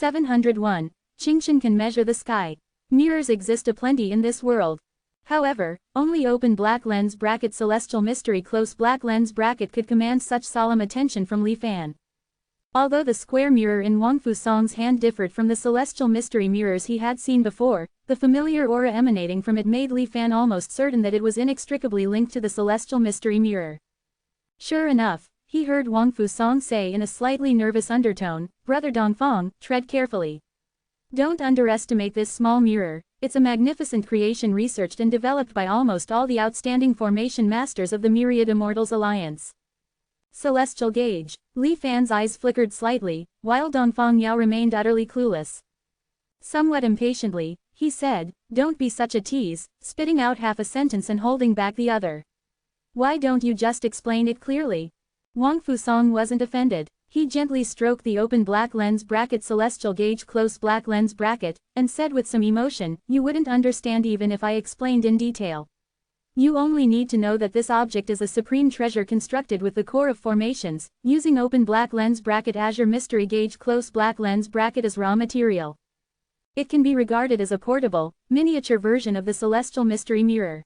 701. Qingshan can measure the sky. Mirrors exist aplenty in this world. However, only open black lens bracket celestial mystery close black lens bracket could command such solemn attention from Li Fan. Although the square mirror in Wang Fusong's hand differed from the celestial mystery mirrors he had seen before, the familiar aura emanating from it made Li Fan almost certain that it was inextricably linked to the celestial mystery mirror. Sure enough, he heard Wang Fusong say in a slightly nervous undertone, "Brother Dongfang, tread carefully. Don't underestimate this small mirror, it's a magnificent creation researched and developed by almost all the outstanding formation masters of the Myriad Immortals Alliance." Celestial gauge. Li Fan's eyes flickered slightly, while Dongfang Yao remained utterly clueless. Somewhat impatiently, he said, "Don't be such a tease," spitting out half a sentence and holding back the other. "Why don't you just explain it clearly?" Wang Fusong wasn't offended. He gently stroked the open black lens bracket celestial gauge close black lens bracket, and said with some emotion, "You wouldn't understand even if I explained in detail. You only need to know that this object is a supreme treasure constructed with the core of formations, using open black lens bracket azure mystery gauge close black lens bracket as raw material. It can be regarded as a portable, miniature version of the celestial mystery mirror.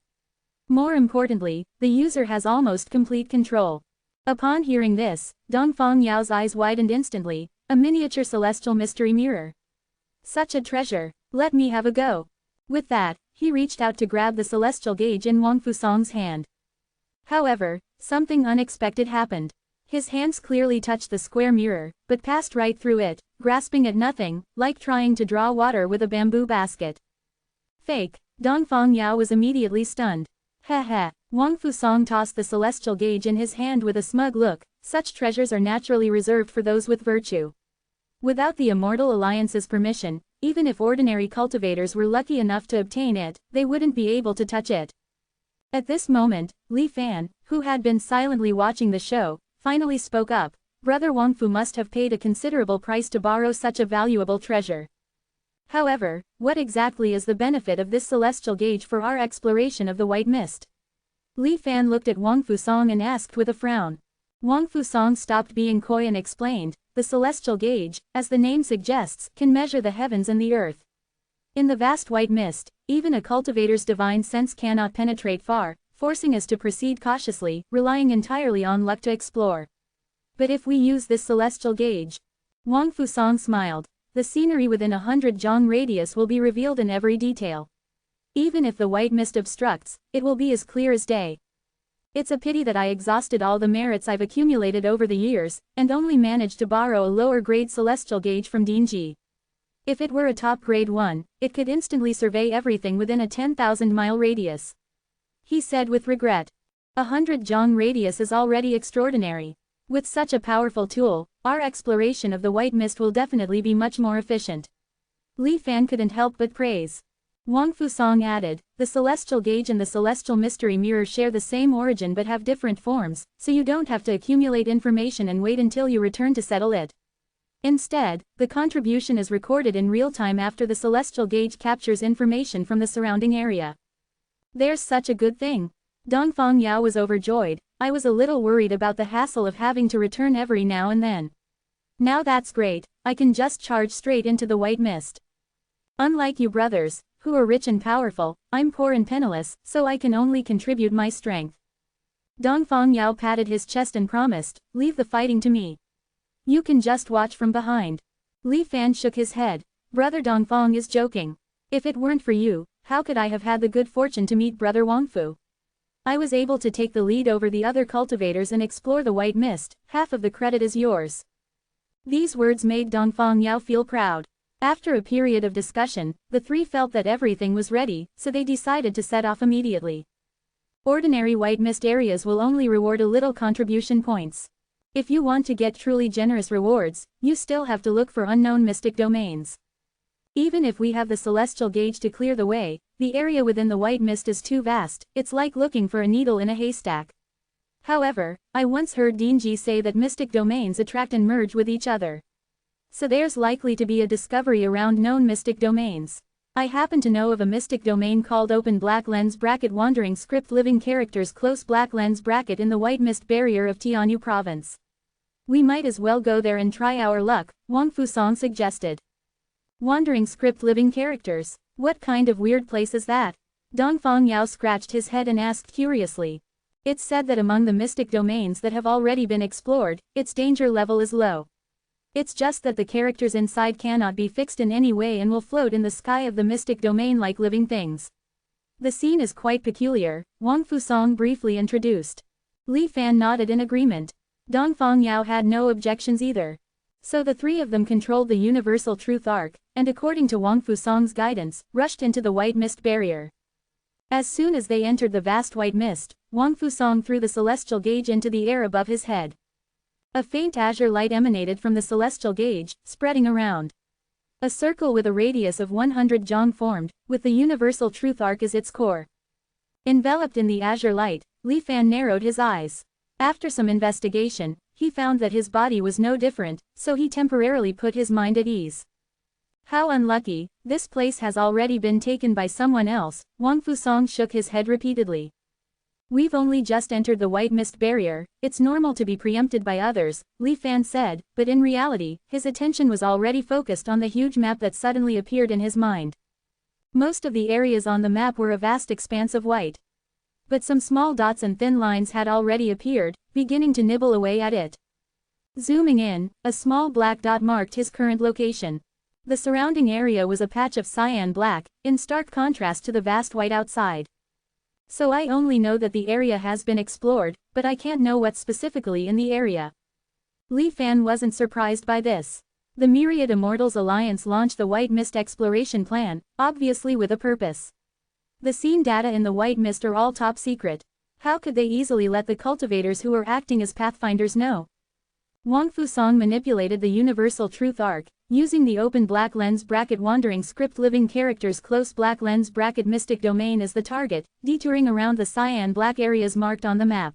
More importantly, the user has almost complete control." Upon hearing this, Dongfang Yao's eyes widened instantly. A miniature celestial mystery mirror. Such a treasure. Let me have a go. With that, he reached out to grab the celestial gauge in Wang Fusong's hand. However, something unexpected happened. His hands clearly touched the square mirror, but passed right through it, grasping at nothing, like trying to draw water with a bamboo basket. Fake. Dongfang Yao was immediately stunned. Heh. Wang Fusong tossed the celestial gauge in his hand with a smug look. Such treasures are naturally reserved for those with virtue. Without the Immortal Alliance's permission, even if ordinary cultivators were lucky enough to obtain it, they wouldn't be able to touch it. At this moment, Li Fan, who had been silently watching the show, finally spoke up. "Brother Wang Fu must have paid a considerable price to borrow such a valuable treasure. However, what exactly is the benefit of this celestial gauge for our exploration of the white mist?" Li Fan looked at Wang Fusong and asked with a frown. Wang Fusong stopped being coy and explained, "The celestial gauge, as the name suggests, can measure the heavens and the earth. In the vast white mist, even a cultivator's divine sense cannot penetrate far, forcing us to proceed cautiously, relying entirely on luck to explore. But if we use this celestial gauge..." Wang Fusong smiled. "The scenery within 100 zhang radius will be revealed in every detail. Even if the white mist obstructs, it will be as clear as day. It's a pity that I exhausted all the merits I've accumulated over the years, and only managed to borrow a lower-grade celestial gauge from Dinji. If it were a top-grade one, it could instantly survey everything within a 10,000-mile radius." He said with regret. 100 zhang radius is already extraordinary. With such a powerful tool, our exploration of the white mist will definitely be much more efficient. Li Fan couldn't help but praise. Wang Fusong added, "The celestial gauge and the celestial mystery mirror share the same origin but have different forms, so you don't have to accumulate information and wait until you return to settle it. Instead, the contribution is recorded in real time after the celestial gauge captures information from the surrounding area." "There's such a good thing." Dongfang Yao was overjoyed. "I was a little worried about the hassle of having to return every now and then. Now that's great, I can just charge straight into the white mist. Unlike you brothers, who are rich and powerful, I'm poor and penniless, so I can only contribute my strength." Dongfang Yao patted his chest and promised, "Leave the fighting to me. You can just watch from behind." Li Fan shook his head. "Brother Dongfang is joking. If it weren't for you, how could I have had the good fortune to meet Brother Wang Fu? I was able to take the lead over the other cultivators and explore the white mist, half of the credit is yours." These words made Dongfang Yao feel proud. After a period of discussion, the three felt that everything was ready, so they decided to set off immediately. Ordinary white mist areas will only reward a little contribution points. If you want to get truly generous rewards, you still have to look for unknown mystic domains. Even if we have the celestial gauge to clear the way, the area within the white mist is too vast, it's like looking for a needle in a haystack. However, I once heard Dinji say that mystic domains attract and merge with each other. So there's likely to be a discovery around known mystic domains. I happen to know of a mystic domain called Open Black Lens Bracket Wandering Script Living Characters Close Black Lens Bracket in the White Mist Barrier of Tianyu Province. We might as well go there and try our luck," Wang Fusong suggested. Wandering script living characters. What kind of weird place is that? Dongfang Yao scratched his head and asked curiously. It's said that among the mystic domains that have already been explored, its danger level is low. It's just that the characters inside cannot be fixed in any way and will float in the sky of the mystic domain like living things. The scene is quite peculiar, Wang Fusong briefly introduced. Li Fan nodded in agreement. Dongfang Yao had no objections either. So the three of them controlled the Universal Truth Arc, and according to Wang Fusong's guidance, rushed into the white mist barrier. As soon as they entered the vast white mist, Wang Fusong threw the celestial gauge into the air above his head. A faint azure light emanated from the celestial gauge, spreading around. A circle with a radius of 100 jong formed, with the Universal Truth Arc as its core. Enveloped in the azure light, Li Fan narrowed his eyes. After some investigation, he found that his body was no different, so he temporarily put his mind at ease. How unlucky, this place has already been taken by someone else, Wang Fusong shook his head repeatedly. We've only just entered the white mist barrier, it's normal to be preempted by others, Li Fan said, but in reality, his attention was already focused on the huge map that suddenly appeared in his mind. Most of the areas on the map were a vast expanse of white. But some small dots and thin lines had already appeared, beginning to nibble away at it. Zooming in, a small black dot marked his current location. The surrounding area was a patch of cyan black, in stark contrast to the vast white outside. So I only know that the area has been explored, but I can't know what's specifically in the area. Li Fan wasn't surprised by this. The Myriad Immortals Alliance launched the White Mist exploration plan, obviously with a purpose. The scene data in the White Mist are all top secret. How could they easily let the cultivators who are acting as pathfinders know? Wang Fusong manipulated the Universal Truth Arc, using the open black lens bracket wandering script living characters close black lens bracket mystic domain as the target, detouring around the cyan black areas marked on the map.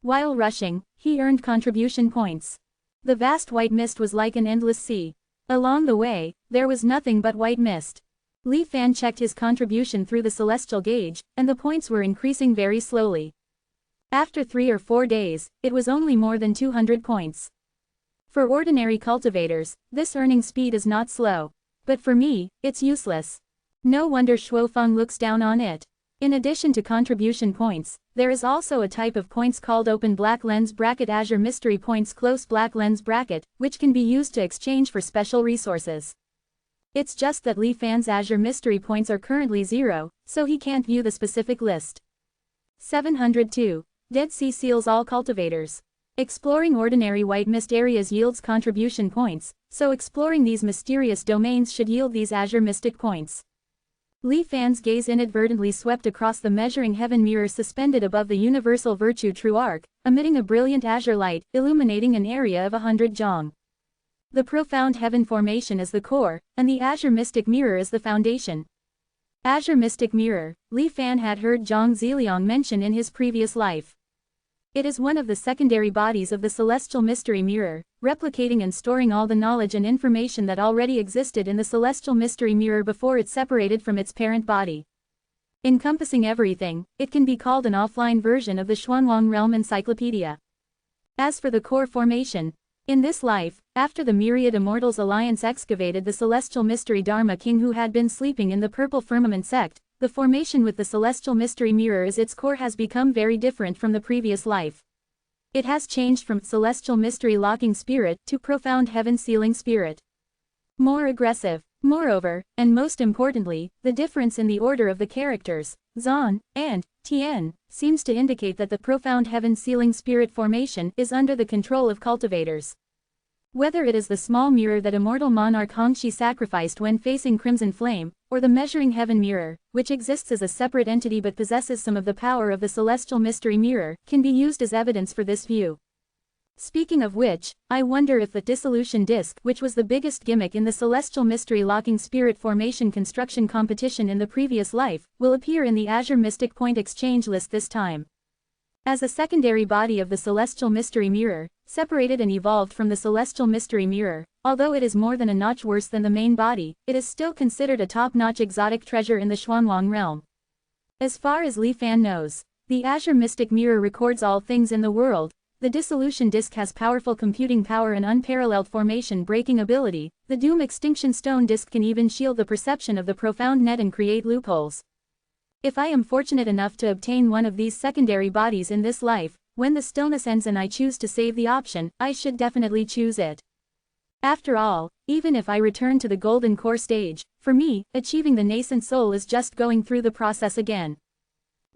While rushing, he earned contribution points. The vast white mist was like an endless sea. Along the way, there was nothing but white mist. Li Fan checked his contribution through the celestial gauge, and the points were increasing very slowly. After 3 or 4 days, it was only more than 200 points. For ordinary cultivators, this earning speed is not slow. But for me, it's useless. No wonder Shuofeng looks down on it. In addition to contribution points, there is also a type of points called open black lens bracket azure mystery points close black lens bracket, which can be used to exchange for special resources. It's just that Li Fan's azure mystery points are currently 0, so he can't view the specific list. 702. Dead Sea Seals all cultivators. Exploring ordinary white mist areas yields contribution points, so exploring these mysterious domains should yield these azure mystic points. Li Fan's gaze inadvertently swept across the measuring heaven mirror suspended above the Universal Virtue True Arc, emitting a brilliant azure light, illuminating an area of 100 jong. The profound heaven formation is the core, and the azure mystic mirror is the foundation. Azure mystic mirror, Li Fan had heard Zhang Ziliang mention in his previous life. It is one of the secondary bodies of the celestial mystery mirror, replicating and storing all the knowledge and information that already existed in the celestial mystery mirror before it separated from its parent body. Encompassing everything, it can be called an offline version of the Xuanwang Realm Encyclopedia. As for the core formation, in this life, after the Myriad Immortals Alliance excavated the celestial mystery Dharma King who had been sleeping in the purple firmament sect, the formation with the celestial mystery mirror as its core has become very different from the previous life. It has changed from celestial mystery locking spirit to profound heaven sealing spirit. More aggressive. Moreover, and most importantly, the difference in the order of the characters, Zan and Tian, seems to indicate that the profound heaven sealing spirit formation is under the control of cultivators. Whether it is the small mirror that immortal monarch Hongxi sacrificed when facing Crimson Flame, or the measuring heaven mirror, which exists as a separate entity but possesses some of the power of the celestial mystery mirror, can be used as evidence for this view. Speaking of which, I wonder if the dissolution disk, which was the biggest gimmick in the celestial mystery locking spirit formation construction competition in the previous life, will appear in the Azure Mystic Point exchange list this time. As a secondary body of the celestial mystery mirror, separated and evolved from the celestial mystery mirror, although it is more than a notch worse than the main body, it is still considered a top-notch exotic treasure in the Xuanwang realm. As far as Li Fan knows, the Azure Mystic Mirror records all things in the world, The dissolution disk has powerful computing power and unparalleled formation-breaking ability. The Doom Extinction Stone disk can even shield the perception of the profound net and create loopholes. If I am fortunate enough to obtain one of these secondary bodies in this life, when the stillness ends and I choose to save the option, I should definitely choose it. After all, even if I return to the golden core stage, for me, achieving the nascent soul is just going through the process again.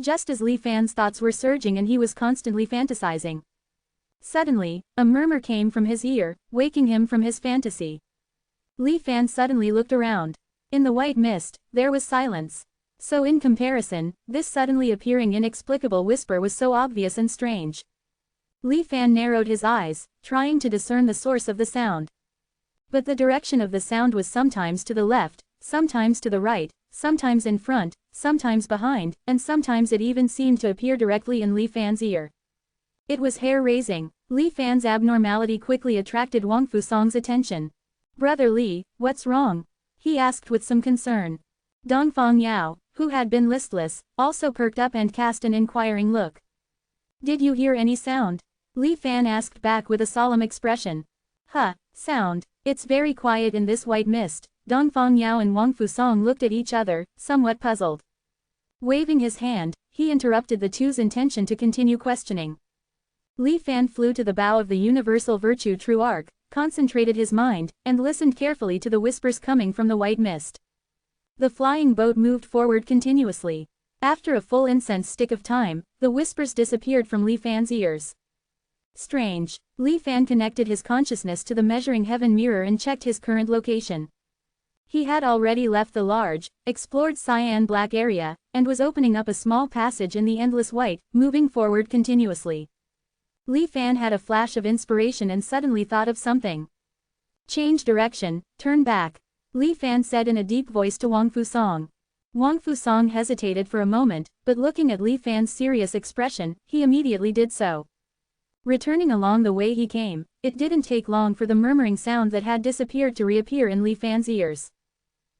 Just as Li Fan's thoughts were surging and he was constantly fantasizing. Suddenly, a murmur came from his ear, waking him from his fantasy. Li Fan suddenly looked around. In the white mist, there was silence. So in comparison, this suddenly appearing inexplicable whisper was so obvious and strange. Li Fan narrowed his eyes, trying to discern the source of the sound. But the direction of the sound was sometimes to the left, sometimes to the right, sometimes in front, sometimes behind, and sometimes it even seemed to appear directly in Li Fan's ear. It was hair-raising. Li Fan's abnormality quickly attracted Wang Fusong's attention. "Brother Li, what's wrong?" he asked with some concern. Dongfang Yao, who had been listless, also perked up and cast an inquiring look. "Did you hear any sound?" Li Fan asked back with a solemn expression. Sound. It's very quiet in this white mist." Dongfang Yao and Wang Fusong looked at each other, somewhat puzzled. Waving his hand, he interrupted the two's intention to continue questioning. Li Fan flew to the bow of the Universal Virtue True Arc, concentrated his mind, and listened carefully to the whispers coming from the white mist. The flying boat moved forward continuously. After a full incense stick of time, the whispers disappeared from Li Fan's ears. Strange. Li Fan connected his consciousness to the measuring heaven mirror and checked his current location. He had already left the large, explored cyan black area, and was opening up a small passage in the endless white, moving forward continuously. Li Fan had a flash of inspiration and suddenly thought of something. "Change direction, turn back," Li Fan said in a deep voice to Wang Fusong. Wang Fusong hesitated for a moment, but looking at Li Fan's serious expression, he immediately did so. Returning along the way he came, it didn't take long for the murmuring sound that had disappeared to reappear in Li Fan's ears.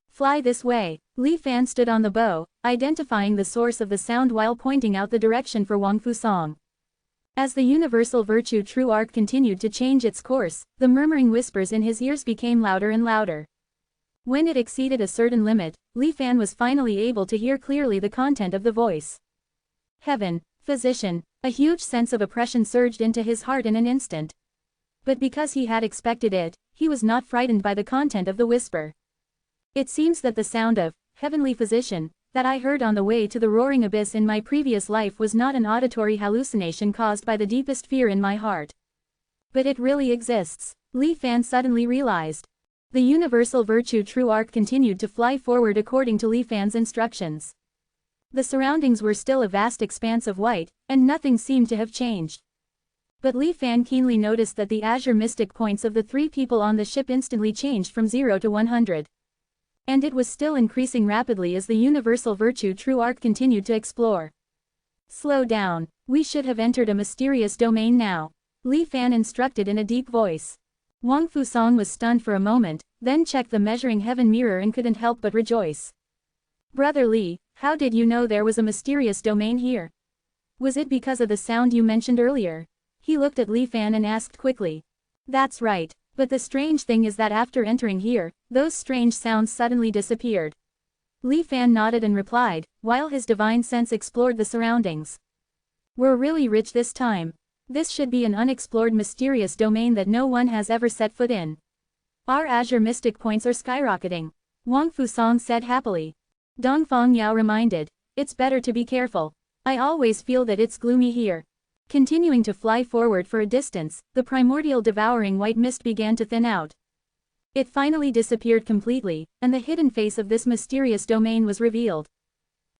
"Fly this way." Li Fan stood on the bow, identifying the source of the sound while pointing out the direction for Wang Fusong. As the Universal Virtue True Arc continued to change its course, the murmuring whispers in his ears became louder and louder. When it exceeded a certain limit, Li Fan was finally able to hear clearly the content of the voice. "Heaven, physician." A huge sense of oppression surged into his heart in an instant. But because he had expected it, he was not frightened by the content of the whisper. "It seems that the sound of heavenly physician that I heard on the way to the roaring abyss in my previous life was not an auditory hallucination caused by the deepest fear in my heart. But it really exists." Li Fan suddenly realized. The Universal Virtue True Arc continued to fly forward according to Li Fan's instructions. The surroundings were still a vast expanse of white, and nothing seemed to have changed. But Li Fan keenly noticed that the azure mystic points of the three people on the ship instantly changed from 0 to 100. And it was still increasing rapidly as the Universal Virtue True Arc continued to explore. "Slow down. We should have entered a mysterious domain now," Li Fan instructed in a deep voice. Wang Fusong was stunned for a moment, then checked the measuring heaven mirror and couldn't help but rejoice. "Brother Li, how did you know there was a mysterious domain here? Was it because of the sound you mentioned earlier?" He looked at Li Fan and asked quickly. "That's right, but the strange thing is that after entering here, those strange sounds suddenly disappeared." Li Fan nodded and replied, while his divine sense explored the surroundings. "We're really rich this time. This should be an unexplored mysterious domain that no one has ever set foot in. Our azure mystic points are skyrocketing," Wang Fusong said happily. Dongfang Yao reminded, "It's better to be careful. I always feel that it's gloomy here." Continuing to fly forward for a distance, the primordial devouring white mist began to thin out. It finally disappeared completely, and the hidden face of this mysterious domain was revealed.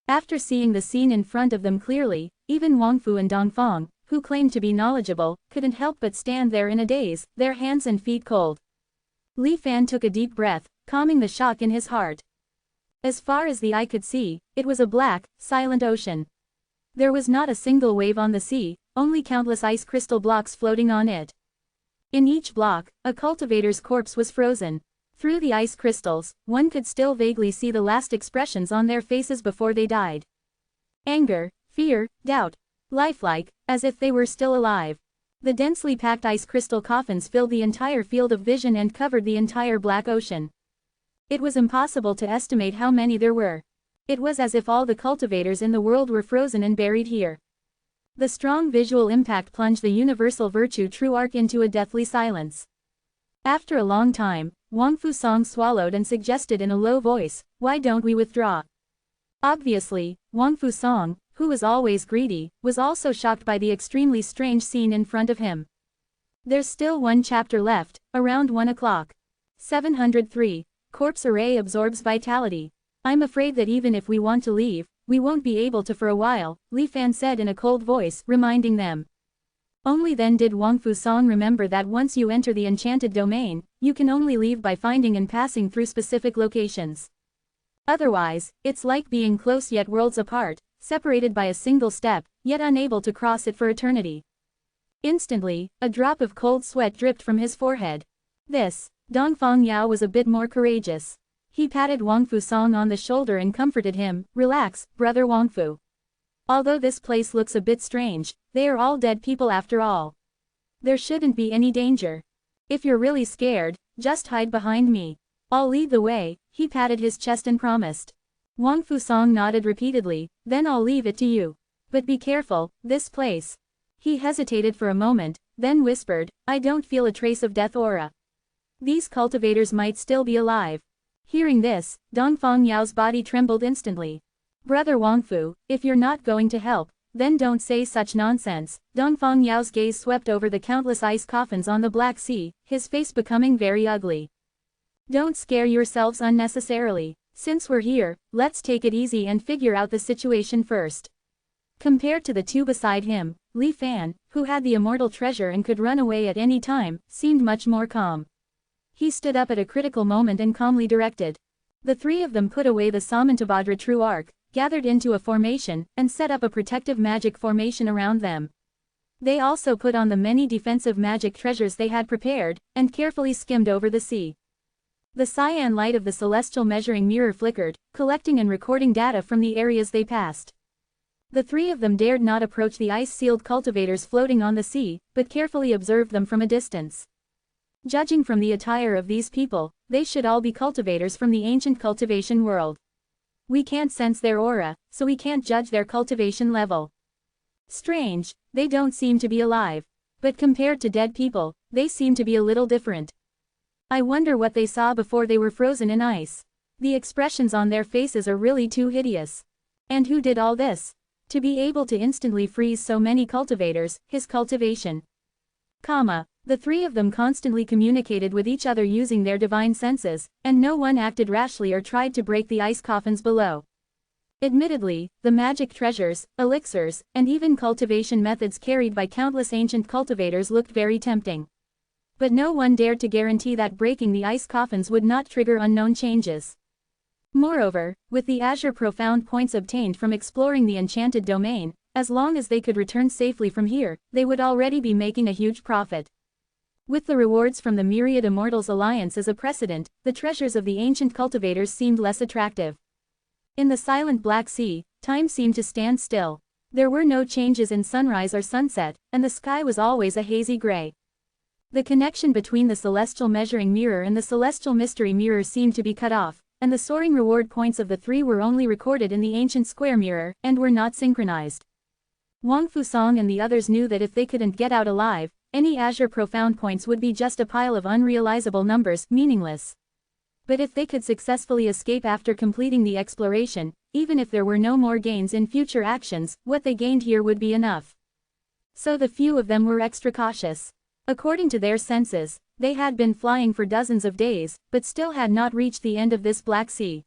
After seeing the scene in front of them clearly, even Wang Fu and Dongfang, who claimed to be knowledgeable, couldn't help but stand there in a daze, their hands and feet cold. Li Fan took a deep breath, calming the shock in his heart. As far as the eye could see, it was a black, silent ocean. There was not a single wave on the sea, only countless ice crystal blocks floating on it. In each block, a cultivator's corpse was frozen. Through the ice crystals, one could still vaguely see the last expressions on their faces before they died. Anger, fear, doubt. Lifelike, as if they were still alive. The densely packed ice crystal coffins filled the entire field of vision and covered the entire black ocean. It was impossible to estimate how many there were. It was as if all the cultivators in the world were frozen and buried here. The strong visual impact plunged the universal virtue true arc into a deathly silence. After a long time, Wang Fusong swallowed and suggested in a low voice, "Why don't we withdraw?" Obviously, Wang Fusong, who was always greedy, was also shocked by the extremely strange scene in front of him. There's still one chapter left, around 1 o'clock. 703. Corpse Array absorbs vitality. I'm afraid that even if we want to leave, we won't be able to for a while, Li Fan said in a cold voice, reminding them. Only then did Wang Fusong remember that once you enter the enchanted domain, you can only leave by finding and passing through specific locations. Otherwise, it's like being close yet worlds apart, separated by a single step, yet unable to cross it for eternity. Instantly, a drop of cold sweat dripped from his forehead. Dongfang Yao was a bit more courageous. He patted Wang Fusong on the shoulder and comforted him, "Relax, brother Wangfu. Although this place looks a bit strange, they are all dead people after all. There shouldn't be any danger. If you're really scared, just hide behind me. I'll lead the way," he patted his chest and promised. Wang Fusong nodded repeatedly, "Then I'll leave it to you. But be careful, this place." He hesitated for a moment, then whispered, "I don't feel a trace of death aura. These cultivators might still be alive." Hearing this, Dongfang Yao's body trembled instantly. "Brother Wangfu, if you're not going to help, then don't say such nonsense." Dongfang Yao's gaze swept over the countless ice coffins on the Black Sea, his face becoming very ugly. "Don't scare yourselves unnecessarily. Since we're here, let's take it easy and figure out the situation first." Compared to the two beside him, Li Fan, who had the immortal treasure and could run away at any time, seemed much more calm. He stood up at a critical moment and calmly directed. The three of them put away the Samantabhadra true arc, gathered into a formation, and set up a protective magic formation around them. They also put on the many defensive magic treasures they had prepared, and carefully skimmed over the sea. The cyan light of the celestial measuring mirror flickered, collecting and recording data from the areas they passed. The three of them dared not approach the ice-sealed cultivators floating on the sea, but carefully observed them from a distance. Judging from the attire of these people, they should all be cultivators from the ancient cultivation world. We can't sense their aura, so we can't judge their cultivation level. Strange, they don't seem to be alive. But compared to dead people, they seem to be a little different. I wonder what they saw before they were frozen in ice. The expressions on their faces are really too hideous. And who did all this? To be able to instantly freeze so many cultivators, his cultivation. The three of them constantly communicated with each other using their divine senses, and no one acted rashly or tried to break the ice coffins below. Admittedly, the magic treasures, elixirs, and even cultivation methods carried by countless ancient cultivators looked very tempting. But no one dared to guarantee that breaking the ice coffins would not trigger unknown changes. Moreover, with the azure profound points obtained from exploring the enchanted domain, as long as they could return safely from here, they would already be making a huge profit. With the rewards from the Myriad Immortals Alliance as a precedent, the treasures of the ancient cultivators seemed less attractive. In the silent Black Sea, time seemed to stand still. There were no changes in sunrise or sunset, and the sky was always a hazy gray. The connection between the celestial measuring mirror and the celestial mystery mirror seemed to be cut off, and the soaring reward points of the three were only recorded in the ancient square mirror, and were not synchronized. Wang Fusong and the others knew that if they couldn't get out alive, any azure profound points would be just a pile of unrealizable numbers, meaningless. But if they could successfully escape after completing the exploration, even if there were no more gains in future actions, what they gained here would be enough. So the few of them were extra cautious. According to their senses, they had been flying for dozens of days, but still had not reached the end of this Black Sea.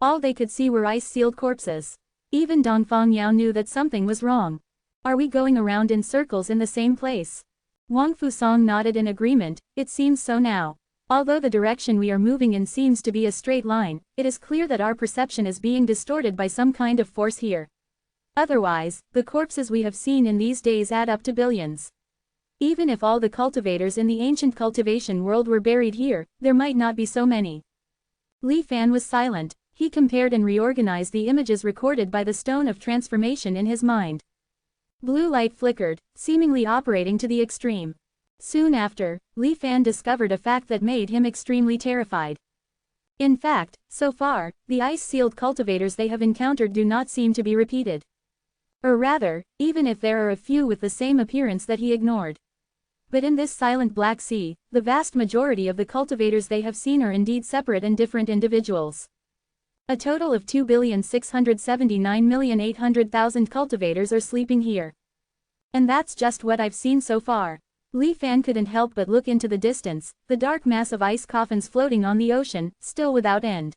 All they could see were ice-sealed corpses. Even Dongfang Yao knew that something was wrong. Are we going around in circles in the same place? Wang Fusong nodded in agreement. It seems so now. Although the direction we are moving in seems to be a straight line, it is clear that our perception is being distorted by some kind of force here. Otherwise, the corpses we have seen in these days add up to billions. Even if all the cultivators in the ancient cultivation world were buried here, there might not be so many. Li Fan was silent. He compared and reorganized the images recorded by the Stone of Transformation in his mind. Blue light flickered, seemingly operating to the extreme. Soon after, Li Fan discovered a fact that made him extremely terrified. In fact, so far, the ice-sealed cultivators they have encountered do not seem to be repeated. Or rather, even if there are a few with the same appearance that he ignored. But in this silent Black Sea, the vast majority of the cultivators they have seen are indeed separate and different individuals. A total of 2,679,800,000 cultivators are sleeping here. And that's just what I've seen so far. Li Fan couldn't help but look into the distance, the dark mass of ice coffins floating on the ocean, still without end.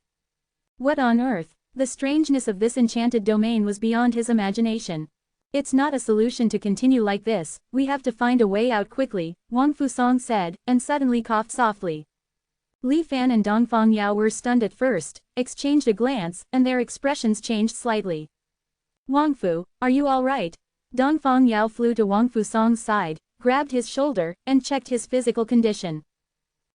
What on earth? The strangeness of this enchanted domain was beyond his imagination. It's not a solution to continue like this, we have to find a way out quickly, Wang Fusong said, and suddenly coughed softly. Li Fan and Dongfang Yao were stunned at first, exchanged a glance, and their expressions changed slightly. Wangfu, are you all right? Dongfang Yao flew to Wang Fusong's side, grabbed his shoulder, and checked his physical condition.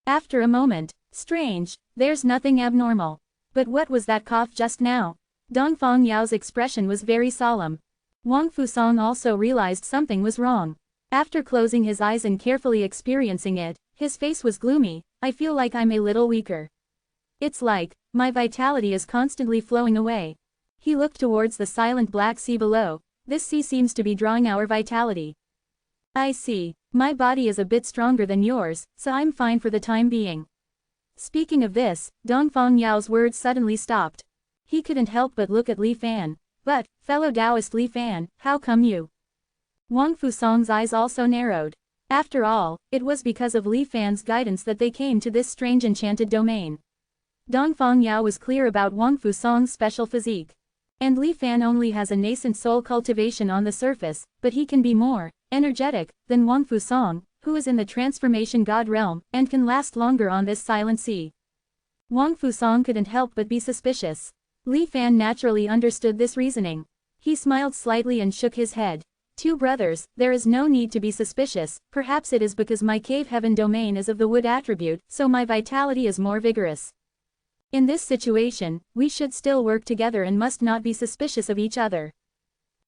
After a moment, strange, there's nothing abnormal. But what was that cough just now? Dongfang Yao's expression was very solemn. Wang Fusong also realized something was wrong. After closing his eyes and carefully experiencing it, his face was gloomy. I feel like I'm a little weaker. It's like, my vitality is constantly flowing away. He looked towards the silent Black Sea below. This sea seems to be drawing our vitality. I see, my body is a bit stronger than yours, so I'm fine for the time being. Speaking of this, Dongfang Yao's words suddenly stopped. He couldn't help but look at Li Fan. But, fellow Taoist Li Fan, how come you? Wang Fusong's eyes also narrowed. After all, it was because of Li Fan's guidance that they came to this strange enchanted domain. Dongfang Yao was clear about Wang Fusong's special physique. And Li Fan only has a nascent soul cultivation on the surface, but he can be more energetic than Wang Fusong, who is in the transformation god realm, and can last longer on this silent sea. Wang Fusong couldn't help but be suspicious. Li Fan naturally understood this reasoning. He smiled slightly and shook his head. Two brothers, there is no need to be suspicious, perhaps it is because my cave heaven domain is of the wood attribute, so my vitality is more vigorous. In this situation, we should still work together and must not be suspicious of each other.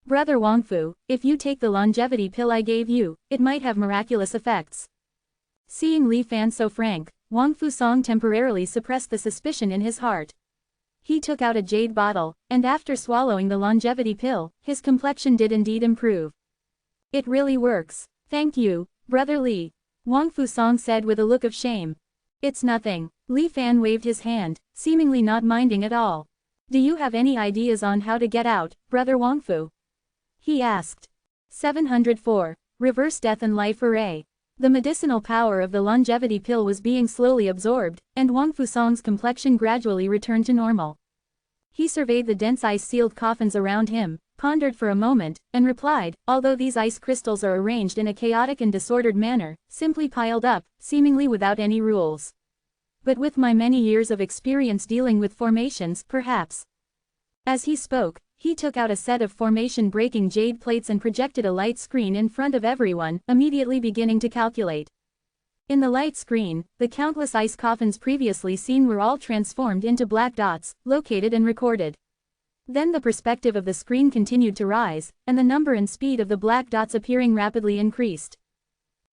Brother Wangfu, if you take the longevity pill I gave you, it might have miraculous effects. Seeing Li Fan so frank, Wang Fusong temporarily suppressed the suspicion in his heart. He took out a jade bottle, and after swallowing the longevity pill, his complexion did indeed improve. It really works. Thank you, Brother Li. Wang Fusong said with a look of shame. It's nothing. Li Fan waved his hand, seemingly not minding at all. Do you have any ideas on how to get out, Brother Wangfu? He asked. 704. Reverse Death and Life Array. The medicinal power of the longevity pill was being slowly absorbed, and Wang Fusong's complexion gradually returned to normal. He surveyed the dense ice-sealed coffins around him, pondered for a moment, and replied, although these ice crystals are arranged in a chaotic and disordered manner, simply piled up, seemingly without any rules. But with my many years of experience dealing with formations, perhaps. As he spoke, he took out a set of formation-breaking jade plates and projected a light screen in front of everyone, immediately beginning to calculate. In the light screen, the countless ice coffins previously seen were all transformed into black dots, located and recorded. Then the perspective of the screen continued to rise, and the number and speed of the black dots appearing rapidly increased.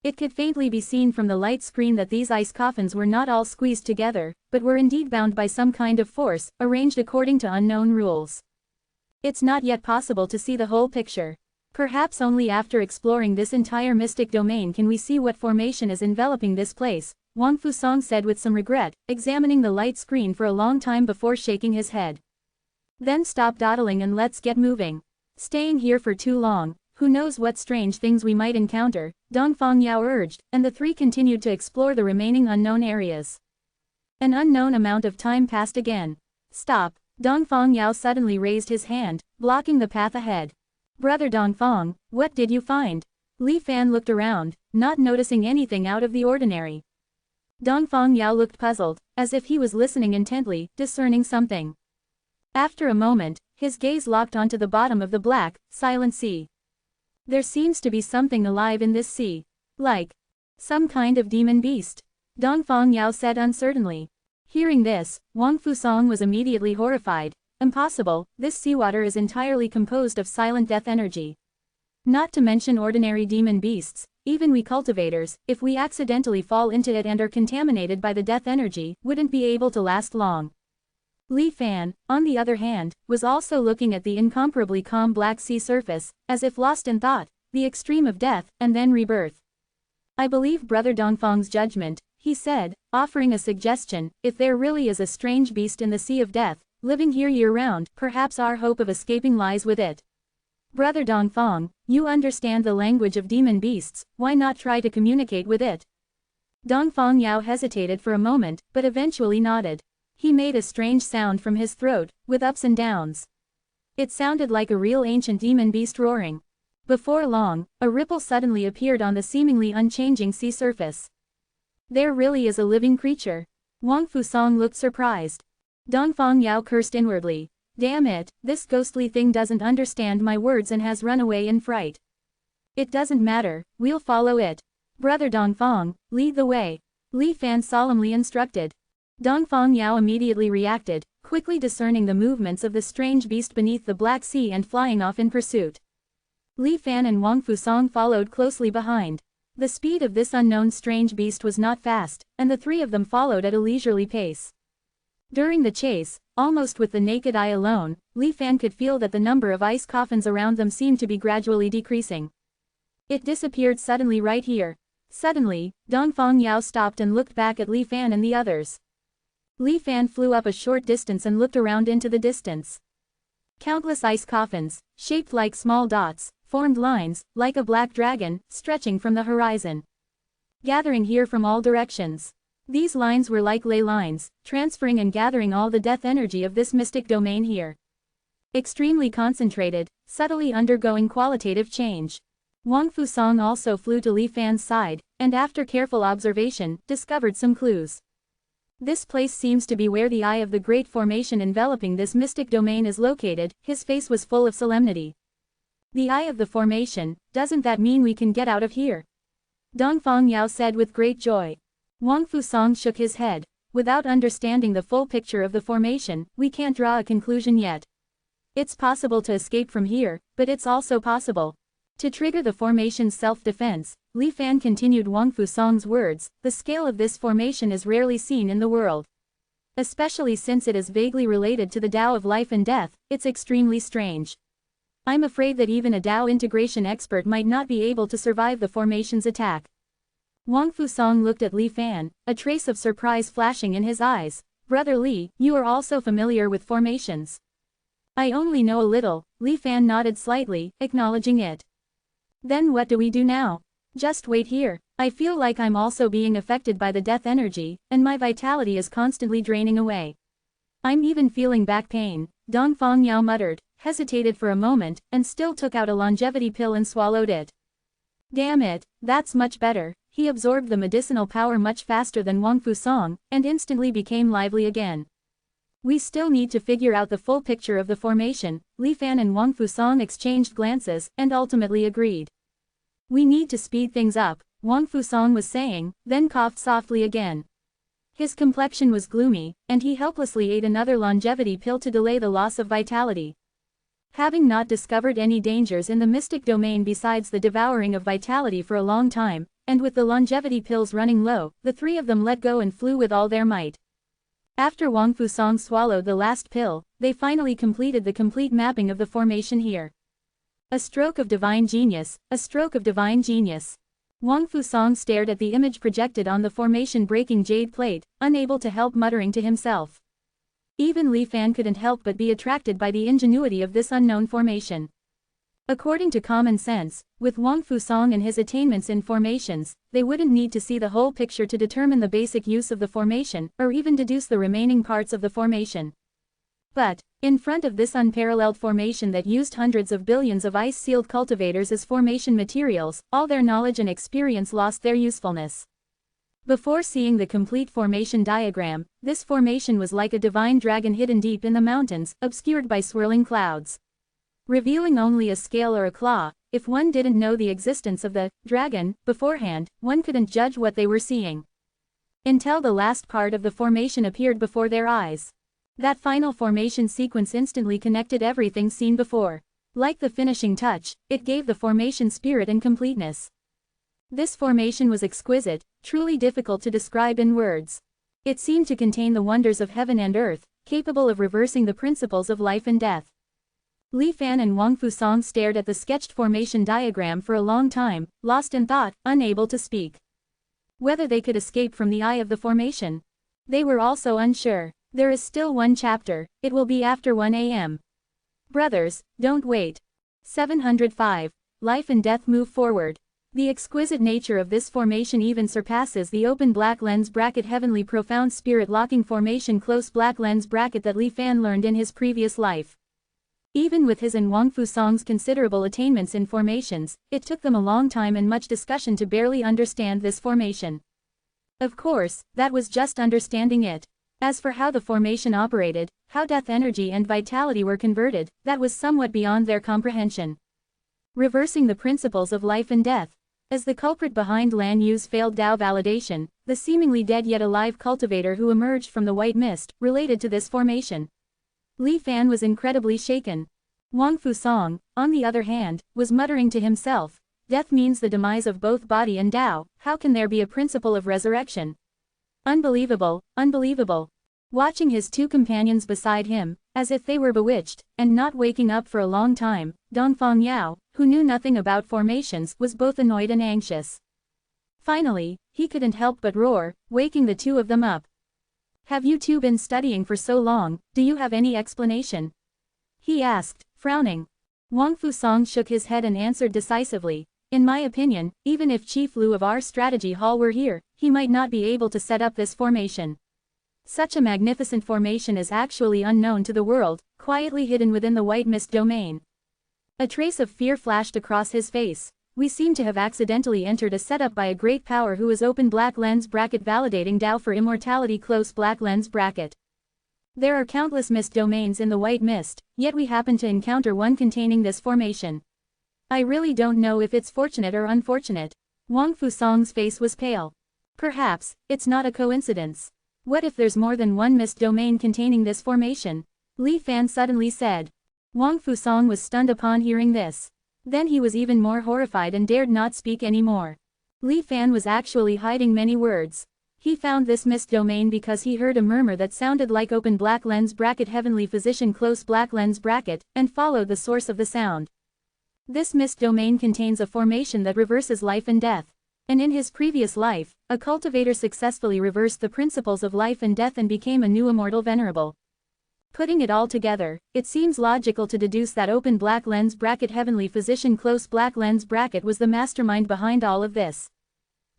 It could faintly be seen from the light screen that these ice coffins were not all squeezed together, but were indeed bound by some kind of force, arranged according to unknown rules. It's not yet possible to see the whole picture. Perhaps only after exploring this entire mystic domain can we see what formation is enveloping this place, Wang Fusong said with some regret, examining the light screen for a long time before shaking his head. Then stop dawdling and let's get moving. Staying here for too long, who knows what strange things we might encounter, Dongfang Yao urged, and the three continued to explore the remaining unknown areas. An unknown amount of time passed again. Stop. Dongfang Yao suddenly raised his hand, blocking the path ahead. Brother Dongfang, what did you find? Li Fan looked around, not noticing anything out of the ordinary. Dongfang Yao looked puzzled, as if he was listening intently, discerning something. After a moment, his gaze locked onto the bottom of the black, silent sea. There seems to be something alive in this sea. Like some kind of demon beast. Dongfang Yao said uncertainly. Hearing this, Wang Fusong was immediately horrified. Impossible, this seawater is entirely composed of silent death energy. Not to mention ordinary demon beasts, even we cultivators, if we accidentally fall into it and are contaminated by the death energy, wouldn't be able to last long. Li Fan, on the other hand, was also looking at the incomparably calm black sea surface, as if lost in thought, the extreme of death, and then rebirth. I believe Brother Dongfang's judgment, he said, offering a suggestion. If there really is a strange beast in the sea of death, living here year-round, perhaps our hope of escaping lies with it. Brother Dongfang, you understand the language of demon beasts, why not try to communicate with it? Dongfang Yao hesitated for a moment, but eventually nodded. He made a strange sound from his throat, with ups and downs. It sounded like a real ancient demon beast roaring. Before long, a ripple suddenly appeared on the seemingly unchanging sea surface. There really is a living creature. Wang Fusong looked surprised. Dongfang Yao cursed inwardly. Damn it, this ghostly thing doesn't understand my words and has run away in fright. It doesn't matter, we'll follow it. Brother Dongfang, lead the way. Li Fan solemnly instructed. Dongfang Yao immediately reacted, quickly discerning the movements of the strange beast beneath the Black Sea and flying off in pursuit. Li Fan and Wang Fusong followed closely behind. The speed of this unknown strange beast was not fast, and the three of them followed at a leisurely pace. During the chase, almost with the naked eye alone, Li Fan could feel that the number of ice coffins around them seemed to be gradually decreasing. It disappeared suddenly right here. Suddenly, Dongfang Yao stopped and looked back at Li Fan and the others. Li Fan flew up a short distance and looked around into the distance. Countless ice coffins, shaped like small dots, formed lines, like a black dragon, stretching from the horizon. Gathering here from all directions. These lines were like ley lines, transferring and gathering all the death energy of this mystic domain here. Extremely concentrated, subtly undergoing qualitative change. Wang Fusong also flew to Li Fan's side, and after careful observation, discovered some clues. This place seems to be where the eye of the great formation enveloping this mystic domain is located. His face was full of solemnity. The eye of the formation, doesn't that mean we can get out of here? Dongfang Yao said with great joy. Wang Fusong shook his head. Without understanding the full picture of the formation, we can't draw a conclusion yet. It's possible to escape from here, but it's also possible to trigger the formation's self-defense. Li Fan continued Wang Fusong's words. The scale of this formation is rarely seen in the world. Especially since it is vaguely related to the Tao of life and death, it's extremely strange. I'm afraid that even a Tao integration expert might not be able to survive the formation's attack. Wang Fusong looked at Li Fan, a trace of surprise flashing in his eyes. Brother Li, you are also familiar with formations. I only know a little. Li Fan nodded slightly, acknowledging it. Then what do we do now? Just wait here. I feel like I'm also being affected by the death energy, and my vitality is constantly draining away. I'm even feeling back pain. Dongfang Yao muttered, hesitated for a moment, and still took out a longevity pill and swallowed it. Damn it, that's much better. He absorbed the medicinal power much faster than Wang Fusong, and instantly became lively again. We still need to figure out the full picture of the formation. Li Fan and Wang Fusong exchanged glances, and ultimately agreed. We need to speed things up, Wang Fusong was saying, then coughed softly again. His complexion was gloomy, and he helplessly ate another longevity pill to delay the loss of vitality. Having not discovered any dangers in the mystic domain besides the devouring of vitality for a long time, and with the longevity pills running low, the three of them let go and flew with all their might. After Wang Fusong swallowed the last pill, they finally completed the complete mapping of the formation here. A stroke of divine genius, a stroke of divine genius. Wang Fusong stared at the image projected on the formation-breaking jade plate, unable to help muttering to himself. Even Li Fan couldn't help but be attracted by the ingenuity of this unknown formation. According to common sense, with Wang Fusong and his attainments in formations, they wouldn't need to see the whole picture to determine the basic use of the formation, or even deduce the remaining parts of the formation. But, in front of this unparalleled formation that used hundreds of billions of ice-sealed cultivators as formation materials, all their knowledge and experience lost their usefulness. Before seeing the complete formation diagram, this formation was like a divine dragon hidden deep in the mountains, obscured by swirling clouds. Revealing only a scale or a claw. If one didn't know the existence of the dragon beforehand, one couldn't judge what they were seeing. Until the last part of the formation appeared before their eyes. That final formation sequence instantly connected everything seen before. Like the finishing touch, it gave the formation spirit and completeness. This formation was exquisite, truly difficult to describe in words. It seemed to contain the wonders of heaven and earth, capable of reversing the principles of life and death. Li Fan and Wang Fusong stared at the sketched formation diagram for a long time, lost in thought, unable to speak. Whether they could escape from the eye of the formation. They were also unsure. There is still one chapter, it will be after 1 a.m. Brothers, don't wait. 705. Life and death move forward. The exquisite nature of this formation even surpasses the open black lens bracket heavenly profound spirit locking formation close black lens bracket that Li Fan learned in his previous life. Even with his and Wang Fusong's considerable attainments in formations, it took them a long time and much discussion to barely understand this formation. Of course, that was just understanding it. As for how the formation operated, how death energy and vitality were converted, that was somewhat beyond their comprehension. Reversing the principles of life and death. As the culprit behind Lan Yu's failed Dao validation, the seemingly dead yet alive cultivator who emerged from the white mist, related to this formation. Li Fan was incredibly shaken. Wang Fusong, on the other hand, was muttering to himself, death means the demise of both body and Dao, how can there be a principle of resurrection? Unbelievable, unbelievable. Watching his two companions beside him, as if they were bewitched, and not waking up for a long time, Dongfang Yao, who knew nothing about formations, was both annoyed and anxious. Finally, he couldn't help but roar, waking the two of them up. Have you two been studying for so long, do you have any explanation? He asked, frowning. Wang Fusong shook his head and answered decisively, in my opinion, even if Chief Lu of our strategy hall were here, he might not be able to set up this formation. Such a magnificent formation is actually unknown to the world, quietly hidden within the white mist domain. A trace of fear flashed across his face. We seem to have accidentally entered a setup by a great power who is open black lens bracket validating Dao for immortality close black lens bracket. There are countless mist domains in the white mist, yet we happen to encounter one containing this formation. I really don't know if it's fortunate or unfortunate. Wang Fusong's face was pale. Perhaps, it's not a coincidence. What if there's more than one mist domain containing this formation? Li Fan suddenly said. Wang Fusong was stunned upon hearing this. Then he was even more horrified and dared not speak anymore. Li Fan was actually hiding many words. He found this mist domain because he heard a murmur that sounded like open black lens bracket heavenly physician close black lens bracket, and followed the source of the sound. This mist domain contains a formation that reverses life and death. And in his previous life, a cultivator successfully reversed the principles of life and death and became a new immortal venerable. Putting it all together, it seems logical to deduce that open black lens bracket heavenly physician close black lens bracket was the mastermind behind all of this.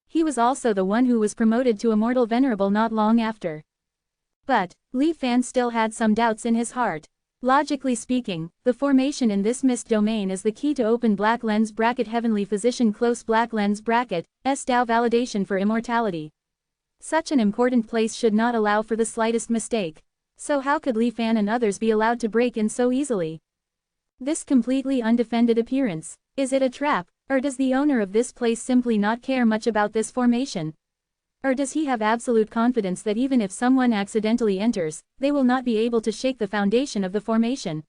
He was also the one who was promoted to immortal venerable not long after. But, Li Fan still had some doubts in his heart. Logically speaking, the formation in this mist domain is the key to open black lens bracket heavenly physician close black lens bracket, Dao validation for immortality. Such an important place should not allow for the slightest mistake. So how could Li Fan and others be allowed to break in so easily? This completely undefended appearance, is it a trap, or does the owner of this place simply not care much about this formation? Or does he have absolute confidence that even if someone accidentally enters, they will not be able to shake the foundation of the formation?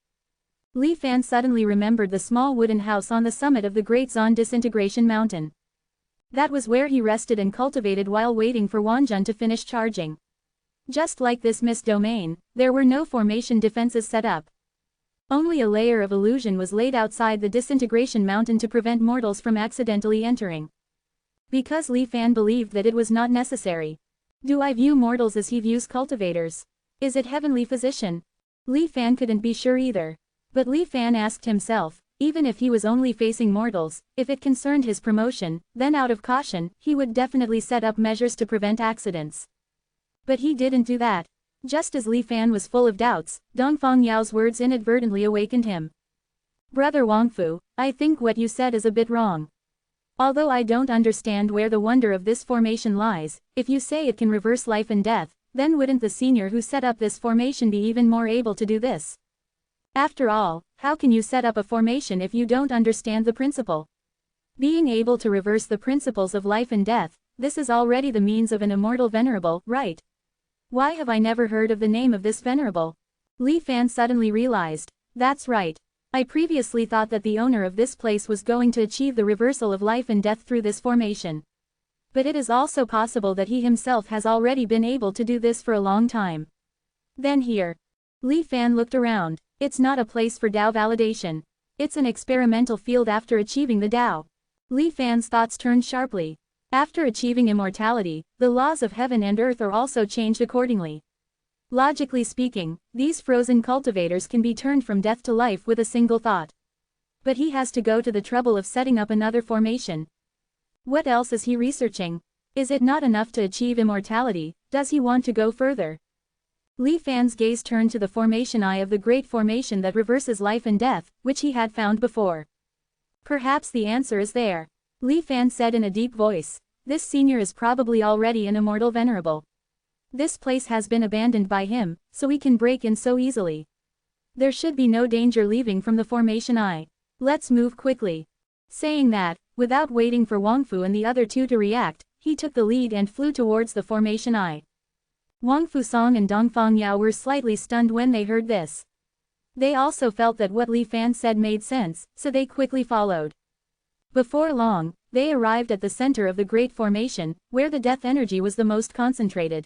Li Fan suddenly remembered the small wooden house on the summit of the Great Zon Disintegration Mountain. That was where he rested and cultivated while waiting for Wanjun to finish charging. Just like this mist domain, there were no formation defenses set up. Only a layer of illusion was laid outside the disintegration mountain to prevent mortals from accidentally entering. Because Li Fan believed that it was not necessary. Do I view mortals as he views cultivators? Is it heavenly physician? Li Fan couldn't be sure either. But Li Fan asked himself, even if he was only facing mortals, if it concerned his promotion, then out of caution, he would definitely set up measures to prevent accidents. But he didn't do that. Just as Li Fan was full of doubts, Dongfang Yao's words inadvertently awakened him. Brother Wangfu, I think what you said is a bit wrong. Although I don't understand where the wonder of this formation lies, if you say it can reverse life and death, then wouldn't the senior who set up this formation be even more able to do this? After all, how can you set up a formation if you don't understand the principle? Being able to reverse the principles of life and death, this is already the means of an immortal venerable, right? Why have I never heard of the name of this venerable? Li Fan suddenly realized. That's right. I previously thought that the owner of this place was going to achieve the reversal of life and death through this formation. But it is also possible that he himself has already been able to do this for a long time. Then here. Li Fan looked around. It's not a place for Tao validation. It's an experimental field after achieving the Tao. Li Fan's thoughts turned sharply. After achieving immortality, the laws of heaven and earth are also changed accordingly. Logically speaking, these frozen cultivators can be turned from death to life with a single thought. But he has to go to the trouble of setting up another formation. What else is he researching? Is it not enough to achieve immortality? Does he want to go further? Li Fan's gaze turned to the formation eye of the great formation that reverses life and death, which he had found before. Perhaps the answer is there. Li Fan said in a deep voice. This senior is probably already an immortal venerable. This place has been abandoned by him, so he can break in so easily. There should be no danger leaving from the formation eye. Let's move quickly. Saying that, without waiting for Wang Fu and the other two to react, he took the lead and flew towards the formation eye. Wang Fusong and Dongfang Yao were slightly stunned when they heard this. They also felt that what Li Fan said made sense, so they quickly followed. Before long, they arrived at the center of the great formation, where the death energy was the most concentrated.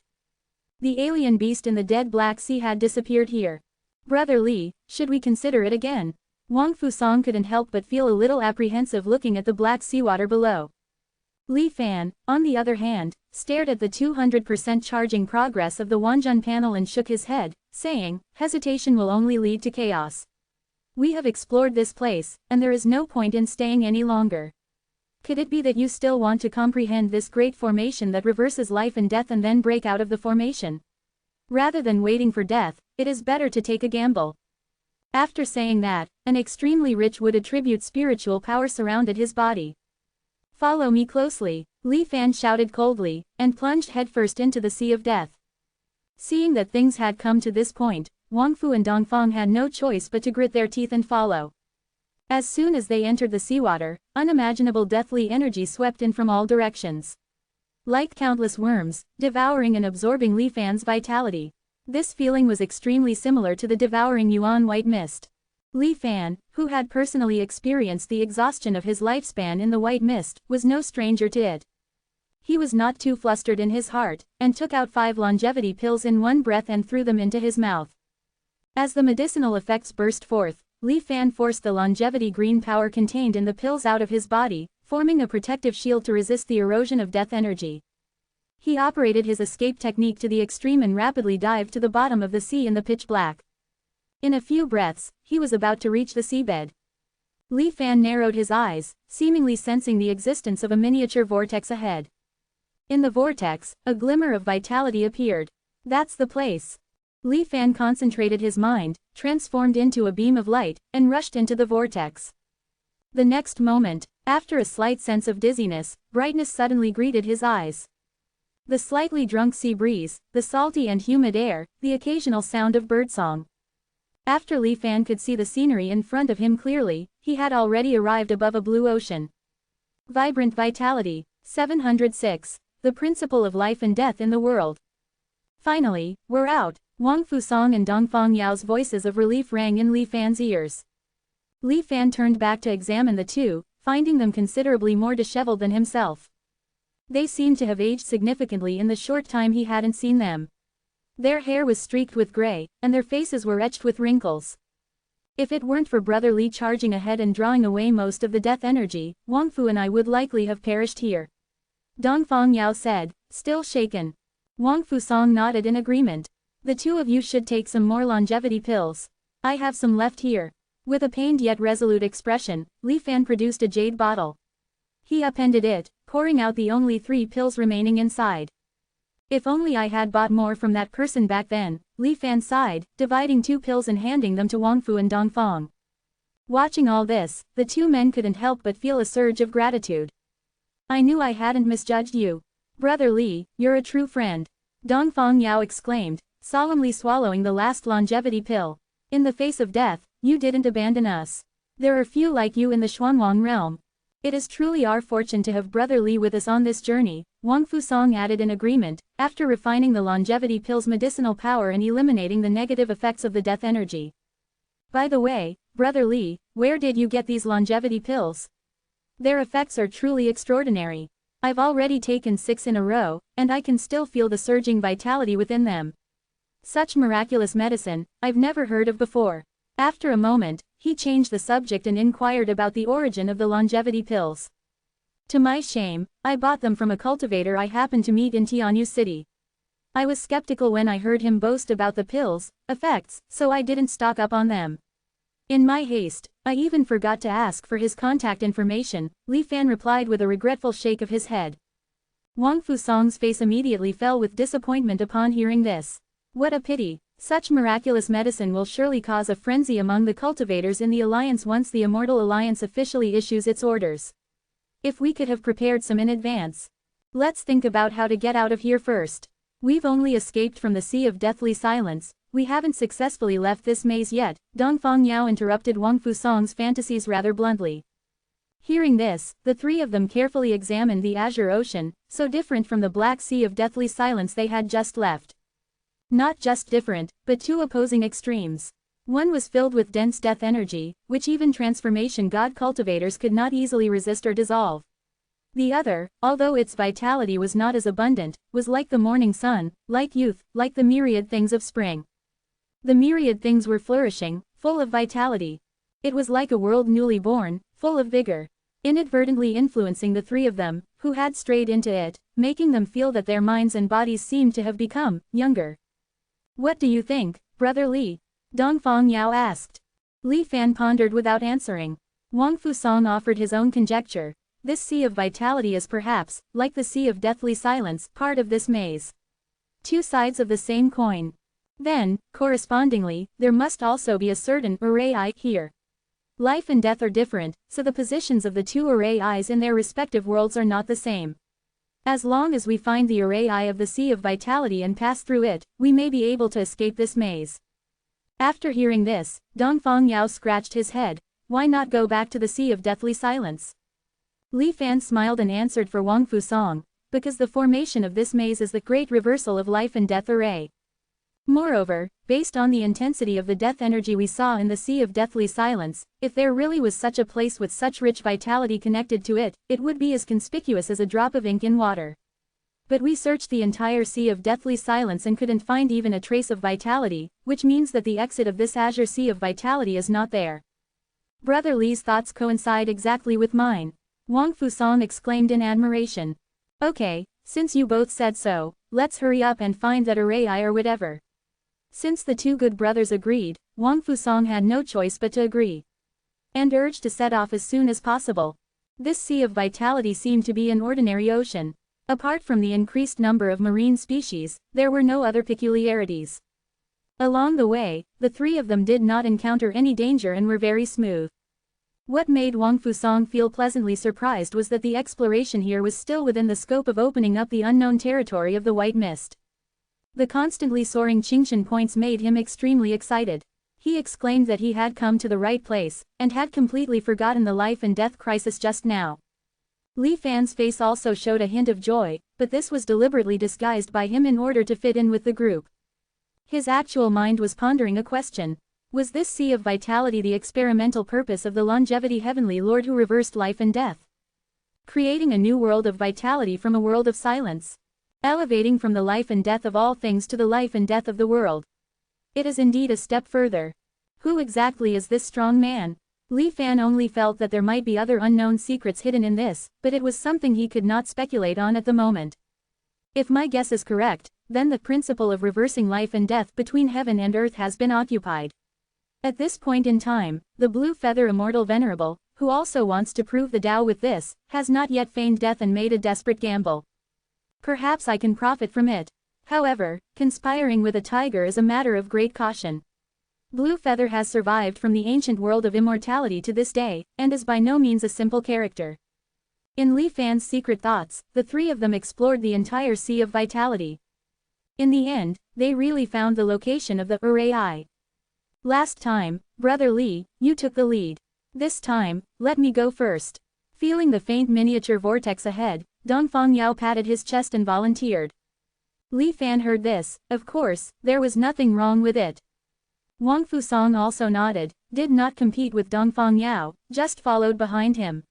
The alien beast in the dead Black Sea had disappeared here. Brother Li, should we consider it again? Wang Fusong couldn't help but feel a little apprehensive looking at the black seawater below. Li Fan, on the other hand, stared at the 200% charging progress of the Wanjun panel and shook his head, saying, hesitation will only lead to chaos. We have explored this place, and there is no point in staying any longer. Could it be that you still want to comprehend this great formation that reverses life and death and then break out of the formation? Rather than waiting for death, it is better to take a gamble. After saying that, an extremely rich wood attribute spiritual power surrounded his body. Follow me closely, Li Fan shouted coldly, and plunged headfirst into the sea of death. Seeing that things had come to this point, Wang Fu and Dongfang had no choice but to grit their teeth and follow. As soon as they entered the seawater, unimaginable deathly energy swept in from all directions. Like countless worms, devouring and absorbing Li Fan's vitality. This feeling was extremely similar to the devouring Yuan white mist. Li Fan, who had personally experienced the exhaustion of his lifespan in the white mist, was no stranger to it. He was not too flustered in his heart, and took out 5 longevity pills in one breath and threw them into his mouth. As the medicinal effects burst forth, Li Fan forced the longevity green power contained in the pills out of his body, forming a protective shield to resist the erosion of death energy. He operated his escape technique to the extreme and rapidly dived to the bottom of the sea in the pitch black. In a few breaths, he was about to reach the seabed. Li Fan narrowed his eyes, seemingly sensing the existence of a miniature vortex ahead. In the vortex, a glimmer of vitality appeared. That's the place. Li Fan concentrated his mind, transformed into a beam of light, and rushed into the vortex. The next moment, after a slight sense of dizziness, brightness suddenly greeted his eyes. The slightly drunk sea breeze, the salty and humid air, the occasional sound of birdsong. After Li Fan could see the scenery in front of him clearly, he had already arrived above a blue ocean. Vibrant vitality. 706. The principle of life and death in the world. Finally, we're out. Wang Fusong and Dongfang Yao's voices of relief rang in Li Fan's ears. Li Fan turned back to examine the two, finding them considerably more disheveled than himself. They seemed to have aged significantly in the short time he hadn't seen them. Their hair was streaked with gray, and their faces were etched with wrinkles. If it weren't for Brother Li charging ahead and drawing away most of the death energy, Wang Fu and I would likely have perished here. Dongfang Yao said, still shaken. Wang Fusong nodded in agreement. The two of you should take some more longevity pills. I have some left here. With a pained yet resolute expression, Li Fan produced a jade bottle. He upended it, pouring out the only 3 pills remaining inside. If only I had bought more from that person back then, Li Fan sighed, dividing 2 pills and handing them to Wang Fu and Dongfang. Watching all this, the 2 men couldn't help but feel a surge of gratitude. I knew I hadn't misjudged you. Brother Li, you're a true friend. Dongfang Yao exclaimed, solemnly swallowing the last longevity pill. In the face of death, you didn't abandon us. There are few like you in the Xuanwang realm. It is truly our fortune to have Brother Li with us on this journey, Wang Fusong added in agreement, after refining the longevity pill's medicinal power and eliminating the negative effects of the death energy. By the way, Brother Li, where did you get these longevity pills? Their effects are truly extraordinary. I've already taken 6 in a row, and I can still feel the surging vitality within them. Such miraculous medicine, I've never heard of before. After a moment, he changed the subject and inquired about the origin of the longevity pills. To my shame, I bought them from a cultivator I happened to meet in Tianyu City. I was skeptical when I heard him boast about the pills' effects, so I didn't stock up on them. In my haste, I even forgot to ask for his contact information, Li Fan replied with a regretful shake of his head. Wang Fusong's face immediately fell with disappointment upon hearing this. What a pity. Such miraculous medicine will surely cause a frenzy among the cultivators in the alliance once the Immortal Alliance officially issues its orders. If we could have prepared some in advance. Let's think about how to get out of here first. We've only escaped from the sea of deathly silence. We haven't successfully left this maze yet, Dongfang Yao interrupted Wang Fusong's fantasies rather bluntly. Hearing this, the three of them carefully examined the azure ocean, so different from the black sea of deathly silence they had just left. Not just different, but two opposing extremes. One was filled with dense death energy, which even transformation god cultivators could not easily resist or dissolve. The other, although its vitality was not as abundant, was like the morning sun, like youth, like the myriad things of spring. The myriad things were flourishing, full of vitality. It was like a world newly born, full of vigor, inadvertently influencing the three of them, who had strayed into it, making them feel that their minds and bodies seemed to have become younger. What do you think, Brother Li? Dongfang Yao asked. Li Fan pondered without answering. Wang Fusong offered his own conjecture. This sea of vitality is perhaps, like the sea of deathly silence, part of this maze. Two sides of the same coin. Then, correspondingly, there must also be a certain array here. Life and death are different, so the positions of the two arrays in their respective worlds are not the same. As long as we find the array of the sea of vitality and pass through it, we may be able to escape this maze. After hearing this, Dongfang Yao scratched his head. Why not go back to the sea of deathly silence? Li Fan smiled and answered for Wang Fusong, because the formation of this maze is the great reversal of life and death array. Moreover, based on the intensity of the death energy we saw in the sea of deathly silence, if there really was such a place with such rich vitality connected to it, it would be as conspicuous as a drop of ink in water. But we searched the entire sea of deathly silence and couldn't find even a trace of vitality, which means that the exit of this azure sea of vitality is not there. Brother Li's thoughts coincide exactly with mine. Wang Fusong exclaimed in admiration. Okay, since you both said so, let's hurry up and find that array or whatever. Since the two good brothers agreed, Wang Fusong had no choice but to agree. And urged to set off as soon as possible. This sea of vitality seemed to be an ordinary ocean. Apart from the increased number of marine species, there were no other peculiarities. Along the way, the three of them did not encounter any danger and were very smooth. What made Wang Fusong feel pleasantly surprised was that the exploration here was still within the scope of opening up the unknown territory of the white mist. The constantly soaring Qingshan points made him extremely excited. He exclaimed that he had come to the right place, and had completely forgotten the life and death crisis just now. Li Fan's face also showed a hint of joy, but this was deliberately disguised by him in order to fit in with the group. His actual mind was pondering a question. Was this sea of vitality the experimental purpose of the longevity heavenly lord who reversed life and death? Creating a new world of vitality from a world of silence. Elevating from the life and death of all things to the life and death of the world. It is indeed a step further. Who exactly is this strong man? Li Fan only felt that there might be other unknown secrets hidden in this, but it was something he could not speculate on at the moment. If my guess is correct, then the principle of reversing life and death between heaven and earth has been occupied. At this point in time, the blue feather immortal Venerable, who also wants to prove the Tao with this, has not yet feigned death and made a desperate gamble. Perhaps I can profit from it. However, conspiring with a tiger is a matter of great caution. Blue Feather has survived from the ancient world of immortality to this day, and is by no means a simple character. In Li Fan's secret thoughts, the three of them explored the entire sea of vitality. In the end, they really found the location of the array. Last time, Brother Li, you took the lead. This time, let me go first. Feeling the faint miniature vortex ahead, Dongfang Yao patted his chest and volunteered. Li Fan heard this. Of course, there was nothing wrong with it. Wang Fusong also nodded. did not compete with Dongfang Yao, just followed behind him.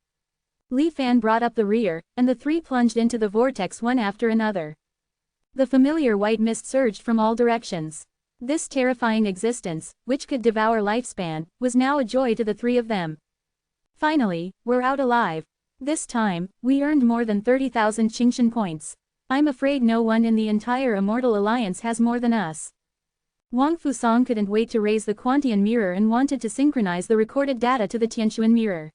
Li Fan brought up the rear, and the three plunged into the vortex one after another. The familiar white mist surged from all directions. This terrifying existence, which could devour lifespan, was now a joy to the three of them. Finally, we're out alive. This time, we earned more than 30,000 Qingshan points. I'm afraid no one in the entire Immortal Alliance has more than us. Wang Fusang couldn't wait to raise the Quantian mirror and wanted to synchronize the recorded data to the Tianquan mirror.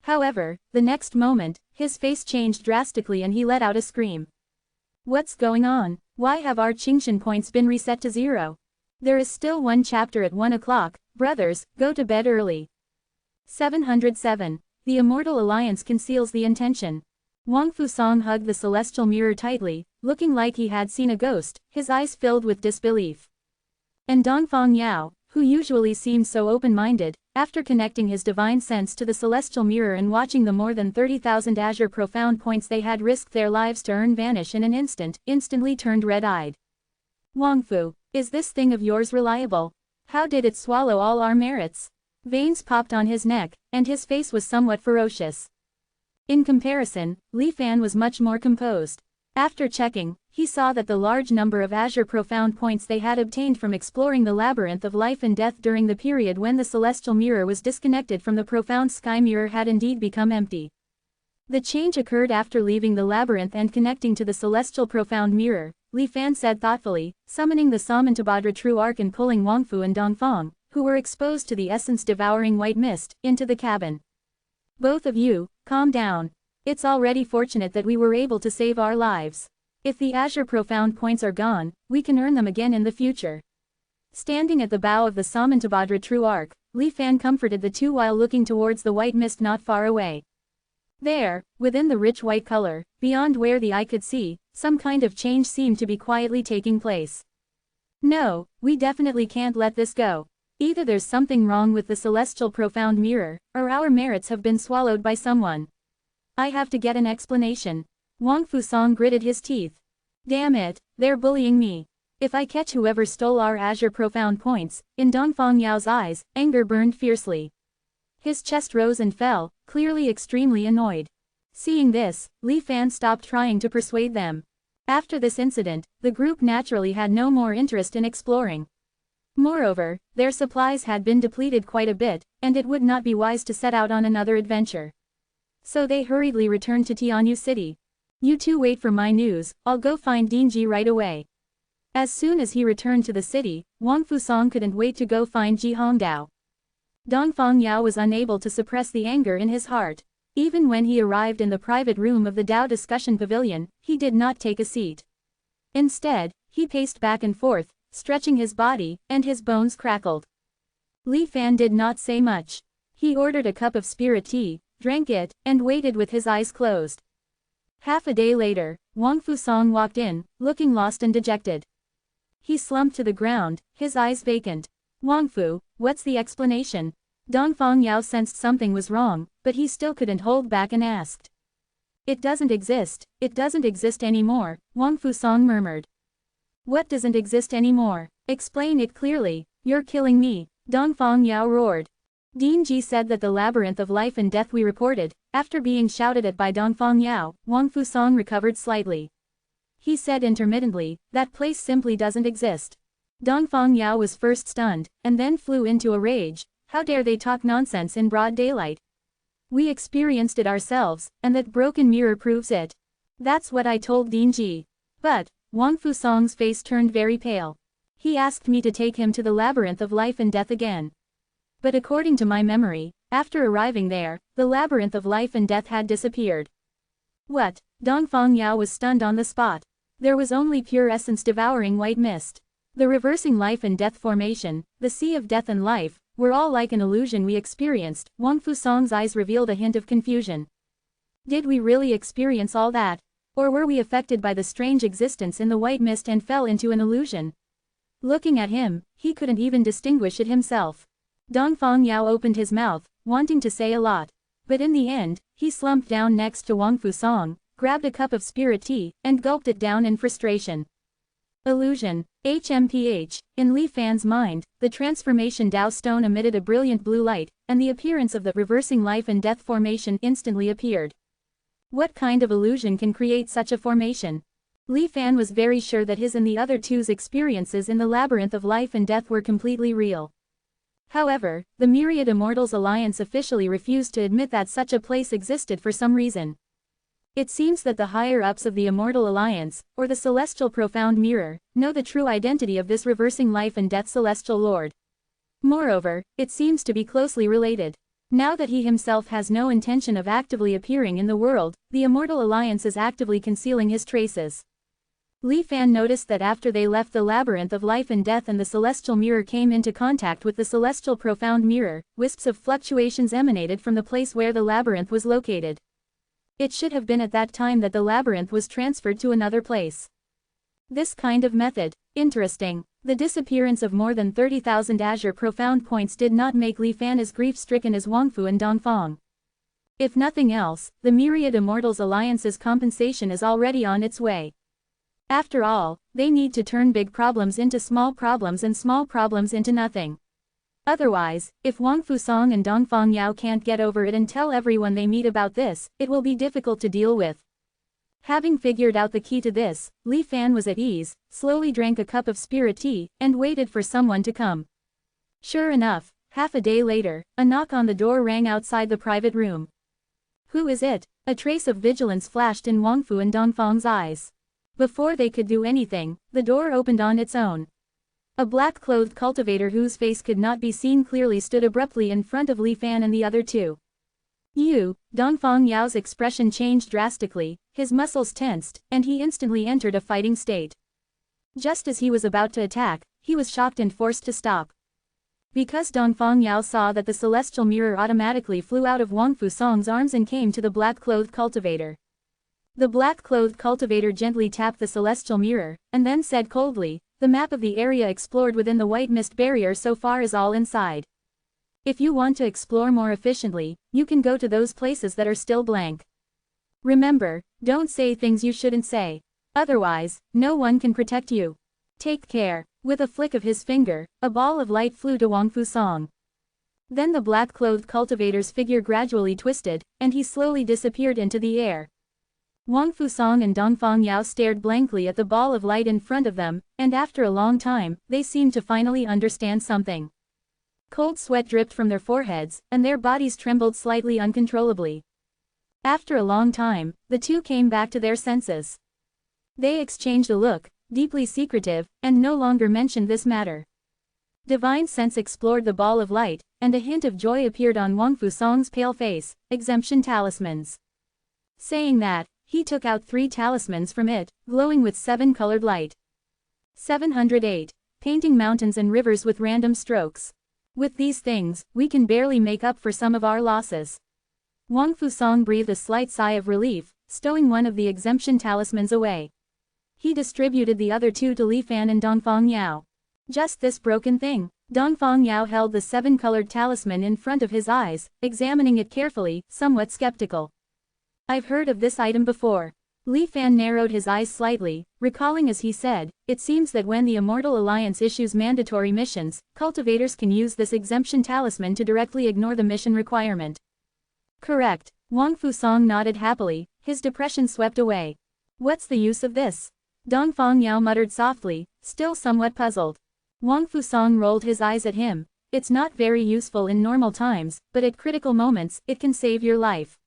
However, the next moment, his face changed drastically and he let out a scream. What's going on? Why have our Qingshan points been reset to 0? There is still one chapter at 1 o'clock, brothers, go to bed early. 707. The Immortal Alliance conceals the intention. Wang Fusang hugged the celestial mirror tightly, looking like he had seen a ghost, his eyes filled with disbelief. And Dongfang Yao, who usually seemed so open-minded, after connecting his divine sense to the celestial mirror and watching the more than 30,000 azure profound points they had risked their lives to earn vanish in an instant, instantly turned red-eyed. Wangfu, is this thing of yours reliable? How did it swallow all our merits? Veins popped on his neck, and his face was somewhat ferocious. In comparison, Li Fan was much more composed. After checking, he saw that the large number of azure profound points they had obtained from exploring the labyrinth of life and death during the period when the celestial mirror was disconnected from the profound sky mirror had indeed become empty. The change occurred after leaving the labyrinth and connecting to the celestial profound mirror, Li Fan said thoughtfully, summoning the Samantabhadra true arc and pulling Wangfu and Dongfang, who were exposed to the essence-devouring white mist, into the cabin. Both of you, calm down. It's already fortunate that we were able to save our lives. If the azure profound points are gone, we can earn them again in the future. Standing at the bow of the Samantabhadra true arc, Li Fan comforted the two while looking towards the white mist not far away. There, within the rich white color, beyond where the eye could see, some kind of change seemed to be quietly taking place. No, we definitely can't let this go. Either there's something wrong with the celestial profound mirror, or our merits have been swallowed by someone. I have to get an explanation. Wang Fusang gritted his teeth. Damn it, they're bullying me. If I catch whoever stole our azure profound points, in Dongfang Yao's eyes, anger burned fiercely. His chest rose and fell, clearly extremely annoyed. Seeing this, Li Fan stopped trying to persuade them. After this incident, the group naturally had no more interest in exploring. Moreover, their supplies had been depleted quite a bit, and it would not be wise to set out on another adventure. So they hurriedly returned to Tianyu City. You two wait for my news, I'll go find Dinji right away. As soon as he returned to the city, Wang Fusang couldn't wait to go find Ji Hongdao. Dongfang Yao was unable to suppress the anger in his heart. Even when he arrived in the private room of the Dao discussion pavilion, he did not take a seat. Instead, he paced back and forth, stretching his body, and his bones crackled. Li Fan did not say much. He ordered a cup of spirit tea, drank it, and waited with his eyes closed. Half a day later, Wang Fusang walked in, looking lost and dejected. He slumped to the ground, his eyes vacant. Wangfu, what's the explanation? Dongfang Yao sensed something was wrong, but he still couldn't hold back and asked. It doesn't exist anymore, Wang Fusang murmured. What doesn't exist anymore? Explain it clearly, you're killing me, Dongfang Yao roared. Dinji said that the labyrinth of life and death we reported, after being shouted at by Dongfang Yao, Wang Fusang recovered slightly. He said intermittently, that place simply doesn't exist. Dongfang Yao was first stunned, and then flew into a rage. How dare they talk nonsense in broad daylight? We experienced it ourselves, and that broken mirror proves it. That's what I told Dinji. But, Wang Fusang's face turned very pale. He asked me to take him to the labyrinth of life and death again. But according to my memory, after arriving there, the labyrinth of life and death had disappeared. What? Dongfang Yao was stunned on the spot. There was only pure essence devouring white mist. The reversing life and death formation, the sea of death and life, were all like an illusion we experienced. Wang Fusang's eyes revealed a hint of confusion. Did we really experience all that? Or were we affected by the strange existence in the white mist and fell into an illusion? Looking at him, he couldn't even distinguish it himself. Dongfang Yao opened his mouth, wanting to say a lot. But in the end, he slumped down next to Wang Fusang, grabbed a cup of spirit tea, and gulped it down in frustration. Illusion. HMPH. In Li Fan's mind, the transformation Dao stone emitted a brilliant blue light, and the appearance of the reversing life and death formation instantly appeared. What kind of illusion can create such a formation? Li Fan was very sure that his and the other two's experiences in the labyrinth of life and death were completely real. However, the Myriad Immortals Alliance officially refused to admit that such a place existed for some reason. It seems that the higher-ups of the Immortal Alliance, or the Celestial Profound Mirror, know the true identity of this reversing life and death Celestial Lord. Moreover, it seems to be closely related. Now that he himself has no intention of actively appearing in the world, the Immortal Alliance is actively concealing his traces. Li Fan noticed that after they left the labyrinth of life and death and the Celestial Mirror came into contact with the Celestial Profound Mirror, wisps of fluctuations emanated from the place where the labyrinth was located. It should have been at that time that the labyrinth was transferred to another place. This kind of method. Interesting. The disappearance of more than 30,000 azure profound points did not make Li Fan as grief-stricken as Wangfu and Dongfang. If nothing else, the Myriad Immortals Alliance's compensation is already on its way. After all, they need to turn big problems into small problems and small problems into nothing. Otherwise, if Wangfu Song and Dongfang Yao can't get over it and tell everyone they meet about this, it will be difficult to deal with. Having figured out the key to this, Li Fan was at ease, slowly drank a cup of spirit tea, and waited for someone to come. Sure enough, half a day later, a knock on the door rang outside the private room. Who is it? A trace of vigilance flashed in Wangfu and Dongfang's eyes. Before they could do anything, the door opened on its own. A black-clothed cultivator whose face could not be seen clearly stood abruptly in front of Li Fan and the other two. Dongfang Yao's expression changed drastically, his muscles tensed, and he instantly entered a fighting state. Just as he was about to attack, he was shocked and forced to stop. Because Dongfang Yao saw that the celestial mirror automatically flew out of Wangfu Song's arms and came to the black-clothed cultivator. The black-clothed cultivator gently tapped the celestial mirror, and then said coldly, "The map of the area explored within the white mist barrier so far is all inside. If you want to explore more efficiently, you can go to those places that are still blank. Remember, don't say things you shouldn't say. Otherwise, no one can protect you. Take care." With a flick of his finger, a ball of light flew to Wangfu Song. Then the black-clothed cultivator's figure gradually twisted, and he slowly disappeared into the air. Wangfu Song and Dongfang Yao stared blankly at the ball of light in front of them, and after a long time, they seemed to finally understand something. Cold sweat dripped from their foreheads, and their bodies trembled slightly uncontrollably. After a long time, the two came back to their senses. They exchanged a look, deeply secretive, and no longer mentioned this matter. Divine sense explored the ball of light, and a hint of joy appeared on Wangfu Song's pale face. Exemption talismans. Saying that, he took out 3 talismans from it, glowing with 7-colored light. 708. Painting mountains and rivers with random strokes. With these things, we can barely make up for some of our losses. Wangfu Song breathed a slight sigh of relief, stowing one of the exemption talismans away. He distributed the other 2 to Li Fan and Dongfang Yao. Just this broken thing. Dongfang Yao held the 7-colored talisman in front of his eyes, examining it carefully, somewhat skeptical. "I've heard of this item before." Li Fan narrowed his eyes slightly, recalling as he said, "It seems that when the Immortal Alliance issues mandatory missions, cultivators can use this exemption talisman to directly ignore the mission requirement." "Correct." Wangfu Song nodded happily, his depression swept away. "What's the use of this?" Dongfang Yao muttered softly, still somewhat puzzled. Wangfu Song rolled his eyes at him. "It's not very useful in normal times, but at critical moments, it can save your life.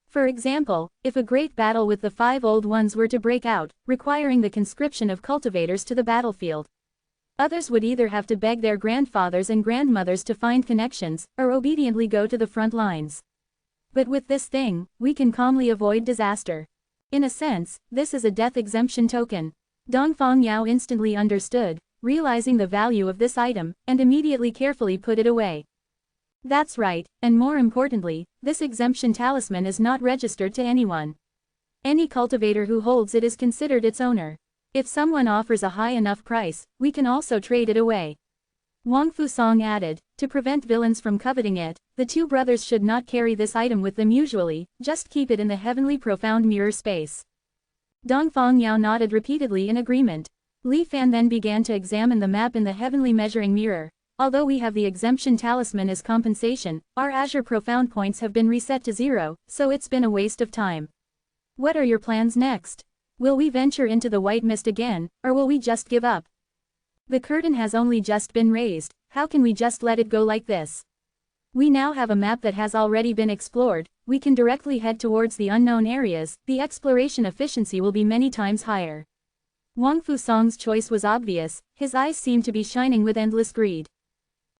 For example, if a great battle with the 5 Old Ones were to break out, requiring the conscription of cultivators to the battlefield. Others would either have to beg their grandfathers and grandmothers to find connections, or obediently go to the front lines. But with this thing, we can calmly avoid disaster. In a sense, this is a death exemption token." Dongfang Yao instantly understood, realizing the value of this item, and immediately carefully put it away. "That's right, and more importantly, this exemption talisman is not registered to anyone. Any cultivator who holds it is considered its owner. If someone offers a high enough price, we can also trade it away." Wangfu Song added, "To prevent villains from coveting it, the 2 brothers should not carry this item with them usually, just keep it in the heavenly profound mirror space." Dongfang Yao nodded repeatedly in agreement. Li Fan then began to examine the map in the heavenly measuring mirror. Although we have the exemption talisman as compensation, our azure profound points have been reset to 0, so it's been a waste of time. What are your plans next? Will we venture into the white mist again, or will we just give up? The curtain has only just been raised, how can we just let it go like this? We now have a map that has already been explored, we can directly head towards the unknown areas, the exploration efficiency will be many times higher. Wang Fusong's choice was obvious, his eyes seemed to be shining with endless greed.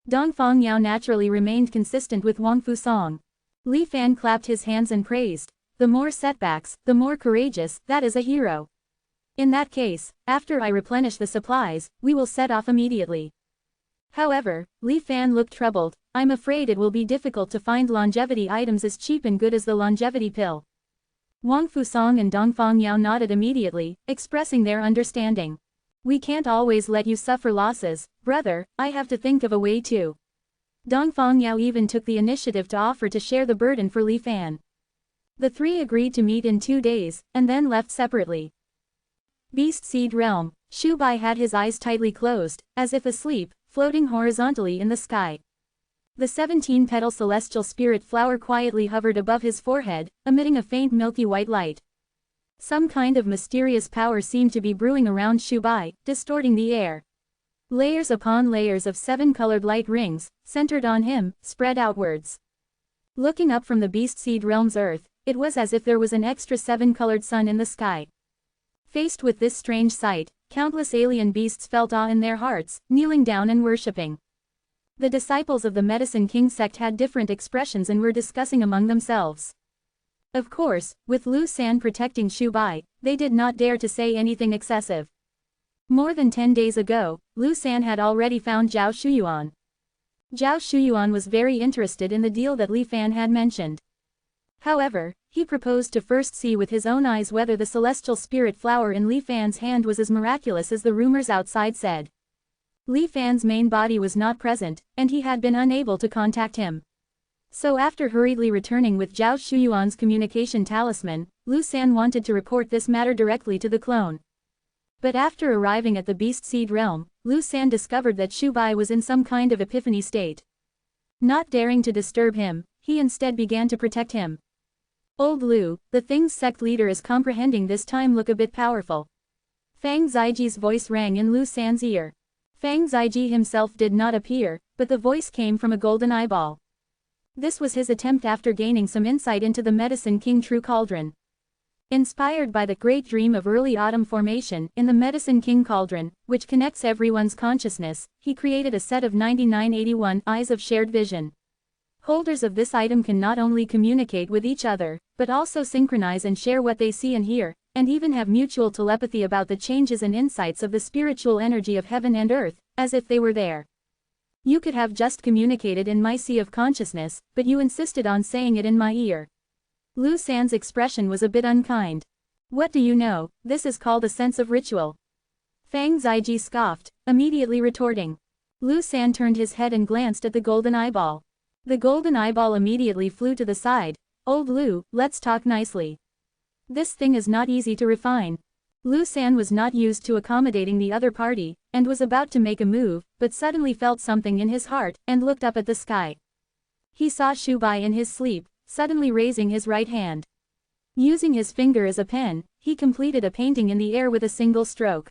Dongfang Yao naturally remained consistent with Wang Fusong. Li Fan clapped his hands and praised. The more setbacks, the more courageous, that is a hero. In that case, after I replenish the supplies, we will set off immediately. However, Li Fan looked troubled, I'm afraid it will be difficult to find longevity items as cheap and good as the longevity pill. Wang Fusong and Dongfang Yao nodded immediately, expressing their understanding. We can't always let you suffer losses, brother, I have to think of a way too. Dongfang Yao even took the initiative to offer to share the burden for Li Fan. The three agreed to meet in 2 days, and then left separately. Beast Seed Realm. Shu Bai had his eyes tightly closed, as if asleep, floating horizontally in the sky. The 17-petal celestial spirit flower quietly hovered above his forehead, emitting a faint milky white light. Some kind of mysterious power seemed to be brewing around Shu Bai, distorting the air. Layers upon layers of 7-colored light rings, centered on him, spread outwards. Looking up from the Beast Seed Realm's earth, it was as if there was an extra 7-colored sun in the sky. Faced with this strange sight, countless alien beasts felt awe in their hearts, kneeling down and worshipping. The disciples of the Medicine King sect had different expressions and were discussing among themselves. Of course, with Lu San protecting Shu Bai, they did not dare to say anything excessive. More than 10 days ago, Lu San had already found Zhao Shuyuan. Zhao Shuyuan was very interested in the deal that Li Fan had mentioned. However, he proposed to first see with his own eyes whether the celestial spirit flower in Li Fan's hand was as miraculous as the rumors outside said. Li Fan's main body was not present, and he had been unable to contact him. So after hurriedly returning with Zhao Shuyuan's communication talisman, Lu San wanted to report this matter directly to the clone. But after arriving at the Beast Seed Realm, Lu San discovered that Shu Bai was in some kind of epiphany state. Not daring to disturb him, he instead began to protect him. Old Lu, the Thing's sect leader is comprehending this time look a bit powerful. Fang Ziji's voice rang in Lu San's ear. Fang Ziji himself did not appear, but the voice came from a golden eyeball. This was his attempt after gaining some insight into the Medicine King True Cauldron. Inspired by the great dream of early autumn formation in the Medicine King Cauldron, which connects everyone's consciousness, he created a set of 9981 eyes of shared vision. Holders of this item can not only communicate with each other, but also synchronize and share what they see and hear, and even have mutual telepathy about the changes and insights of the spiritual energy of heaven and earth, as if they were there. You could have just communicated in my sea of consciousness, but you insisted on saying it in my ear. Lu San's expression was a bit unkind. What do you know, this is called a sense of ritual. Fang Ziji scoffed, immediately retorting. Lu San turned his head and glanced at the golden eyeball. The golden eyeball immediately flew to the side. Old Lu, let's talk nicely. This thing is not easy to refine. Lu San was not used to accommodating the other party, and was about to make a move, but suddenly felt something in his heart, and looked up at the sky. He saw Shu Bai in his sleep, suddenly raising his right hand. Using his finger as a pen, he completed a painting in the air with a single stroke.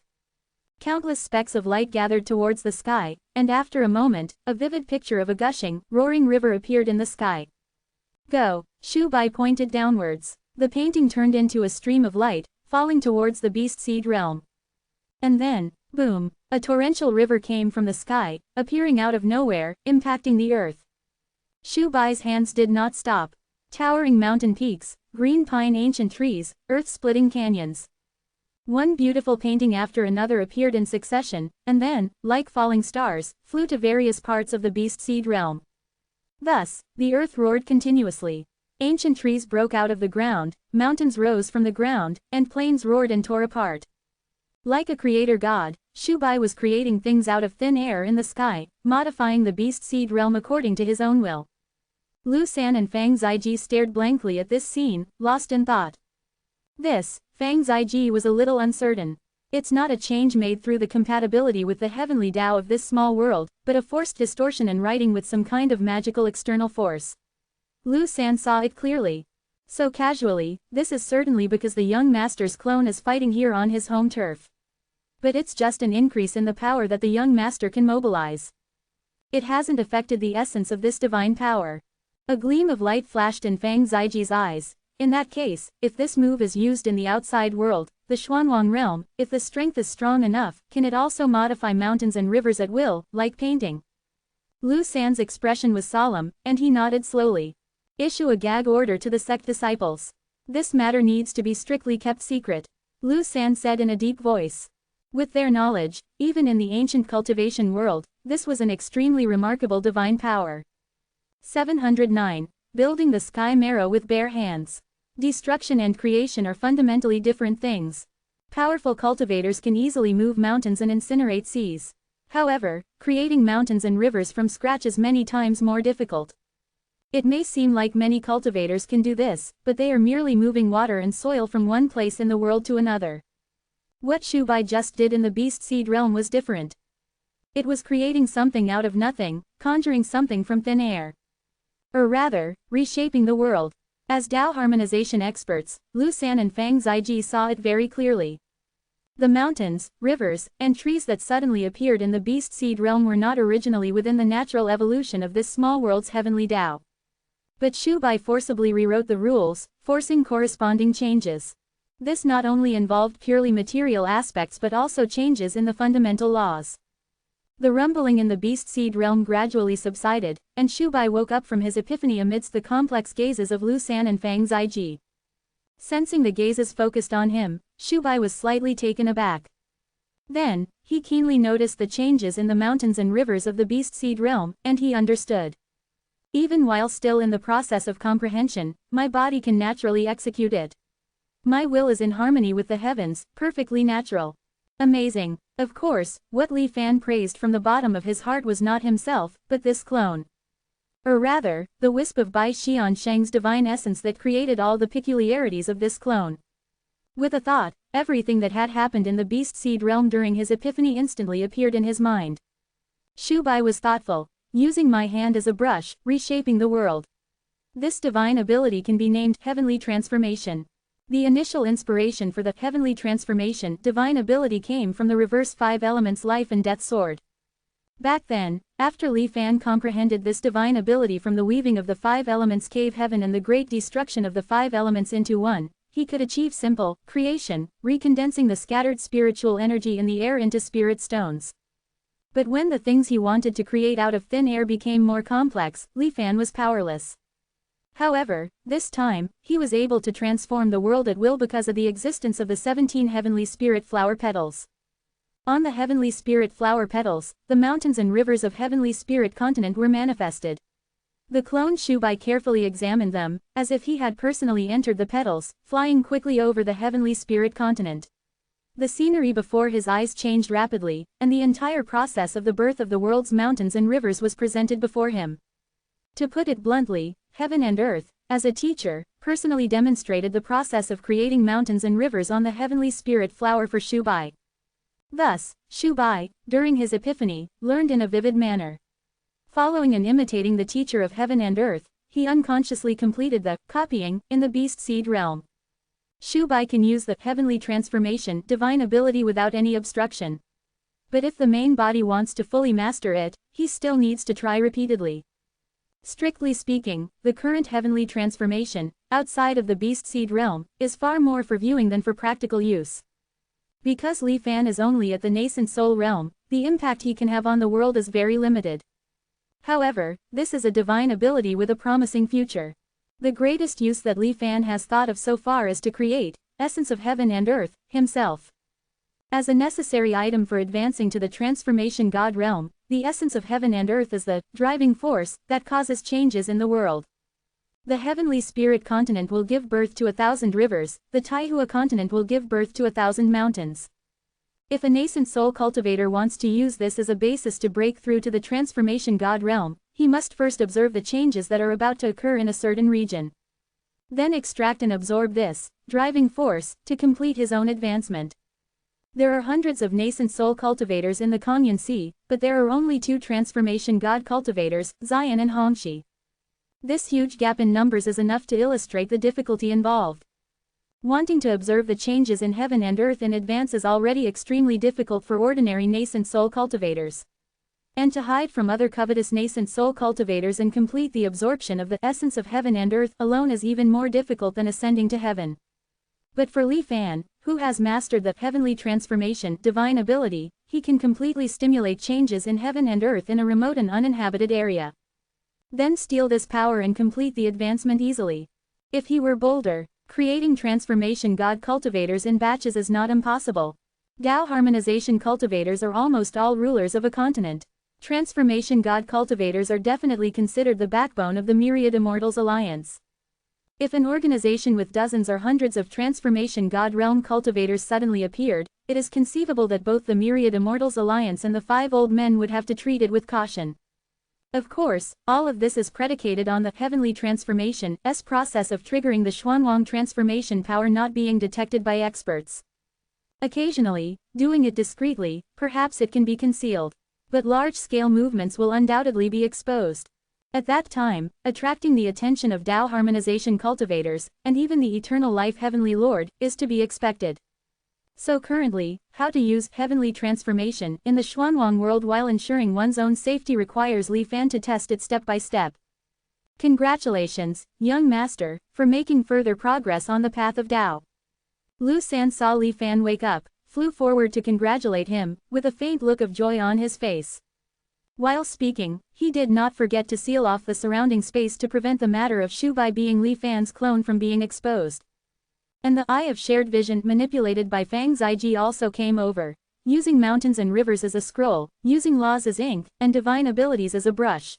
Countless specks of light gathered towards the sky, and after a moment, a vivid picture of a gushing, roaring river appeared in the sky. Go, Shu Bai pointed downwards. The painting turned into a stream of light, falling towards the Beast Seed Realm. And then, boom, a torrential river came from the sky, appearing out of nowhere, impacting the earth. Shu Bai's hands did not stop. Towering mountain peaks, green pine ancient trees, earth-splitting canyons. One beautiful painting after another appeared in succession, and then, like falling stars, flew to various parts of the Beast Seed Realm. Thus, the earth roared continuously. Ancient trees broke out of the ground, mountains rose from the ground, and plains roared and tore apart. Like a creator god, Shu Bai was creating things out of thin air in the sky, modifying the Beast Seed Realm according to his own will. Lu San and Fang Ziji stared blankly at this scene, lost in thought. Fang Ziji was a little uncertain. It's not a change made through the compatibility with the heavenly Tao of this small world, but a forced distortion and writing with some kind of magical external force. Lu San saw it clearly. So casually, this is certainly because the young master's clone is fighting here on his home turf. But it's just an increase in the power that the young master can mobilize. It hasn't affected the essence of this divine power. A gleam of light flashed in Fang Ziji's eyes. In that case, if this move is used in the outside world, the Xuanwang realm, if the strength is strong enough, can it also modify mountains and rivers at will, like painting? Lu San's expression was solemn, and he nodded slowly. Issue a gag order to the sect disciples. This matter needs to be strictly kept secret. Lu San said in a deep voice. With their knowledge, even in the ancient cultivation world, this was an extremely remarkable divine power. 709. Building the sky marrow with bare hands. Destruction and creation are fundamentally different things. Powerful cultivators can easily move mountains and incinerate seas. However, creating mountains and rivers from scratch is many times more difficult. It may seem like many cultivators can do this, but they are merely moving water and soil from one place in the world to another. What Shu Bai just did in the beast seed realm was different. It was creating something out of nothing, conjuring something from thin air. Or rather, reshaping the world. As Tao harmonization experts, Lu San and Fang Ziji saw it very clearly. The mountains, rivers, and trees that suddenly appeared in the beast seed realm were not originally within the natural evolution of this small world's heavenly Tao. But Shu Bai forcibly rewrote the rules, forcing corresponding changes. This not only involved purely material aspects but also changes in the fundamental laws. The rumbling in the beast seed realm gradually subsided, and Shu Bai woke up from his epiphany amidst the complex gazes of Lu San and Fang Ziji. Sensing the gazes focused on him, Shu Bai was slightly taken aback. Then, he keenly noticed the changes in the mountains and rivers of the beast seed realm, and he understood. Even while still in the process of comprehension, my body can naturally execute it. My will is in harmony with the heavens, perfectly natural. Amazing. Of course, what Li Fan praised from the bottom of his heart was not himself, but this clone. Or rather, the wisp of Bai Xian Sheng's divine essence that created all the peculiarities of this clone. With a thought, everything that had happened in the beast seed realm during his epiphany instantly appeared in his mind. Shu Bai was thoughtful. Using my hand as a brush, reshaping the world. This divine ability can be named heavenly transformation. The initial inspiration for the heavenly transformation divine ability came from the reverse 5 elements life and death sword. Back then, after Li Fan comprehended this divine ability from the weaving of the 5 elements cave heaven and the great destruction of the 5 elements into one, he could achieve simple creation, recondensing the scattered spiritual energy in the air into spirit stones. But when the things he wanted to create out of thin air became more complex, Li Fan was powerless. However, this time, he was able to transform the world at will because of the existence of the 17 heavenly spirit flower petals. On the heavenly spirit flower petals, the mountains and rivers of heavenly spirit continent were manifested. The clone Shu Bai carefully examined them, as if he had personally entered the petals, flying quickly over the heavenly spirit continent. The scenery before his eyes changed rapidly, and the entire process of the birth of the world's mountains and rivers was presented before him. To put it bluntly, heaven and earth, as a teacher, personally demonstrated the process of creating mountains and rivers on the heavenly spirit flower for Shu Bai. Thus, Shu Bai, during his epiphany, learned in a vivid manner. Following and imitating the teacher of heaven and earth, he unconsciously completed the copying in the beast seed realm. Shu Bai can use the heavenly transformation divine ability without any obstruction. But if the main body wants to fully master it, he still needs to try repeatedly. Strictly speaking, the current heavenly transformation, outside of the beast seed realm, is far more for viewing than for practical use. Because Li Fan is only at the nascent soul realm, the impact he can have on the world is very limited. However, this is a divine ability with a promising future. The greatest use that Li Fan has thought of so far is to create, essence of heaven and earth, himself. As a necessary item for advancing to the transformation God realm, the essence of heaven and earth is the driving force that causes changes in the world. The heavenly spirit continent will give birth to 1,000 rivers, the Taihua continent will give birth to 1,000 mountains. If a nascent soul cultivator wants to use this as a basis to break through to the transformation God realm, he must first observe the changes that are about to occur in a certain region. Then extract and absorb this driving force to complete his own advancement. There are hundreds of nascent soul cultivators in the Kangyun Sea, but there are only 2 transformation god cultivators, Zion and Hongxi. This huge gap in numbers is enough to illustrate the difficulty involved. Wanting to observe the changes in heaven and earth in advance is already extremely difficult for ordinary nascent soul cultivators. And to hide from other covetous nascent soul cultivators and complete the absorption of the essence of heaven and earth alone is even more difficult than ascending to heaven. But for Li Fan, who has mastered the heavenly transformation divine ability, he can completely stimulate changes in heaven and earth in a remote and uninhabited area. Then steal this power and complete the advancement easily. If he were bolder, creating transformation god cultivators in batches is not impossible. Tao harmonization cultivators are almost all rulers of a continent. Transformation god cultivators are definitely considered the backbone of the Myriad Immortals Alliance. If an organization with dozens or hundreds of transformation god realm cultivators suddenly appeared, it is conceivable that both the Myriad Immortals Alliance and the 5 old men would have to treat it with caution. Of course, all of this is predicated on the heavenly transformation's process of triggering the Xuanwang transformation power not being detected by experts. Occasionally, doing it discreetly, perhaps it can be concealed. But large-scale movements will undoubtedly be exposed. At that time, attracting the attention of Tao harmonization cultivators, and even the eternal life Heavenly Lord, is to be expected. So currently, how to use heavenly transformation in the Xuanwang world while ensuring one's own safety requires Li Fan to test it step by step. Congratulations, young master, for making further progress on the path of Tao. Lu San saw Li Fan wake up, flew forward to congratulate him, with a faint look of joy on his face. While speaking, he did not forget to seal off the surrounding space to prevent the matter of Shu Bai being Li Fan's clone from being exposed. And the eye of shared vision manipulated by Fang Ziji also came over, using mountains and rivers as a scroll, using laws as ink, and divine abilities as a brush.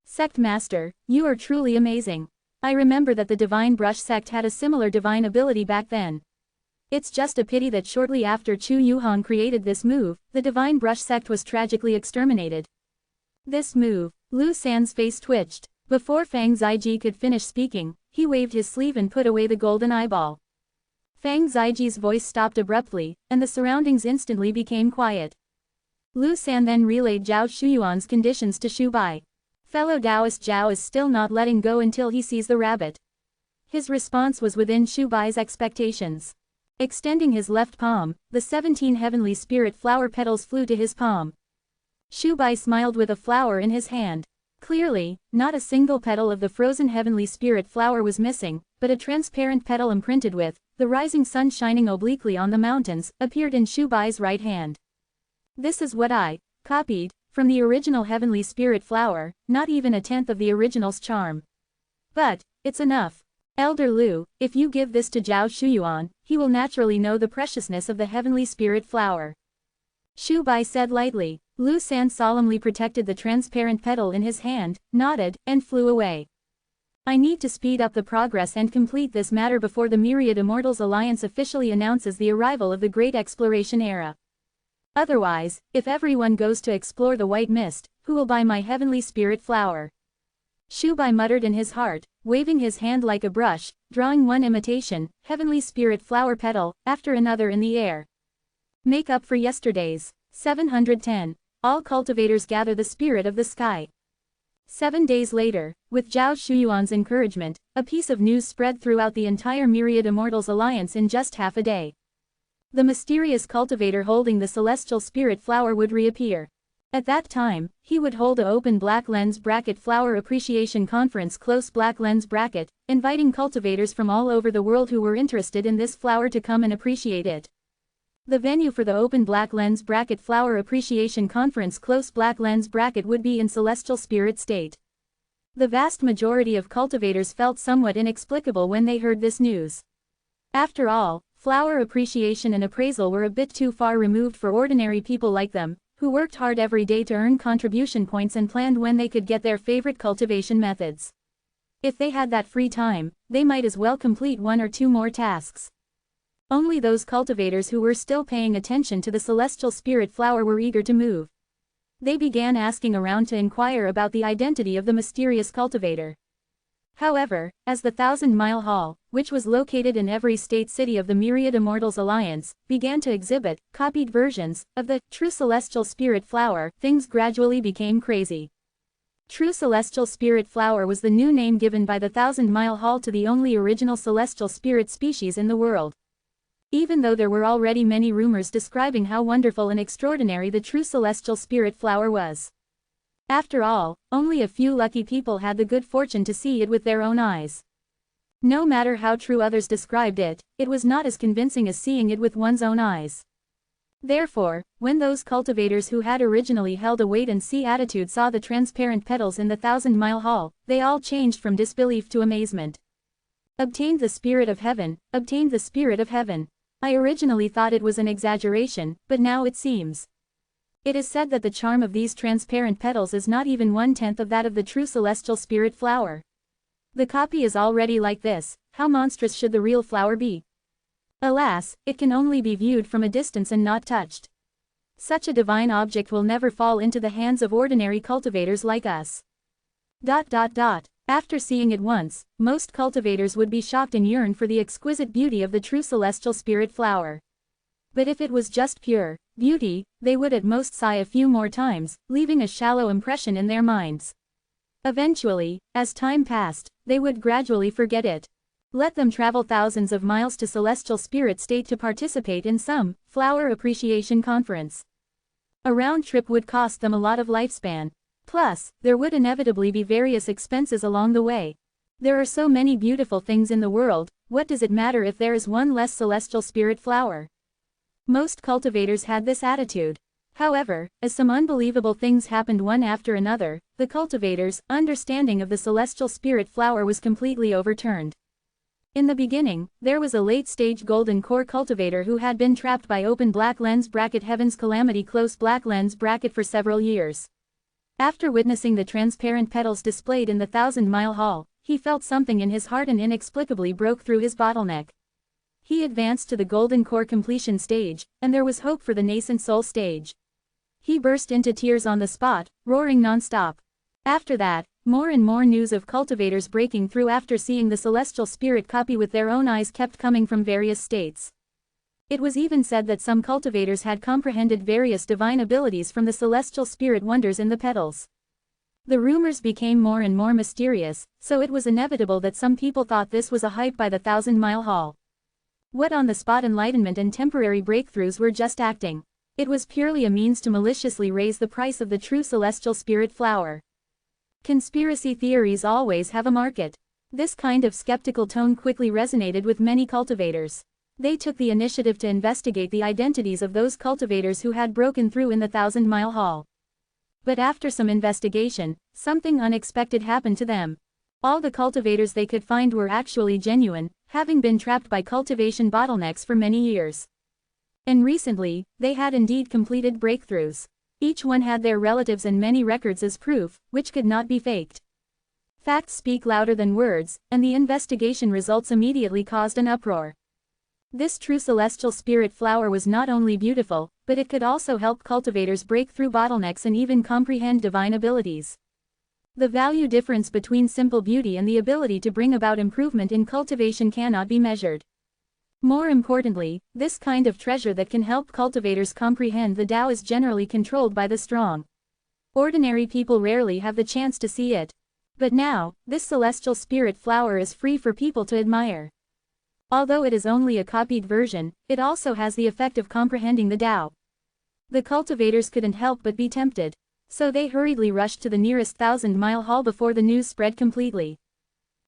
Sect Master, you are truly amazing. I remember that the Divine Brush sect had a similar divine ability back then. It's just a pity that shortly after Chu Yuhong created this move, the Divine Brush sect was tragically exterminated. This move, Lu San's face twitched. Before Fang Ziji could finish speaking, he waved his sleeve and put away the golden eyeball. Fang Ziji's voice stopped abruptly, and the surroundings instantly became quiet. Lu San then relayed Zhao Shuyuan's conditions to Shu Bai. Fellow Taoist Zhao is still not letting go until he sees the rabbit. His response was within Shu Bai's expectations. Extending his left palm, the 17 heavenly spirit flower petals flew to his palm. Shu Bai smiled with a flower in his hand. Clearly, not a single petal of the frozen heavenly spirit flower was missing, but a transparent petal imprinted with the rising sun shining obliquely on the mountains appeared in Shu Bai's right hand. This is what I copied from the original heavenly spirit flower, not even a tenth of the original's charm. But it's enough. Elder Lu, if you give this to Zhao Shuyuan, he will naturally know the preciousness of the heavenly spirit flower. Shu Bai said lightly. Lu San solemnly protected the transparent petal in his hand, nodded, and flew away. I need to speed up the progress and complete this matter before the Myriad Immortals Alliance officially announces the arrival of the Great Exploration Era. Otherwise, if everyone goes to explore the White Mist, who will buy my heavenly spirit flower? Shu Bai muttered in his heart, waving his hand like a brush, drawing one imitation, heavenly spirit flower petal, after another in the air. Make up for yesterday's. 710. All cultivators gather the spirit of the sky. 7 days later, with Zhao Shuyuan's encouragement, a piece of news spread throughout the entire Myriad Immortals Alliance in just half a day. The mysterious cultivator holding the celestial spirit flower would reappear. At that time, he would hold a open black lens bracket flower appreciation conference close black lens bracket, inviting cultivators from all over the world who were interested in this flower to come and appreciate it. The venue for the open black lens bracket flower appreciation conference close black lens bracket would be in celestial spirit state. The vast majority of cultivators felt somewhat inexplicable when they heard this news. After all, flower appreciation and appraisal were a bit too far removed for ordinary people like them, who worked hard every day to earn contribution points and planned when they could get their favorite cultivation methods. If they had that free time, they might as well complete 1 or 2 more tasks. Only those cultivators who were still paying attention to the celestial spirit flower were eager to move. They began asking around to inquire about the identity of the mysterious cultivator. However, as the Thousand-Mile Hall, which was located in every state city of the myriad Immortals Alliance, began to exhibit copied versions of the true celestial spirit flower, things gradually became crazy. True celestial spirit flower was the new name given by the Thousand-Mile Hall to the only original celestial spirit species in the world. Even though there were already many rumors describing how wonderful and extraordinary the true celestial spirit flower was. After all, only a few lucky people had the good fortune to see it with their own eyes. No matter how true others described it, it was not as convincing as seeing it with one's own eyes. Therefore, when those cultivators who had originally held a wait-and-see attitude saw the transparent petals in the Thousand-Mile Hall, they all changed from disbelief to amazement. Obtained the spirit of heaven, obtained the spirit of heaven. I originally thought it was an exaggeration, but now it seems. It is said that the charm of these transparent petals is not even 1/10 of that of the true celestial spirit flower. The copy is already like this, how monstrous should the real flower be? Alas, it can only be viewed from a distance and not touched. Such a divine object will never fall into the hands of ordinary cultivators like us. After seeing it once, most cultivators would be shocked and yearn for the exquisite beauty of the true celestial spirit flower. But if it was just pure beauty, they would at most sigh a few more times, leaving a shallow impression in their minds. Eventually, as time passed, they would gradually forget it. Let them travel thousands of miles to celestial spirit state to participate in some flower appreciation conference. A round trip would cost them a lot of lifespan. Plus, there would inevitably be various expenses along the way. There are so many beautiful things in the world, what does it matter if there is one less celestial spirit flower? Most cultivators had this attitude. However, as some unbelievable things happened one after another, the cultivators' understanding of the celestial spirit flower was completely overturned. In the beginning, there was a late-stage golden core cultivator who had been trapped by open black lens bracket heaven's calamity close black lens bracket for several years. After witnessing the transparent petals displayed in the Thousand-Mile Hall, he felt something in his heart and inexplicably broke through his bottleneck. He advanced to the golden core completion stage, and there was hope for the nascent soul stage. He burst into tears on the spot, roaring non-stop. After that, more and more news of cultivators breaking through after seeing the celestial spirit copy with their own eyes kept coming from various states. It was even said that some cultivators had comprehended various divine abilities from the celestial spirit wonders in the petals. The rumors became more and more mysterious, so it was inevitable that some people thought this was a hype by the Thousand-Mile Hall. What on-the-spot enlightenment and temporary breakthroughs were just acting. It was purely a means to maliciously raise the price of the true celestial spirit flower. Conspiracy theories always have a market. This kind of skeptical tone quickly resonated with many cultivators. They took the initiative to investigate the identities of those cultivators who had broken through in the Thousand-Mile Hall. But after some investigation, something unexpected happened to them. All the cultivators they could find were actually genuine, having been trapped by cultivation bottlenecks for many years. And recently, they had indeed completed breakthroughs. Each one had their relatives and many records as proof, which could not be faked. Facts speak louder than words, and the investigation results immediately caused an uproar. This true celestial spirit flower was not only beautiful, but it could also help cultivators break through bottlenecks and even comprehend divine abilities. The value difference between simple beauty and the ability to bring about improvement in cultivation cannot be measured. More importantly, this kind of treasure that can help cultivators comprehend the Tao is generally controlled by the strong. Ordinary people rarely have the chance to see it. But now, this celestial spirit flower is free for people to admire. Although it is only a copied version, it also has the effect of comprehending the Tao. The cultivators couldn't help but be tempted. So they hurriedly rushed to the nearest Thousand-Mile Hall before the news spread completely.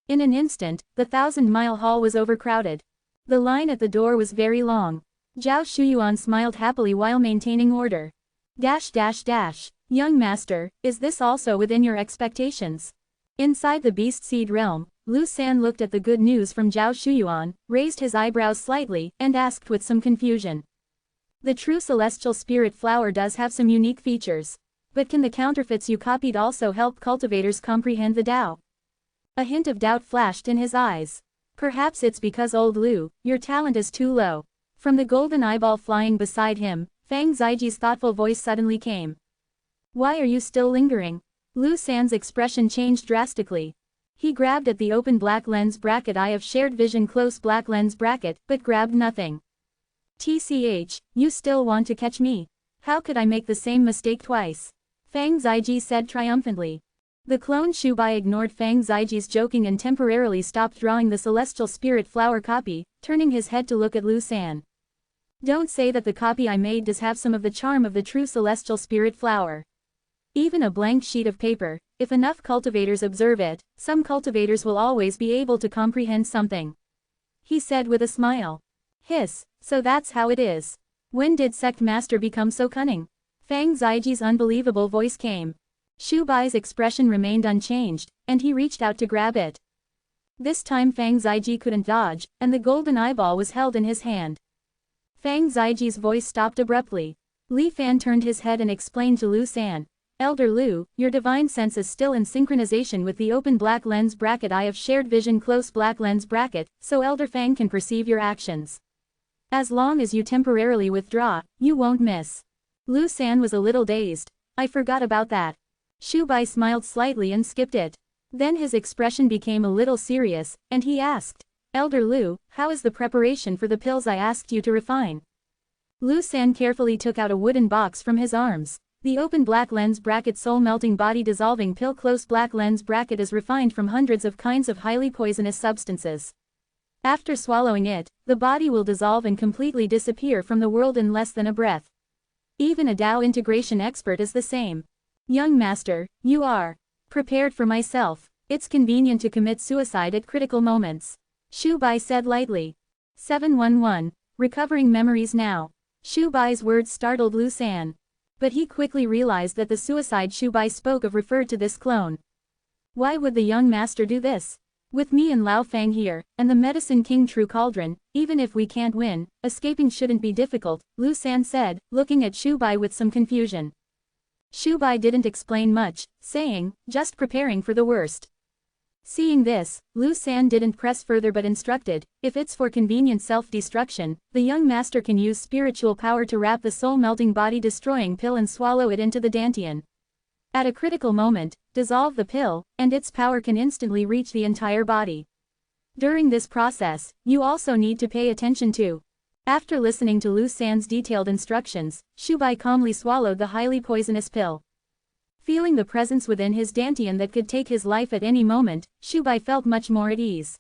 In an instant, the Thousand-Mile Hall was overcrowded. The line at the door was very long. Zhao Shuyuan smiled happily while maintaining order. Young master, is this also within your expectations? Inside the beast seed realm, Lu San looked at the good news from Zhao Shuyuan, raised his eyebrows slightly, and asked with some confusion. The true celestial spirit flower does have some unique features. But can the counterfeits you copied also help cultivators comprehend the Tao? A hint of doubt flashed in his eyes. Perhaps it's because old Lu, your talent is too low. From the golden eyeball flying beside him, Fang Ziji's thoughtful voice suddenly came. Why are you still lingering? Lu San's expression changed drastically. He grabbed at the open black lens bracket eye of shared vision close black lens bracket, but grabbed nothing. TCH, you still want to catch me? How could I make the same mistake twice? Fang Ziji said triumphantly. The clone Shubai ignored Fang Ziji's joking and temporarily stopped drawing the celestial spirit flower copy, turning his head to look at Lu San. Don't say that the copy I made does have some of the charm of the true celestial spirit flower. Even a blank sheet of paper, if enough cultivators observe it, some cultivators will always be able to comprehend something. He said with a smile. Hiss, so that's how it is. When did Sect Master become so cunning? Fang Ziji's unbelievable voice came. Shubai's expression remained unchanged, and he reached out to grab it. This time Fang Ziji couldn't dodge, and the golden eyeball was held in his hand. Fang Ziji's voice stopped abruptly. Li Fan turned his head and explained to Lu San. Elder Lu, your divine sense is still in synchronization with the open black lens bracket eye of shared vision close black lens bracket, so Elder Fang can perceive your actions. As long as you temporarily withdraw, you won't miss. Lu San was a little dazed. I forgot about that. Shubai smiled slightly and skipped it. Then his expression became a little serious, and he asked, Elder Lu, how is the preparation for the pills I asked you to refine? Lu San carefully took out a wooden box from his arms. The open black lens bracket soul melting body dissolving pill close black lens bracket is refined from hundreds of kinds of highly poisonous substances. After swallowing it, the body will dissolve and completely disappear from the world in less than a breath. Even a Tao integration expert is the same. Young master, you are prepared for myself. It's convenient to commit suicide at critical moments. Shubai said lightly. 711. Recovering memories now. Shubai's words startled Lu San. But he quickly realized that the suicide Shubai spoke of referred to this clone. Why would the young master do this? With me and Lao Fang here, and the Medicine King True Cauldron, even if we can't win, escaping shouldn't be difficult, Lu San said, looking at Shubai with some confusion. Shubai didn't explain much, saying, just preparing for the worst. Seeing this, Lu San didn't press further but instructed, if it's for convenient self-destruction, the young master can use spiritual power to wrap the soul-melting body-destroying pill and swallow it into the dantian. At a critical moment, dissolve the pill, and its power can instantly reach the entire body. During this process, you also need to pay attention to. After listening to Lu San's detailed instructions, Shubai calmly swallowed the highly poisonous pill. Feeling the presence within his dantian that could take his life at any moment, Shubai felt much more at ease.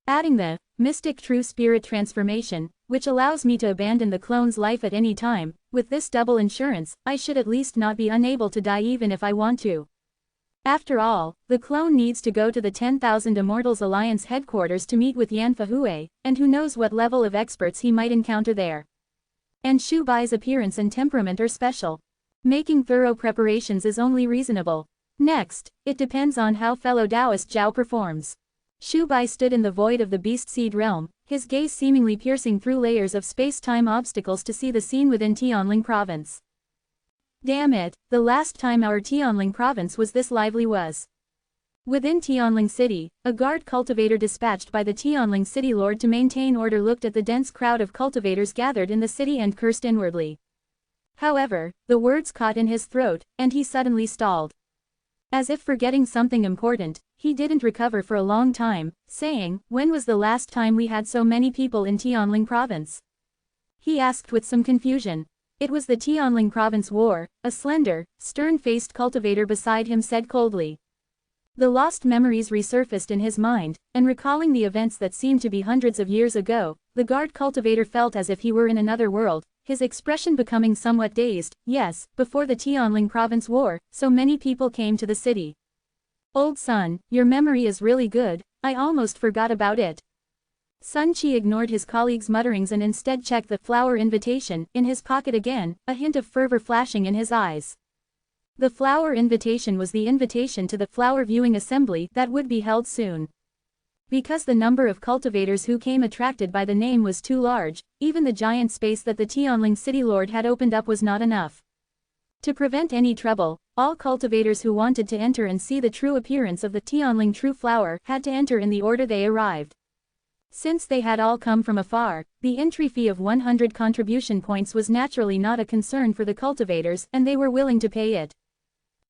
Adding the mystic true spirit transformation, which allows me to abandon the clone's life at any time, with this double insurance, I should at least not be unable to die even if I want to. After all, the clone needs to go to the 10,000 Immortals Alliance headquarters to meet with Yan Fahue, and who knows what level of experts he might encounter there. And Shubai's appearance and temperament are special. Making thorough preparations is only reasonable. Next, it depends on how fellow Taoist Zhao performs. Shubai stood in the void of the beast seed realm, his gaze seemingly piercing through layers of space-time obstacles to see the scene within Tianling province. Damn it, the last time our Tianling province was this lively was. Within Tianling City, a guard cultivator dispatched by the Tianling City Lord to maintain order looked at the dense crowd of cultivators gathered in the city and cursed inwardly. However, the words caught in his throat, and he suddenly stalled. As if forgetting something important, he didn't recover for a long time, saying, when was the last time we had so many people in Tianling province? He asked with some confusion. It was the Tianling province war, a slender, stern-faced cultivator beside him said coldly. The lost memories resurfaced in his mind, and recalling the events that seemed to be hundreds of years ago, the guard cultivator felt as if he were in another world, his expression becoming somewhat dazed. Yes, before the Tianling province war, so many people came to the city. Old son, your memory is really good, I almost forgot about it. Sun Qi ignored his colleague's mutterings and instead checked the flower invitation in his pocket again, a hint of fervor flashing in his eyes. The flower invitation was the invitation to the flower viewing assembly that would be held soon. Because the number of cultivators who came attracted by the name was too large, even the giant space that the Tianling City Lord had opened up was not enough. To prevent any trouble, all cultivators who wanted to enter and see the true appearance of the Tianling True Flower had to enter in the order they arrived. Since they had all come from afar, the entry fee of 100 contribution points was naturally not a concern for the cultivators and they were willing to pay it.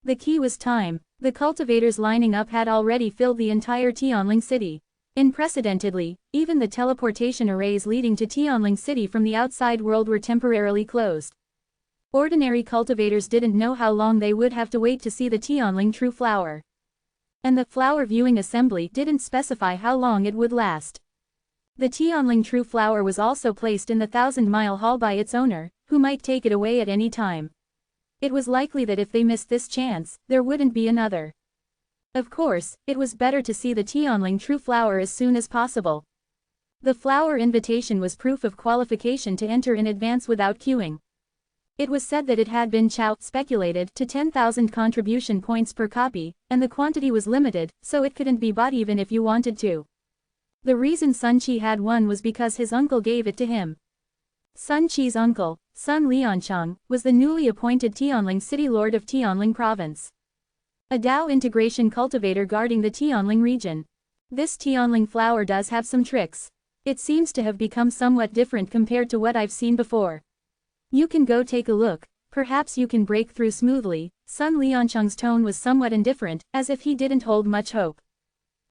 The key was time. The cultivators lining up had already filled the entire Tianling city. Unprecedentedly, even the teleportation arrays leading to Tianling city from the outside world were temporarily closed. Ordinary cultivators didn't know how long they would have to wait to see the Tianling true flower. And the flower viewing assembly didn't specify how long it would last. The Tianling true flower was also placed in the 1,000-mile hall by its owner, who might take it away at any time. It was likely that if they missed this chance, there wouldn't be another. Of course, it was better to see the Tianling true flower as soon as possible. The flower invitation was proof of qualification to enter in advance without queuing. It was said that it had been speculated to 10,000 contribution points per copy, and the quantity was limited, so it couldn't be bought even if you wanted to. The reason Sun Qi had one was because his uncle gave it to him. Sun Qi's uncle, Sun Liancheng, was the newly appointed Tianling city lord of Tianling province. A Dao integration cultivator guarding the Tianling region. This Tianling flower does have some tricks. It seems to have become somewhat different compared to what I've seen before. You can go take a look, perhaps you can break through smoothly. Sun Liancheng's tone was somewhat indifferent, as if he didn't hold much hope.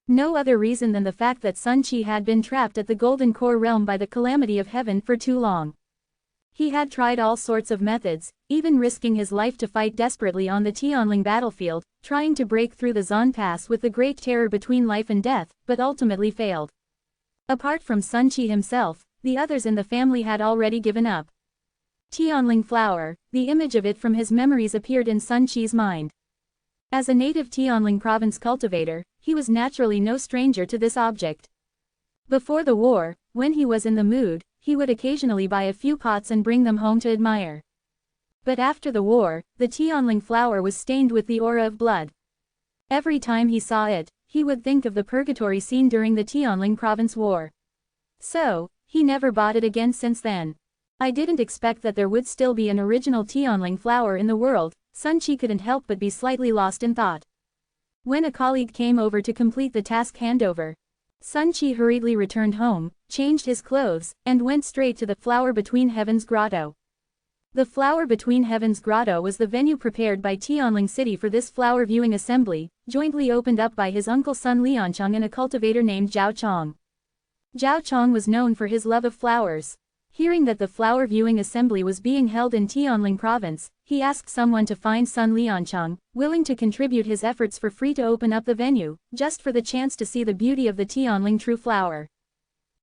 No other reason than the fact that Sun Qi had been trapped at the Golden Core realm by the calamity of heaven for too long. He had tried all sorts of methods, even risking his life to fight desperately on the Tianling battlefield, trying to break through the Zan Pass with the great terror between life and death, but ultimately failed. Apart from Sun Qi himself, the others in the family had already given up. Tianling flower, the image of it from his memories appeared in Sun Qi's mind. As a native Tianling province cultivator, he was naturally no stranger to this object. Before the war, when he was in the mood, he would occasionally buy a few pots and bring them home to admire. But after the war, the Tianling flower was stained with the aura of blood. Every time he saw it, he would think of the purgatory scene during the Tianling province war. So, he never bought it again since then. I didn't expect that there would still be an original Tianling flower in the world. Sun Qi couldn't help but be slightly lost in thought. When a colleague came over to complete the task handover, Sun Qi hurriedly returned home, changed his clothes, and went straight to the Flower Between Heavens grotto. The Flower Between Heavens grotto was the venue prepared by Tianling City for this flower viewing assembly, jointly opened up by his uncle Sun Liancheng and a cultivator named Zhao Chong. Zhao Chong was known for his love of flowers. Hearing that the flower viewing assembly was being held in Tianling province, he asked someone to find Sun Liancheng, willing to contribute his efforts for free to open up the venue, just for the chance to see the beauty of the Tianling true flower.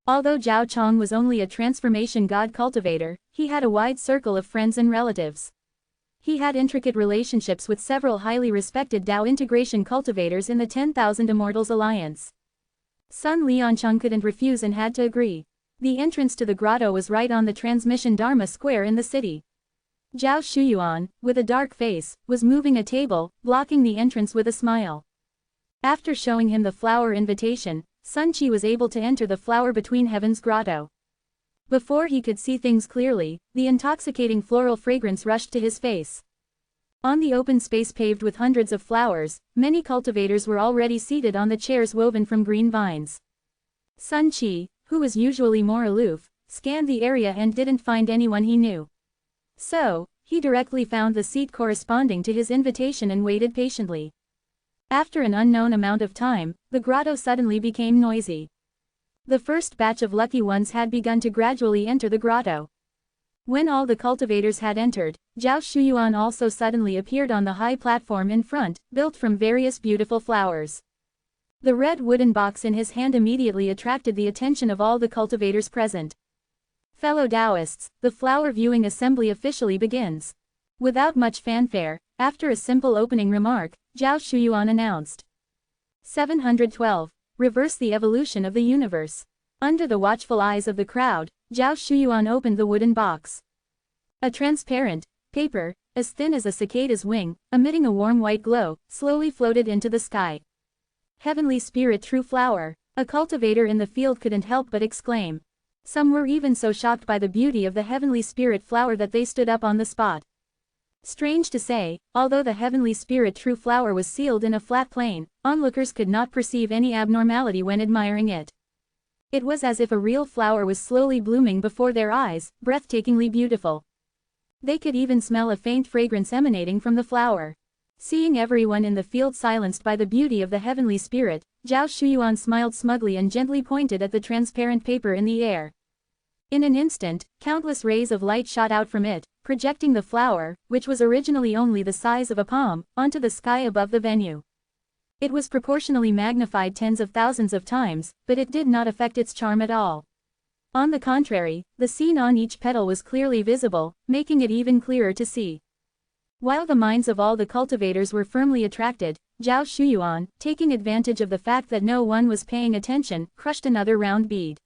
Although Zhao Chong was only a transformation god cultivator, he had a wide circle of friends and relatives. He had intricate relationships with several highly respected Dao integration cultivators in the 10,000 Immortals Alliance. Sun Liancheng couldn't refuse and had to agree. The entrance to the grotto was right on the transmission Dharma Square in the city. Zhao Shuyuan, with a dark face, was moving a table, blocking the entrance with a smile. After showing him the flower invitation, Sun Qi was able to enter the Flower Between Heavens grotto. Before he could see things clearly, the intoxicating floral fragrance rushed to his face. On the open space paved with hundreds of flowers, many cultivators were already seated on the chairs woven from green vines. Sun Qi, who was usually more aloof, scanned the area and didn't find anyone he knew. So, he directly found the seat corresponding to his invitation and waited patiently. After an unknown amount of time, the grotto suddenly became noisy. The first batch of lucky ones had begun to gradually enter the grotto. When all the cultivators had entered, Zhao Shuyuan also suddenly appeared on the high platform in front, built from various beautiful flowers. The red wooden box in his hand immediately attracted the attention of all the cultivators present. Fellow Taoists, the flower viewing assembly officially begins. Without much fanfare, after a simple opening remark, Zhao Shuyuan announced. 712. Reverse the evolution of the universe. Under the watchful eyes of the crowd, Zhao Shuyuan opened the wooden box. A transparent paper, as thin as a cicada's wing, emitting a warm white glow, slowly floated into the sky. Heavenly Spirit True Flower. A cultivator in the field couldn't help but exclaim. Some were even so shocked by the beauty of the Heavenly Spirit flower that they stood up on the spot. Strange to say, although the Heavenly Spirit True Flower was sealed in a flat plane, onlookers could not perceive any abnormality when admiring it. It was as if a real flower was slowly blooming before their eyes, breathtakingly beautiful. They could even smell a faint fragrance emanating from the flower. Seeing everyone in the field silenced by the beauty of the heavenly spirit, Zhao Shuyuan smiled smugly and gently pointed at the transparent paper in the air. In an instant, countless rays of light shot out from it, projecting the flower, which was originally only the size of a palm, onto the sky above the venue. It was proportionally magnified tens of thousands of times, but it did not affect its charm at all. On the contrary, the scene on each petal was clearly visible, making it even clearer to see. While the minds of all the cultivators were firmly attracted, Zhao Shuyuan, taking advantage of the fact that no one was paying attention, crushed another round bead.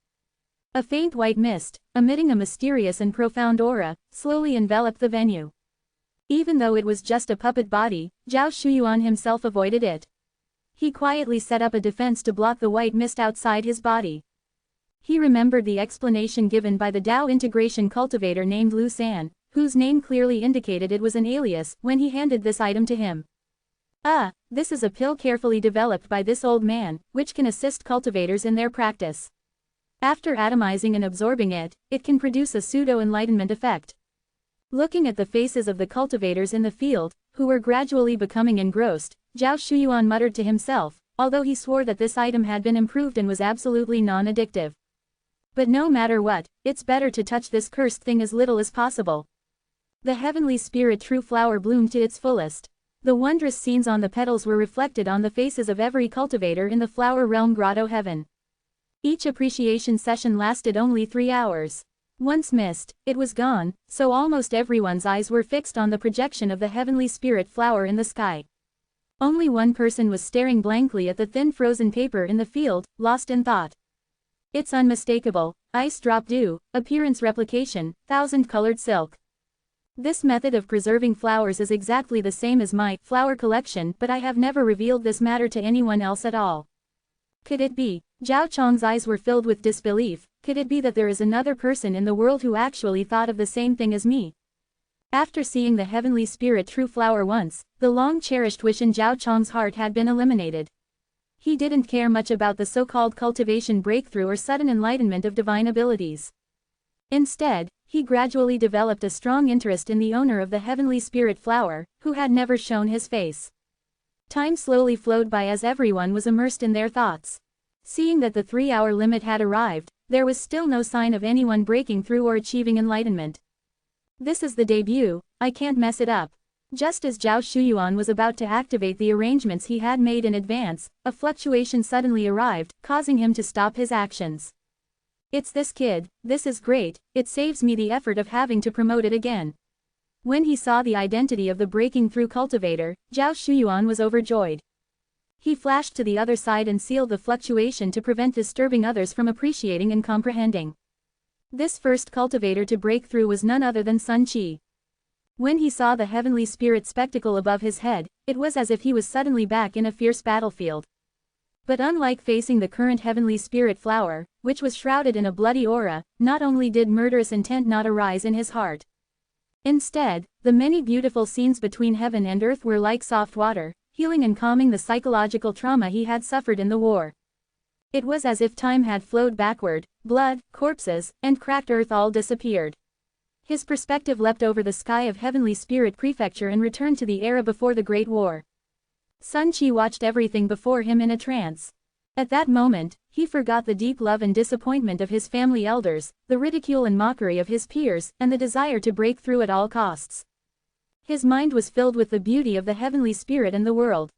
A faint white mist, emitting a mysterious and profound aura, slowly enveloped the venue. Even though it was just a puppet body, Zhao Shuyuan himself avoided it. He quietly set up a defense to block the white mist outside his body. He remembered the explanation given by the Dao integration cultivator named Lu San, whose name clearly indicated it was an alias, when he handed this item to him. Ah, this is a pill carefully developed by this old man, which can assist cultivators in their practice. After atomizing and absorbing it, it can produce a pseudo-enlightenment effect. Looking at the faces of the cultivators in the field, who were gradually becoming engrossed, Zhao Shuyuan muttered to himself, although he swore that this item had been improved and was absolutely non-addictive. But no matter what, it's better to touch this cursed thing as little as possible. The heavenly spirit true flower bloomed to its fullest. The wondrous scenes on the petals were reflected on the faces of every cultivator in the flower realm grotto heaven. Each appreciation session lasted only 3 hours. Once missed, it was gone, so almost everyone's eyes were fixed on the projection of the heavenly spirit flower in the sky. Only one person was staring blankly at the thin frozen paper in the field, lost in thought. It's unmistakable, ice drop dew, appearance replication, thousand-colored silk. This method of preserving flowers is exactly the same as my flower collection, but I have never revealed this matter to anyone else at all. Could it be? Zhao Chong's eyes were filled with disbelief. Could it be that there is another person in the world who actually thought of the same thing as me? After seeing the heavenly spirit true flower once, the long-cherished wish in Zhao Chong's heart had been eliminated. He didn't care much about the so-called cultivation breakthrough or sudden enlightenment of divine abilities. Instead, he gradually developed a strong interest in the owner of the heavenly spirit flower, who had never shown his face. Time slowly flowed by as everyone was immersed in their thoughts. Seeing that the 3-hour limit had arrived, there was still no sign of anyone breaking through or achieving enlightenment. This is the debut, I can't mess it up. Just as Zhao Shuyuan was about to activate the arrangements he had made in advance, a fluctuation suddenly arrived, causing him to stop his actions. It's this kid, this is great, it saves me the effort of having to promote it again. When he saw the identity of the breaking through cultivator, Zhao Shuyuan was overjoyed. He flashed to the other side and sealed the fluctuation to prevent disturbing others from appreciating and comprehending. This first cultivator to break through was none other than Sun Qi. When he saw the heavenly spirit spectacle above his head, it was as if he was suddenly back in a fierce battlefield. But unlike facing the current heavenly spirit flower, which was shrouded in a bloody aura, not only did murderous intent not arise in his heart. Instead, the many beautiful scenes between heaven and earth were like soft water, healing and calming the psychological trauma he had suffered in the war. It was as if time had flowed backward, blood, corpses, and cracked earth all disappeared. His perspective leapt over the sky of heavenly spirit prefecture and returned to the era before the Great War. Sun Qi watched everything before him in a trance. At that moment, he forgot the deep love and disappointment of his family elders, the ridicule and mockery of his peers, and the desire to break through at all costs. His mind was filled with the beauty of the heavenly spirit and the world.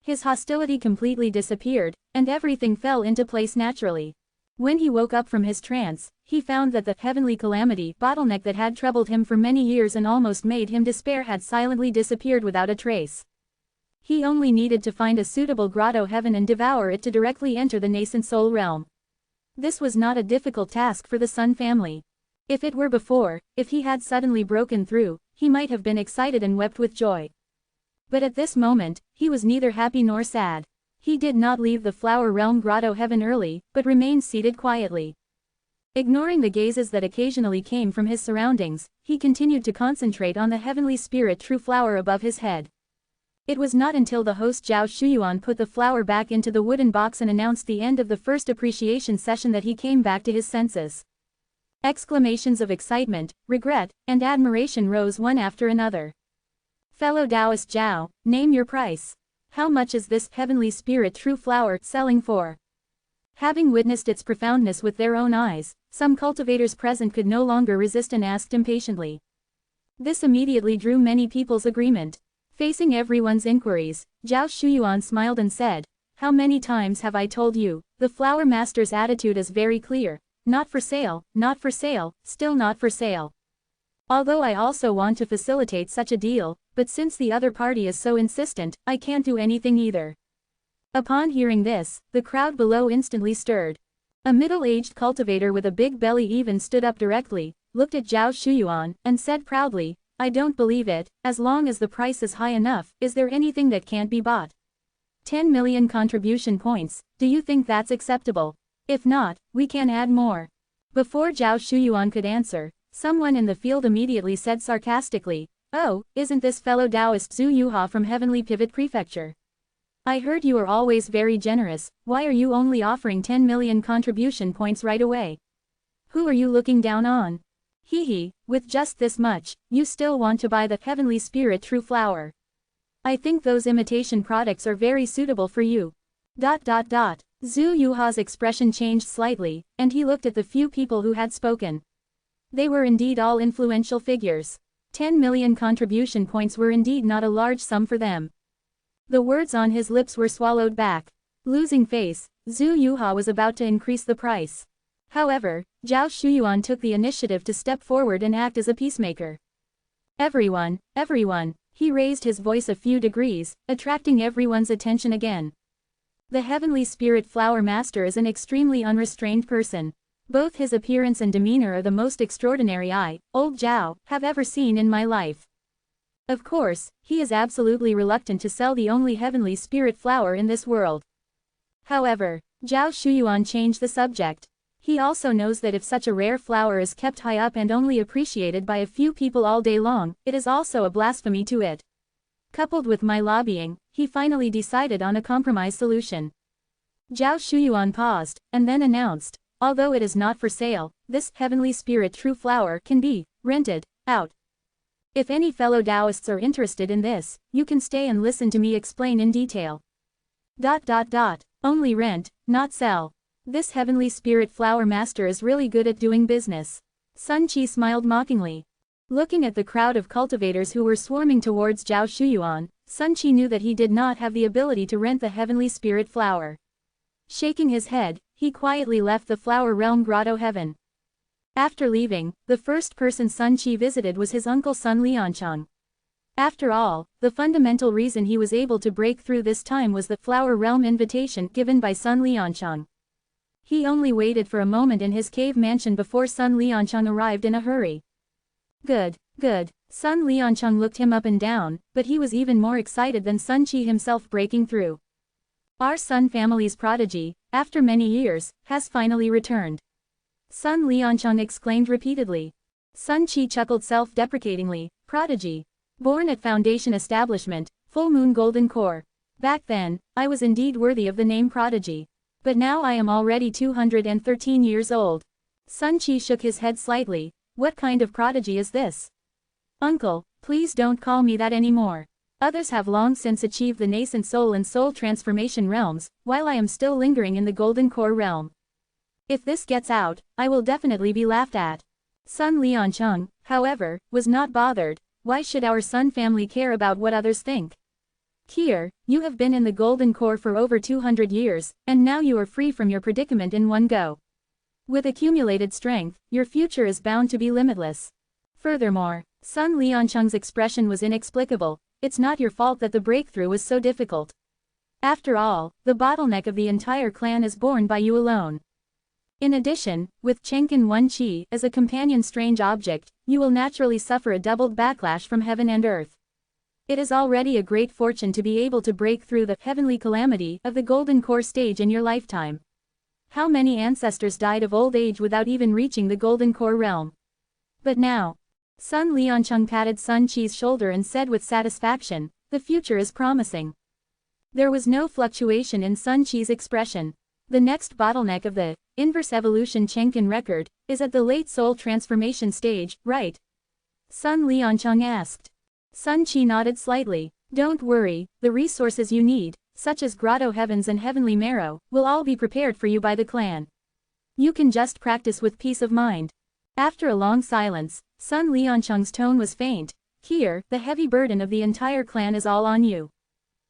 His hostility completely disappeared, and everything fell into place naturally. When he woke up from his trance, he found that the heavenly calamity bottleneck that had troubled him for many years and almost made him despair had silently disappeared without a trace. He only needed to find a suitable grotto heaven and devour it to directly enter the nascent soul realm. This was not a difficult task for the Sun family. If it were before, if he had suddenly broken through, he might have been excited and wept with joy. But at this moment, he was neither happy nor sad. He did not leave the flower realm grotto heaven early, but remained seated quietly. Ignoring the gazes that occasionally came from his surroundings, he continued to concentrate on the heavenly spirit true flower above his head. It was not until the host Zhao Shuyuan put the flower back into the wooden box and announced the end of the first appreciation session that he came back to his senses. Exclamations of excitement, regret, and admiration rose one after another. Fellow Taoist Zhao, name your price. How much is this heavenly spirit true flower selling for? Having witnessed its profoundness with their own eyes, some cultivators present could no longer resist and asked impatiently. This immediately drew many people's agreement. Facing everyone's inquiries, Zhao Shuyuan smiled and said, "How many times have I told you, the flower master's attitude is very clear, not for sale, not for sale, still not for sale. Although I also want to facilitate such a deal, but since the other party is so insistent, I can't do anything either." Upon hearing this, the crowd below instantly stirred. A middle-aged cultivator with a big belly even stood up directly, looked at Zhao Shuyuan, and said proudly, "I don't believe it, as long as the price is high enough, is there anything that can't be bought? 10 million contribution points, do you think that's acceptable? If not, we can add more." Before Zhao Shuyuan could answer, someone in the field immediately said sarcastically, "Oh, isn't this fellow Taoist Zhu Yuha from Heavenly Pivot Prefecture? I heard you are always very generous, why are you only offering 10 million contribution points right away? Who are you looking down on? Hee, with just this much, you still want to buy the Heavenly Spirit True Flower. I think those imitation products are very suitable for you." Zhu Yuha's expression changed slightly, and he looked at the few people who had spoken. They were indeed all influential figures. 10 million contribution points were indeed not a large sum for them. The words on his lips were swallowed back. Losing face, Zhu Yuha was about to increase the price. However, Zhao Shuyuan took the initiative to step forward and act as a peacemaker. Everyone, he raised his voice a few degrees, attracting everyone's attention again. The Heavenly Spirit Flower Master is an extremely unrestrained person. Both his appearance and demeanor are the most extraordinary I, old Zhao, have ever seen in my life. Of course, he is absolutely reluctant to sell the only Heavenly Spirit flower in this world. However, Zhao Shuyuan changed the subject. He also knows that if such a rare flower is kept high up and only appreciated by a few people all day long, it is also a blasphemy to it. Coupled with my lobbying, he finally decided on a compromise solution. Zhao Shuyuan paused, and then announced, "Although it is not for sale, this Heavenly Spirit True Flower can be rented out. If any fellow Taoists are interested in this, you can stay and listen to me explain in detail. Only rent, not sell. This Heavenly Spirit Flower Master is really good at doing business." Sun Qi smiled mockingly. Looking at the crowd of cultivators who were swarming towards Zhao Shuyuan, Sun Qi knew that he did not have the ability to rent the Heavenly Spirit Flower. Shaking his head, he quietly left the Flower Realm Grotto Heaven. After leaving, the first person Sun Qi visited was his uncle Sun Liancheng. After all, the fundamental reason he was able to break through this time was the Flower Realm invitation given by Sun Liancheng. He only waited for a moment in his cave mansion before Sun Liancheng arrived in a hurry. Good. Sun Liancheng looked him up and down, but he was even more excited than Sun Qi himself breaking through. Our Sun family's prodigy, after many years, has finally returned. Sun Liancheng exclaimed repeatedly. Sun Qi chuckled self-deprecatingly, "Prodigy. Born at Foundation Establishment, Full Moon Golden Core. Back then, I was indeed worthy of the name Prodigy. But now I am already 213 years old." Sun Qi shook his head slightly. "What kind of prodigy is this? Uncle, please don't call me that anymore. Others have long since achieved the nascent soul and soul transformation realms, while I am still lingering in the Golden Core realm. If this gets out, I will definitely be laughed at." Sun Liancheng, however, was not bothered. Why should our Sun family care about what others think? Here, you have been in the Golden Core for over 200 years, and now you are free from your predicament in one go. With accumulated strength, your future is bound to be limitless. Furthermore, Sun Liancheng's expression was inexplicable. It's not your fault that the breakthrough was so difficult. After all, the bottleneck of the entire clan is borne by you alone. In addition, with Chengkin Wen Qi as a companion strange object, you will naturally suffer a doubled backlash from heaven and earth. It is already a great fortune to be able to break through the heavenly calamity of the Golden Core stage in your lifetime. How many ancestors died of old age without even reaching the Golden Core realm? But now, Sun Liancheng patted Sun Qi's shoulder and said with satisfaction, "The future is promising." There was no fluctuation in Sun Qi's expression. The next bottleneck of the inverse evolution Chengkin record is at the late soul transformation stage, right? Sun Liancheng asked. Sun Qi nodded slightly. Don't worry, the resources you need, such as Grotto Heavens and Heavenly Marrow, will all be prepared for you by the clan. You can just practice with peace of mind. After a long silence, Sun Liancheng's tone was faint. Here, the heavy burden of the entire clan is all on you.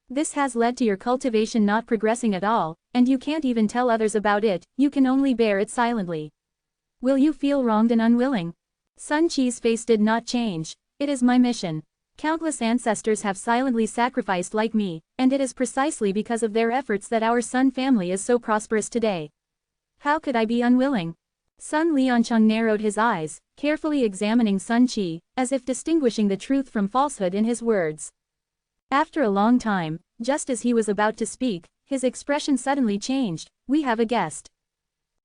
This has led to your cultivation not progressing at all, and you can't even tell others about it, you can only bear it silently. Will you feel wronged and unwilling? Sun Qi's face did not change. It is my mission. Countless ancestors have silently sacrificed like me, and it is precisely because of their efforts that our Sun family is so prosperous today. How could I be unwilling? Sun Liancheng narrowed his eyes, carefully examining Sun Qi, as if distinguishing the truth from falsehood in his words. After a long time, just as he was about to speak, his expression suddenly changed. We have a guest.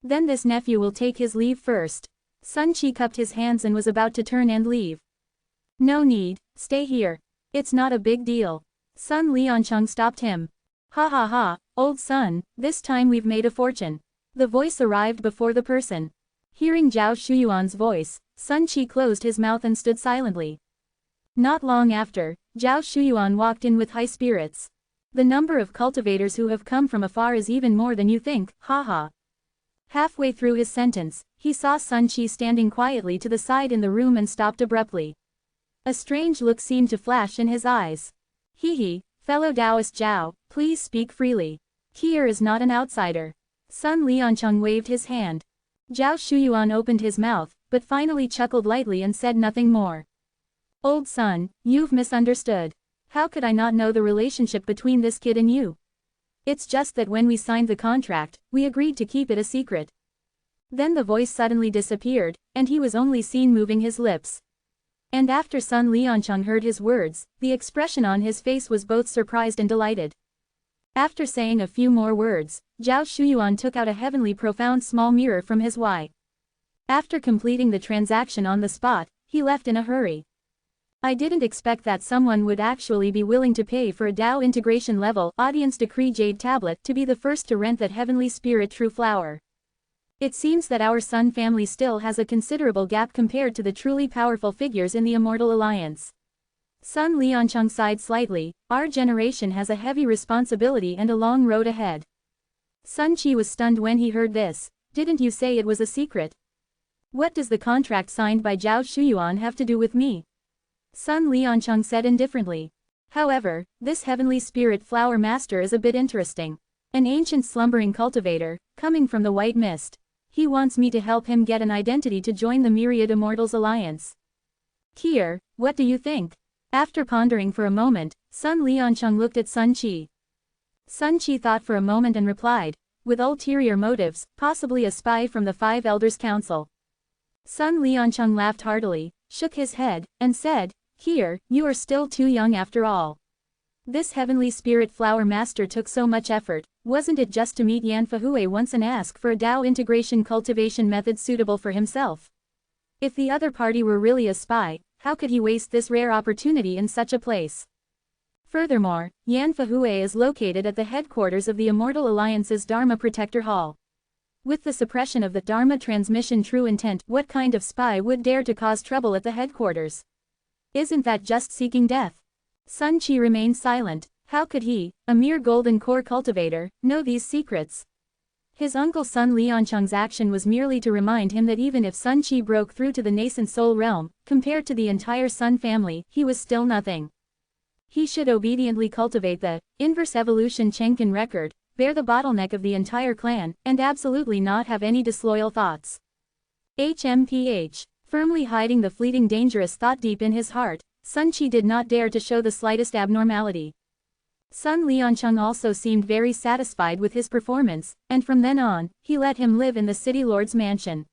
Then this nephew will take his leave first. Sun Qi cupped his hands and was about to turn and leave. No need, stay here. It's not a big deal. Sun Liancheng stopped him. Ha ha ha, old Sun, this time we've made a fortune. The voice arrived before the person. Hearing Zhao Shuyuan's voice, Sun Qi closed his mouth and stood silently. Not long after, Zhao Shuyuan walked in with high spirits. The number of cultivators who have come from afar is even more than you think, haha. Halfway through his sentence, he saw Sun Qi standing quietly to the side in the room and stopped abruptly. A strange look seemed to flash in his eyes. He, fellow Taoist Zhao, please speak freely. Kier is not an outsider. Sun Liancheng waved his hand. Zhao Shuyuan opened his mouth, but finally chuckled lightly and said nothing more. Old Sun, you've misunderstood. How could I not know the relationship between this kid and you? It's just that when we signed the contract, we agreed to keep it a secret. Then the voice suddenly disappeared, and he was only seen moving his lips. And after Sun Liancheng heard his words, the expression on his face was both surprised and delighted. After saying a few more words, Zhao Shuyuan took out a heavenly profound small mirror from his Y. After completing the transaction on the spot, he left in a hurry. I didn't expect that someone would actually be willing to pay for a Dao integration level audience decree jade tablet to be the first to rent that heavenly spirit true flower. It seems that our Sun family still has a considerable gap compared to the truly powerful figures in the Immortal Alliance. Sun Liancheng sighed slightly. Our generation has a heavy responsibility and a long road ahead. Sun Qi was stunned when he heard this. Didn't you say it was a secret? What does the contract signed by Zhao Shuyuan have to do with me? Sun Liancheng said indifferently. However, this heavenly spirit flower master is a bit interesting. An ancient slumbering cultivator, coming from the white mist. He wants me to help him get an identity to join the Myriad Immortals Alliance. Kier, what do you think? After pondering for a moment, Sun Liancheng looked at Sun Qi. Sun Qi thought for a moment and replied, with ulterior motives, possibly a spy from the Five Elders' Council. Sun Liancheng laughed heartily, shook his head, and said, Kier, you are still too young after all. This heavenly spirit flower master took so much effort, wasn't it just to meet Yan Fahue once and ask for a Dao integration cultivation method suitable for himself? If the other party were really a spy, how could he waste this rare opportunity in such a place? Furthermore, Yan Fahue is located at the headquarters of the Immortal Alliance's Dharma Protector Hall. With the suppression of the Dharma transmission true intent, what kind of spy would dare to cause trouble at the headquarters? Isn't that just seeking death? Sun Qi remained silent. How could he, a mere golden core cultivator, know these secrets? His uncle Sun Liancheng's action was merely to remind him that even if Sun Qi broke through to the nascent soul realm, compared to the entire Sun family, he was still nothing. He should obediently cultivate the inverse evolution Chengkin record, bear the bottleneck of the entire clan, and absolutely not have any disloyal thoughts. HMPH. Firmly hiding the fleeting dangerous thought deep in his heart, Sun Qi did not dare to show the slightest abnormality. Sun Liancheng also seemed very satisfied with his performance, and from then on, he let him live in the city lord's mansion.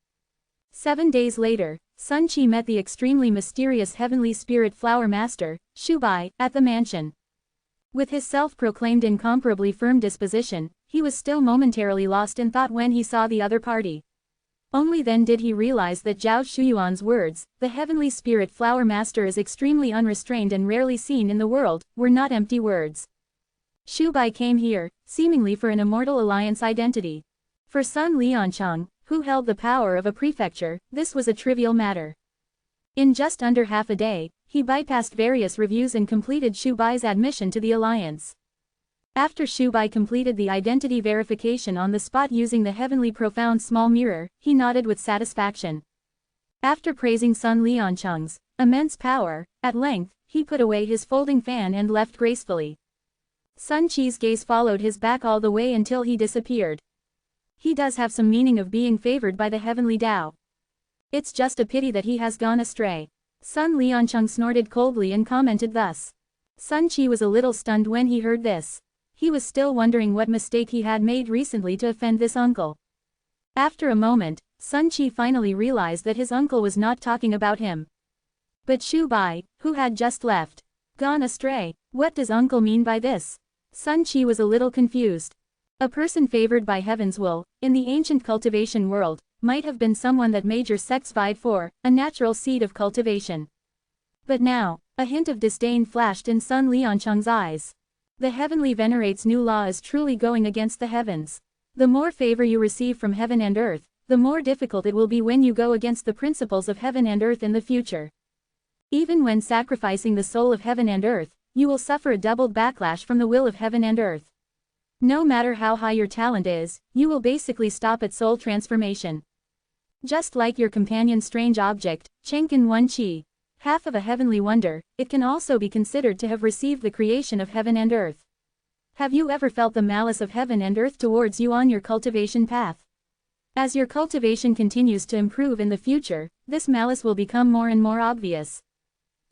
7 days later, Sun Qi met the extremely mysterious heavenly spirit flower master, Shu Bai, at the mansion. With his self-proclaimed incomparably firm disposition, he was still momentarily lost in thought when he saw the other party. Only then did he realize that Zhao Shuyuan's words, the heavenly spirit flower master is extremely unrestrained and rarely seen in the world, were not empty words. Shu Bai came here, seemingly for an Immortal Alliance identity. For Sun Liancheng, who held the power of a prefecture, this was a trivial matter. In just under half a day, he bypassed various reviews and completed Shu Bai's admission to the alliance. After Shu Bai completed the identity verification on the spot using the heavenly profound small mirror, he nodded with satisfaction. After praising Sun Liancheng's immense power, at length, he put away his folding fan and left gracefully. Sun Qi's gaze followed his back all the way until he disappeared. He does have some meaning of being favored by the heavenly Tao. It's just a pity that he has gone astray. Sun Liancheng snorted coldly and commented thus. Sun Qi was a little stunned when he heard this. He was still wondering what mistake he had made recently to offend this uncle. After a moment, Sun Qi finally realized that his uncle was not talking about him, but Shu Bai, who had just left. Gone astray. What does uncle mean by this? Sun Qi was a little confused. A person favored by heaven's will, in the ancient cultivation world, might have been someone that major sects vied for, a natural seed of cultivation. But now, a hint of disdain flashed in Sun Liancheng's eyes. The heavenly venerate's new law is truly going against the heavens. The more favor you receive from heaven and earth, the more difficult it will be when you go against the principles of heaven and earth in the future. Even when sacrificing the soul of heaven and earth, you will suffer a doubled backlash from the will of heaven and earth. No matter how high your talent is, you will basically stop at soul transformation. Just like your companion's strange object, Chengken Wen Qi, half of a heavenly wonder, it can also be considered to have received the creation of heaven and earth. Have you ever felt the malice of heaven and earth towards you on your cultivation path? As your cultivation continues to improve in the future, this malice will become more and more obvious.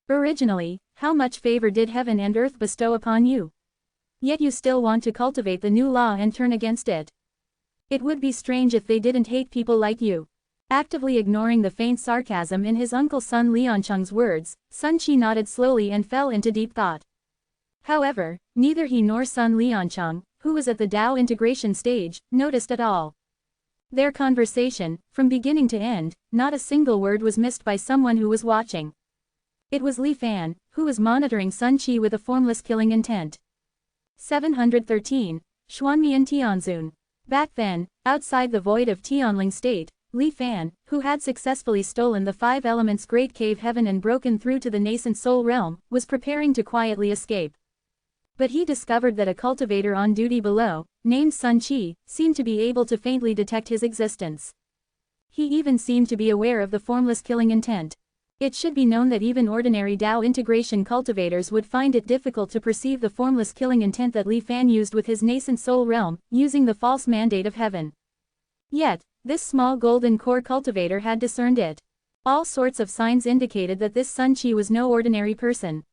Originally, how much favor did heaven and earth bestow upon you? Yet you still want to cultivate the new law and turn against it. It would be strange if they didn't hate people like you. Actively ignoring the faint sarcasm in his uncle Sun Liancheng's words, Sun Qi nodded slowly and fell into deep thought. However, neither he nor Sun Liancheng, who was at the Tao integration stage, noticed at all. Their conversation, from beginning to end, not a single word was missed by someone who was watching. It was Li Fan, who was monitoring Sun Qi with a formless killing intent. 713. Xuanmian Tianzun. Back then, outside the void of Tianling state, Li Fan, who had successfully stolen the five elements' great cave heaven and broken through to the nascent soul realm, was preparing to quietly escape. But he discovered that a cultivator on duty below, named Sun Qi, seemed to be able to faintly detect his existence. He even seemed to be aware of the formless killing intent. It should be known that even ordinary Tao integration cultivators would find it difficult to perceive the formless killing intent that Li Fan used with his nascent soul realm, using the false mandate of heaven. Yet, this small golden core cultivator had discerned it. All sorts of signs indicated that this Sun Qi was no ordinary person.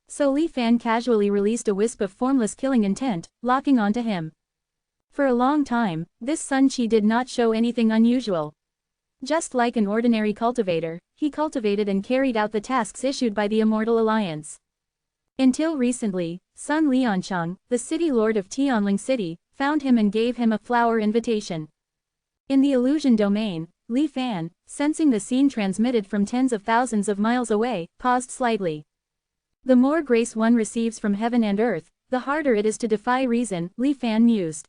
So Li Fan casually released a wisp of formless killing intent, locking onto him. For a long time, this Sun Qi did not show anything unusual. Just like an ordinary cultivator, he cultivated and carried out the tasks issued by the Immortal Alliance. Until recently, Sun Liancheng, the city lord of Tianling City, found him and gave him a flower invitation. In the illusion domain, Li Fan, sensing the scene transmitted from tens of thousands of miles away, paused slightly. The more grace one receives from heaven and earth, the harder it is to defy reason, Li Fan mused.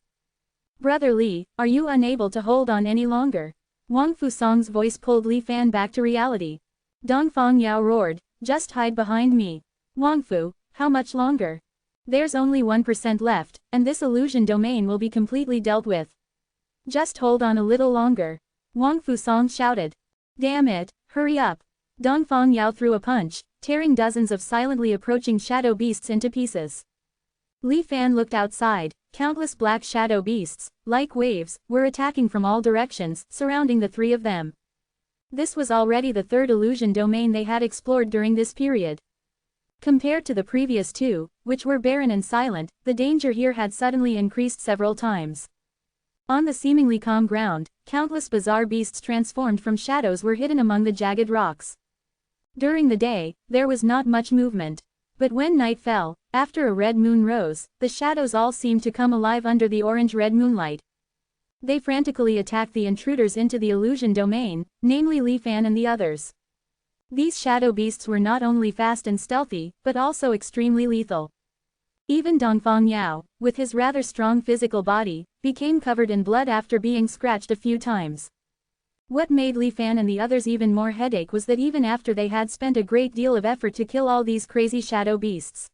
Brother Li, are you unable to hold on any longer? Wang Fusong's voice pulled Li Fan back to reality. Dongfang Yao roared, just hide behind me. Wang Fu, how much longer? There's only 1% left, and this illusion domain will be completely dealt with. Just hold on a little longer. Wang Fusong shouted. Damn it, hurry up. Dongfang Yao threw a punch, tearing dozens of silently approaching shadow beasts into pieces. Li Fan looked outside. Countless black shadow beasts, like waves, were attacking from all directions, surrounding the three of them. This was already the third illusion domain they had explored during this period. Compared to the previous two, which were barren and silent, the danger here had suddenly increased several times. On the seemingly calm ground, countless bizarre beasts transformed from shadows were hidden among the jagged rocks. During the day, there was not much movement. But when night fell, after a red moon rose, the shadows all seemed to come alive under the orange-red moonlight. They frantically attacked the intruders into the illusion domain, namely Li Fan and the others. These shadow beasts were not only fast and stealthy, but also extremely lethal. Even Dongfang Yao, with his rather strong physical body, became covered in blood after being scratched a few times. What made Li Fan and the others even more headache was that even after they had spent a great deal of effort to kill all these crazy shadow beasts,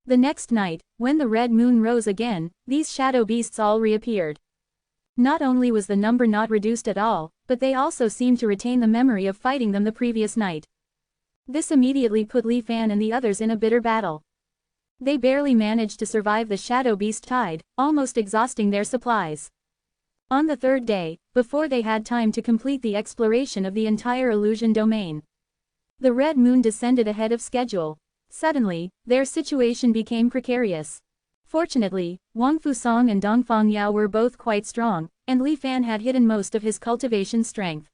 the next night, when the red moon rose again, these shadow beasts all reappeared. Not only was the number not reduced at all, but they also seemed to retain the memory of fighting them the previous night. This immediately put Li Fan and the others in a bitter battle. They barely managed to survive the shadow beast tide, almost exhausting their supplies. On the third day, before they had time to complete the exploration of the entire illusion domain, the red moon descended ahead of schedule. Suddenly, their situation became precarious. Fortunately, Wang Fusong and Dongfang Yao were both quite strong, and Li Fan had hidden most of his cultivation strength.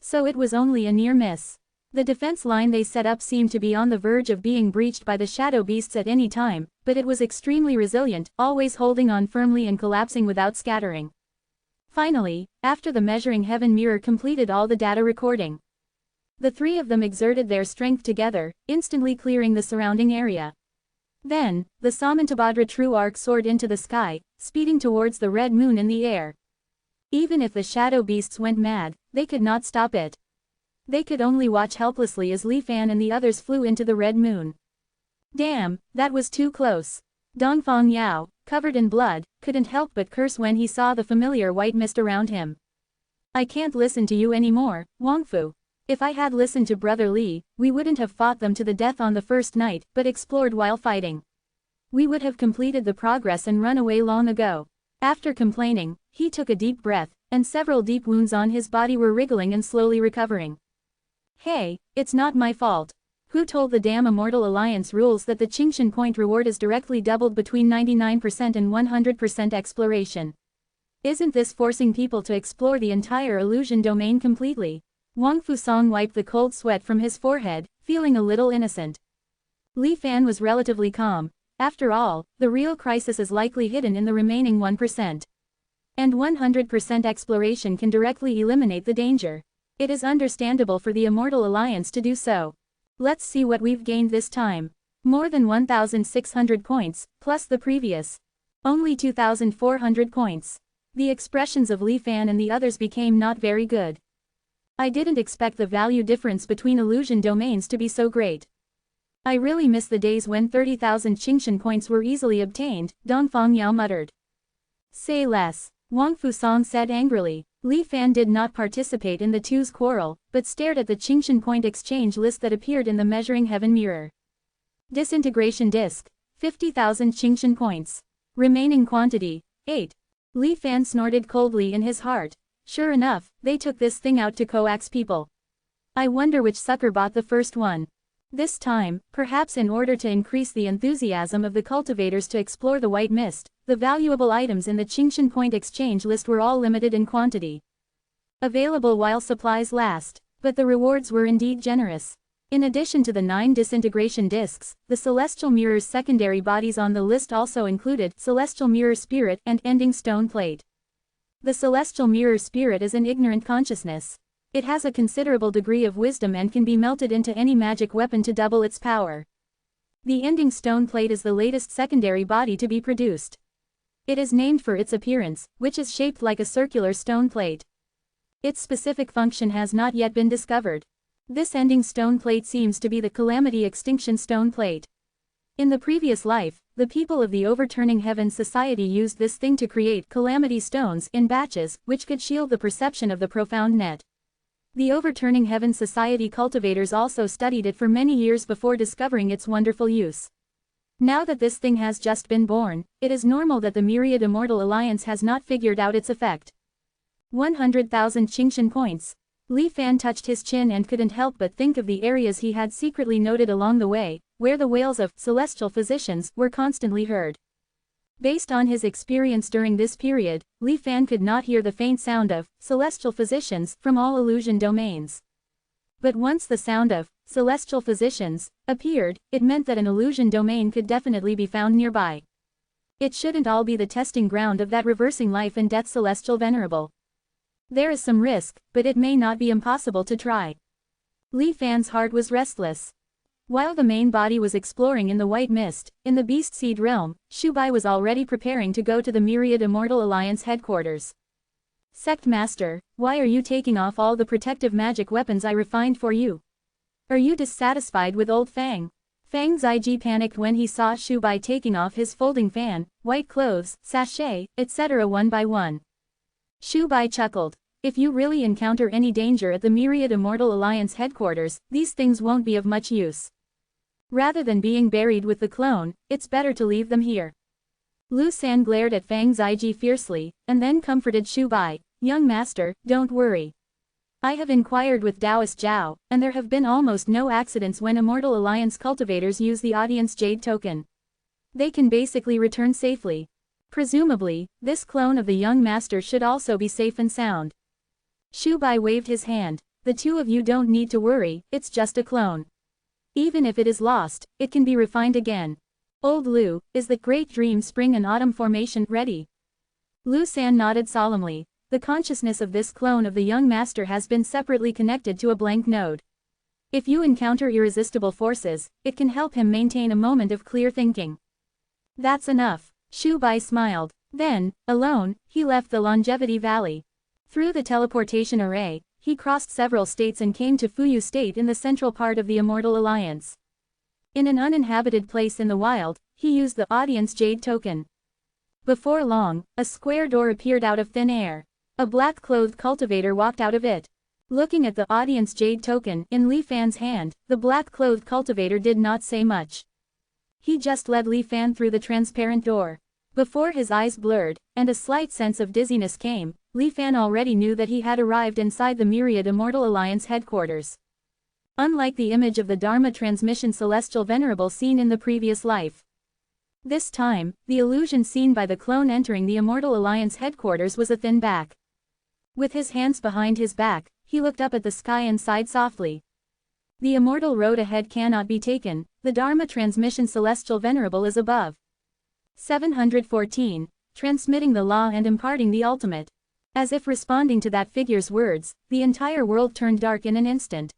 So it was only a near miss. The defense line they set up seemed to be on the verge of being breached by the shadow beasts at any time, but it was extremely resilient, always holding on firmly and collapsing without scattering. Finally, after the measuring heaven mirror completed all the data recording, the three of them exerted their strength together, instantly clearing the surrounding area. Then, the Samantabhadra true arc soared into the sky, speeding towards the red moon in the air. Even if the shadow beasts went mad, they could not stop it. They could only watch helplessly as Li Fan and the others flew into the red moon. Damn, that was too close. Dongfang Yao, covered in blood, couldn't help but curse when he saw the familiar white mist around him. I can't listen to you anymore, Wangfu. If I had listened to Brother Li, we wouldn't have fought them to the death on the first night, but explored while fighting. We would have completed the progress and run away long ago. After complaining, he took a deep breath, and several deep wounds on his body were wriggling and slowly recovering. Hey, it's not my fault. Who told the damn Immortal Alliance rules that the Qingshan point reward is directly doubled between 99% and 100% exploration? Isn't this forcing people to explore the entire illusion domain completely? Wang Fusong wiped the cold sweat from his forehead, feeling a little innocent. Li Fan was relatively calm. After all, the real crisis is likely hidden in the remaining 1%. And 100% exploration can directly eliminate the danger. It is understandable for the Immortal Alliance to do so. Let's see what we've gained this time. More than 1,600 points, plus the previous. Only 2,400 points. The expressions of Li Fan and the others became not very good. I didn't expect the value difference between illusion domains to be so great. I really miss the days when 30,000 Qingshan points were easily obtained, Dongfang Yao muttered. Say less, Wang Fusong said angrily. Li Fan did not participate in the two's quarrel, but stared at the Qingshan point exchange list that appeared in the measuring heaven mirror. Disintegration disk, 50,000 Qingshan points. Remaining quantity, 8. Li Fan snorted coldly in his heart. Sure enough, they took this thing out to coax people. I wonder which sucker bought the first one. This time, perhaps in order to increase the enthusiasm of the cultivators to explore the white mist, the valuable items in the Qingshan point exchange list were all limited in quantity. Available while supplies last, but the rewards were indeed generous. In addition to the 9 disintegration discs, the Celestial Mirror's secondary bodies on the list also included Celestial Mirror Spirit and Ending Stone Plate. The Celestial Mirror Spirit is an ignorant consciousness. It has a considerable degree of wisdom and can be melted into any magic weapon to double its power. The Ending Stone Plate is the latest secondary body to be produced. It is named for its appearance, which is shaped like a circular stone plate. Its specific function has not yet been discovered. This Ending Stone Plate seems to be the Calamity Extinction Stone Plate. In the previous life, the people of the Overturning Heavens Society used this thing to create calamity stones in batches, which could shield the perception of the profound net. The Overturning Heavens Society cultivators also studied it for many years before discovering its wonderful use. Now that this thing has just been born, it is normal that the Myriad Immortal Alliance has not figured out its effect. 100,000 Qingshan points. Li Fan touched his chin and couldn't help but think of the areas he had secretly noted along the way, where the wails of celestial physicians were constantly heard. Based on his experience during this period, Li Fan could not hear the faint sound of celestial physicians from all illusion domains. But once the sound of celestial physicians appeared, it meant that an illusion domain could definitely be found nearby. It shouldn't all be the testing ground of that reversing life and death celestial venerable. There is some risk, but it may not be impossible to try. Li Fan's heart was restless. While the main body was exploring in the white mist, in the beast seed realm, Shubai was already preparing to go to the Myriad Immortal Alliance headquarters. Sect Master, why are you taking off all the protective magic weapons I refined for you? Are you dissatisfied with old Fang? Fang Ziji panicked when he saw Shu Bai taking off his folding fan, white clothes, sachet, etc. one by one. Shu Bai chuckled. If you really encounter any danger at the Myriad Immortal Alliance headquarters, these things won't be of much use. Rather than being buried with the clone, it's better to leave them here. Lu San glared at Fang Ziji fiercely, and then comforted Shu Bai. Young master, don't worry. I have inquired with Taoist Zhao, and there have been almost no accidents when Immortal Alliance cultivators use the audience jade token. They can basically return safely. Presumably, this clone of the young master should also be safe and sound. Shu Bai waved his hand. The two of you don't need to worry, it's just a clone. Even if it is lost, it can be refined again. Old Lu, is the Great Dream Spring and Autumn formation ready? Lu San nodded solemnly. The consciousness of this clone of the young master has been separately connected to a blank node. If you encounter irresistible forces, it can help him maintain a moment of clear thinking. That's enough. Shu Bai smiled. Then, alone, he left the Longevity Valley. Through the teleportation array, he crossed several states and came to Fuyu State in the central part of the Immortal Alliance. In an uninhabited place in the wild, he used the Audience Jade token. Before long, a square door appeared out of thin air. A black-clothed cultivator walked out of it. Looking at the Audience Jade token in Li Fan's hand, the black-clothed cultivator did not say much. He just led Li Fan through the transparent door. Before his eyes blurred, and a slight sense of dizziness came, Li Fan already knew that he had arrived inside the Myriad Immortal Alliance headquarters. Unlike the image of the Dharma transmission Celestial Venerable seen in the previous life. This time, the illusion seen by the clone entering the Immortal Alliance headquarters was a thin back. With his hands behind his back, he looked up at the sky and sighed softly. The immortal road ahead cannot be taken, the Dharma transmission Celestial Venerable is above. 714, transmitting the law and imparting the ultimate. As if responding to that figure's words, the entire world turned dark in an instant.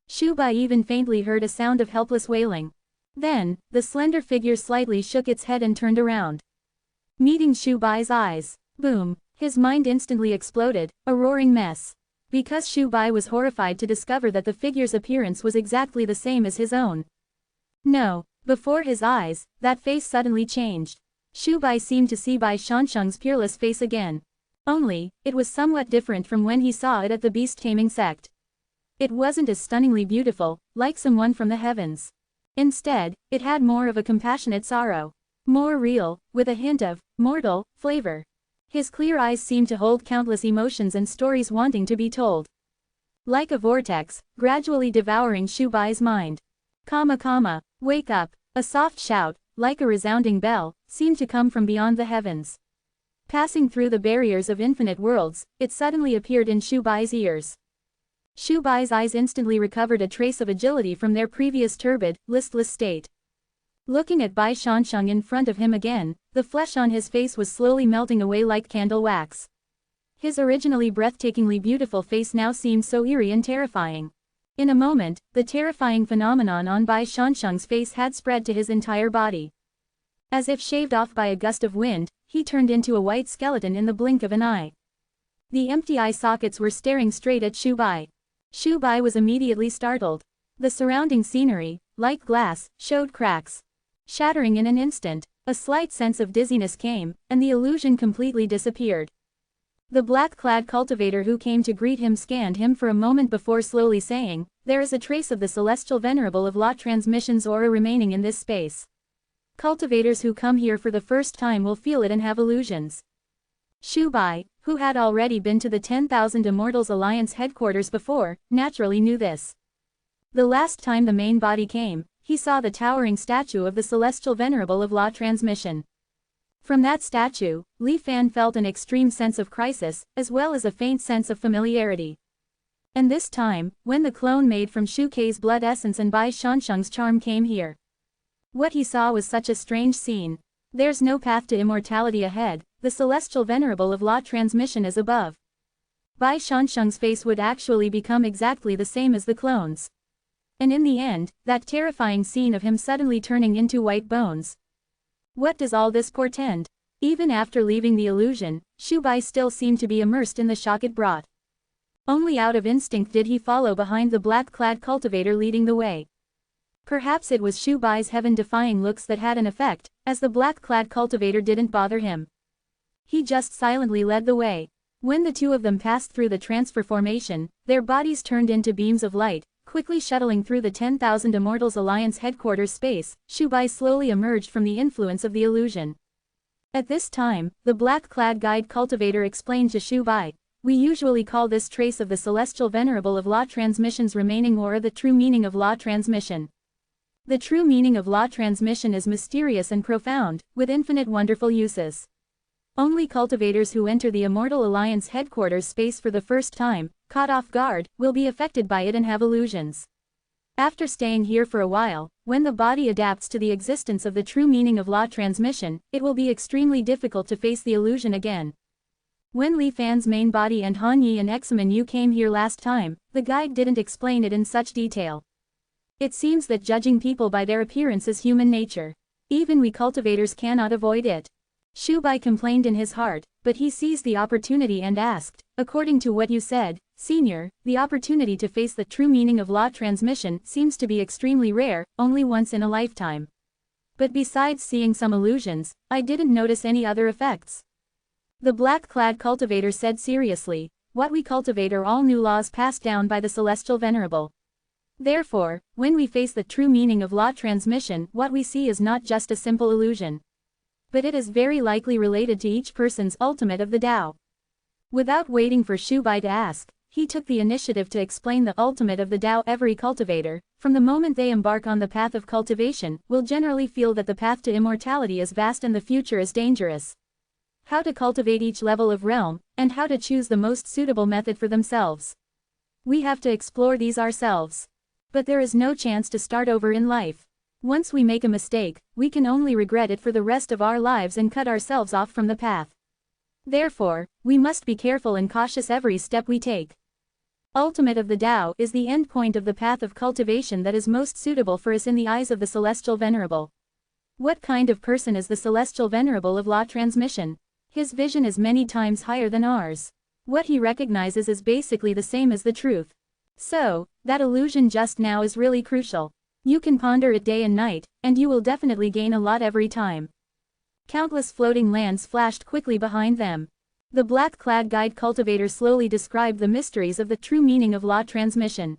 Shu Bai even faintly heard a sound of helpless wailing. Then, the slender figure slightly shook its head and turned around. Meeting Shu Bai's eyes. Boom, his mind instantly exploded, a roaring mess. Because Shu Bai was horrified to discover that the figure's appearance was exactly the same as his own. No, before his eyes, that face suddenly changed. Shu Bai seemed to see Bai Shansheng's peerless face again. Only, it was somewhat different from when he saw it at the beast-taming sect. It wasn't as stunningly beautiful, like someone from the heavens. Instead, it had more of a compassionate sorrow. More real, with a hint of mortal flavor. His clear eyes seemed to hold countless emotions and stories wanting to be told. Like a vortex, gradually devouring Shu Bai's mind. Wake up! A soft shout, like a resounding bell, seemed to come from beyond the heavens. Passing through the barriers of infinite worlds, it suddenly appeared in Shu Bai's ears. Shu Bai's eyes instantly recovered a trace of agility from their previous turbid, listless state. Looking at Bai Shansheng in front of him again, the flesh on his face was slowly melting away like candle wax. His originally breathtakingly beautiful face now seemed so eerie and terrifying. In a moment, the terrifying phenomenon on Bai Shansheng's face had spread to his entire body. As if shaved off by a gust of wind, he turned into a white skeleton in the blink of an eye. The empty eye sockets were staring straight at Shu Bai. Shu Bai was immediately startled. The surrounding scenery, like glass, showed cracks. Shattering in an instant, a slight sense of dizziness came, and the illusion completely disappeared. The black-clad cultivator who came to greet him scanned him for a moment before slowly saying, "There is a trace of the Celestial Venerable of Law Transmission's aura remaining in this space. Cultivators who come here for the first time will feel it and have illusions." Shu Bai, who had already been to the 10,000 Immortals Alliance headquarters before, naturally knew this. The last time the main body came, he saw the towering statue of the Celestial Venerable of Law Transmission. From that statue, Li Fan felt an extreme sense of crisis, as well as a faint sense of familiarity. And this time, when the clone made from Shu Kei's blood essence and Bai Shansheng's charm came here. What he saw was such a strange scene. There's no path to immortality ahead, the Celestial Venerable of Law Transmission is above. Bai Shansheng's face would actually become exactly the same as the clone's. And in the end, that terrifying scene of him suddenly turning into white bones. What does all this portend? Even after leaving the illusion, Shubai still seemed to be immersed in the shock it brought. Only out of instinct did he follow behind the black-clad cultivator leading the way. Perhaps it was Shubai's heaven-defying looks that had an effect, as the black-clad cultivator didn't bother him. He just silently led the way. When the two of them passed through the transfer formation, their bodies turned into beams of light, quickly shuttling through the 10,000 Immortals Alliance headquarters space. Shubai slowly emerged from the influence of the illusion. At this time, the black-clad guide cultivator explained to Shubai, "We usually call this trace of the celestial venerable of law transmissions remaining, or the true meaning of law transmission. The true meaning of law transmission is mysterious and profound, with infinite wonderful uses. Only cultivators who enter the Immortal Alliance headquarters space for the first time, caught off guard, will be affected by it and have illusions. After staying here for a while, when the body adapts to the existence of the true meaning of law transmission, it will be extremely difficult to face the illusion again. When Li Fan's main body and Han Yi and Examen Yu came here last time, the guide didn't explain it in such detail. It seems that judging people by their appearance is human nature. Even we cultivators cannot avoid it." Shubai complained in his heart, but he seized the opportunity and asked, "According to what you said, Senior, the opportunity to face the true meaning of law transmission seems to be extremely rare, only once in a lifetime. But besides seeing some illusions, I didn't notice any other effects." The black-clad cultivator said seriously, "What we cultivate are all new laws passed down by the Celestial Venerable. Therefore, when we face the true meaning of law transmission, what we see is not just a simple illusion. But it is very likely related to each person's ultimate of the Tao." Without waiting for Shubai to ask, he took the initiative to explain the ultimate of the Tao. Every cultivator, from the moment they embark on the path of cultivation, will generally feel that the path to immortality is vast and the future is dangerous. How to cultivate each level of realm, and how to choose the most suitable method for themselves. We have to explore these ourselves. But there is no chance to start over in life. Once we make a mistake, we can only regret it for the rest of our lives and cut ourselves off from the path. Therefore, we must be careful and cautious every step we take. Ultimate of the Tao is the end point of the path of cultivation that is most suitable for us in the eyes of the Celestial Venerable. What kind of person is the Celestial Venerable of law transmission? His vision is many times higher than ours. What he recognizes is basically the same as the truth. So, that illusion just now is really crucial. You can ponder it day and night, and you will definitely gain a lot every time." Countless floating lands flashed quickly behind them. The black-clad guide cultivator slowly described the mysteries of the true meaning of law transmission.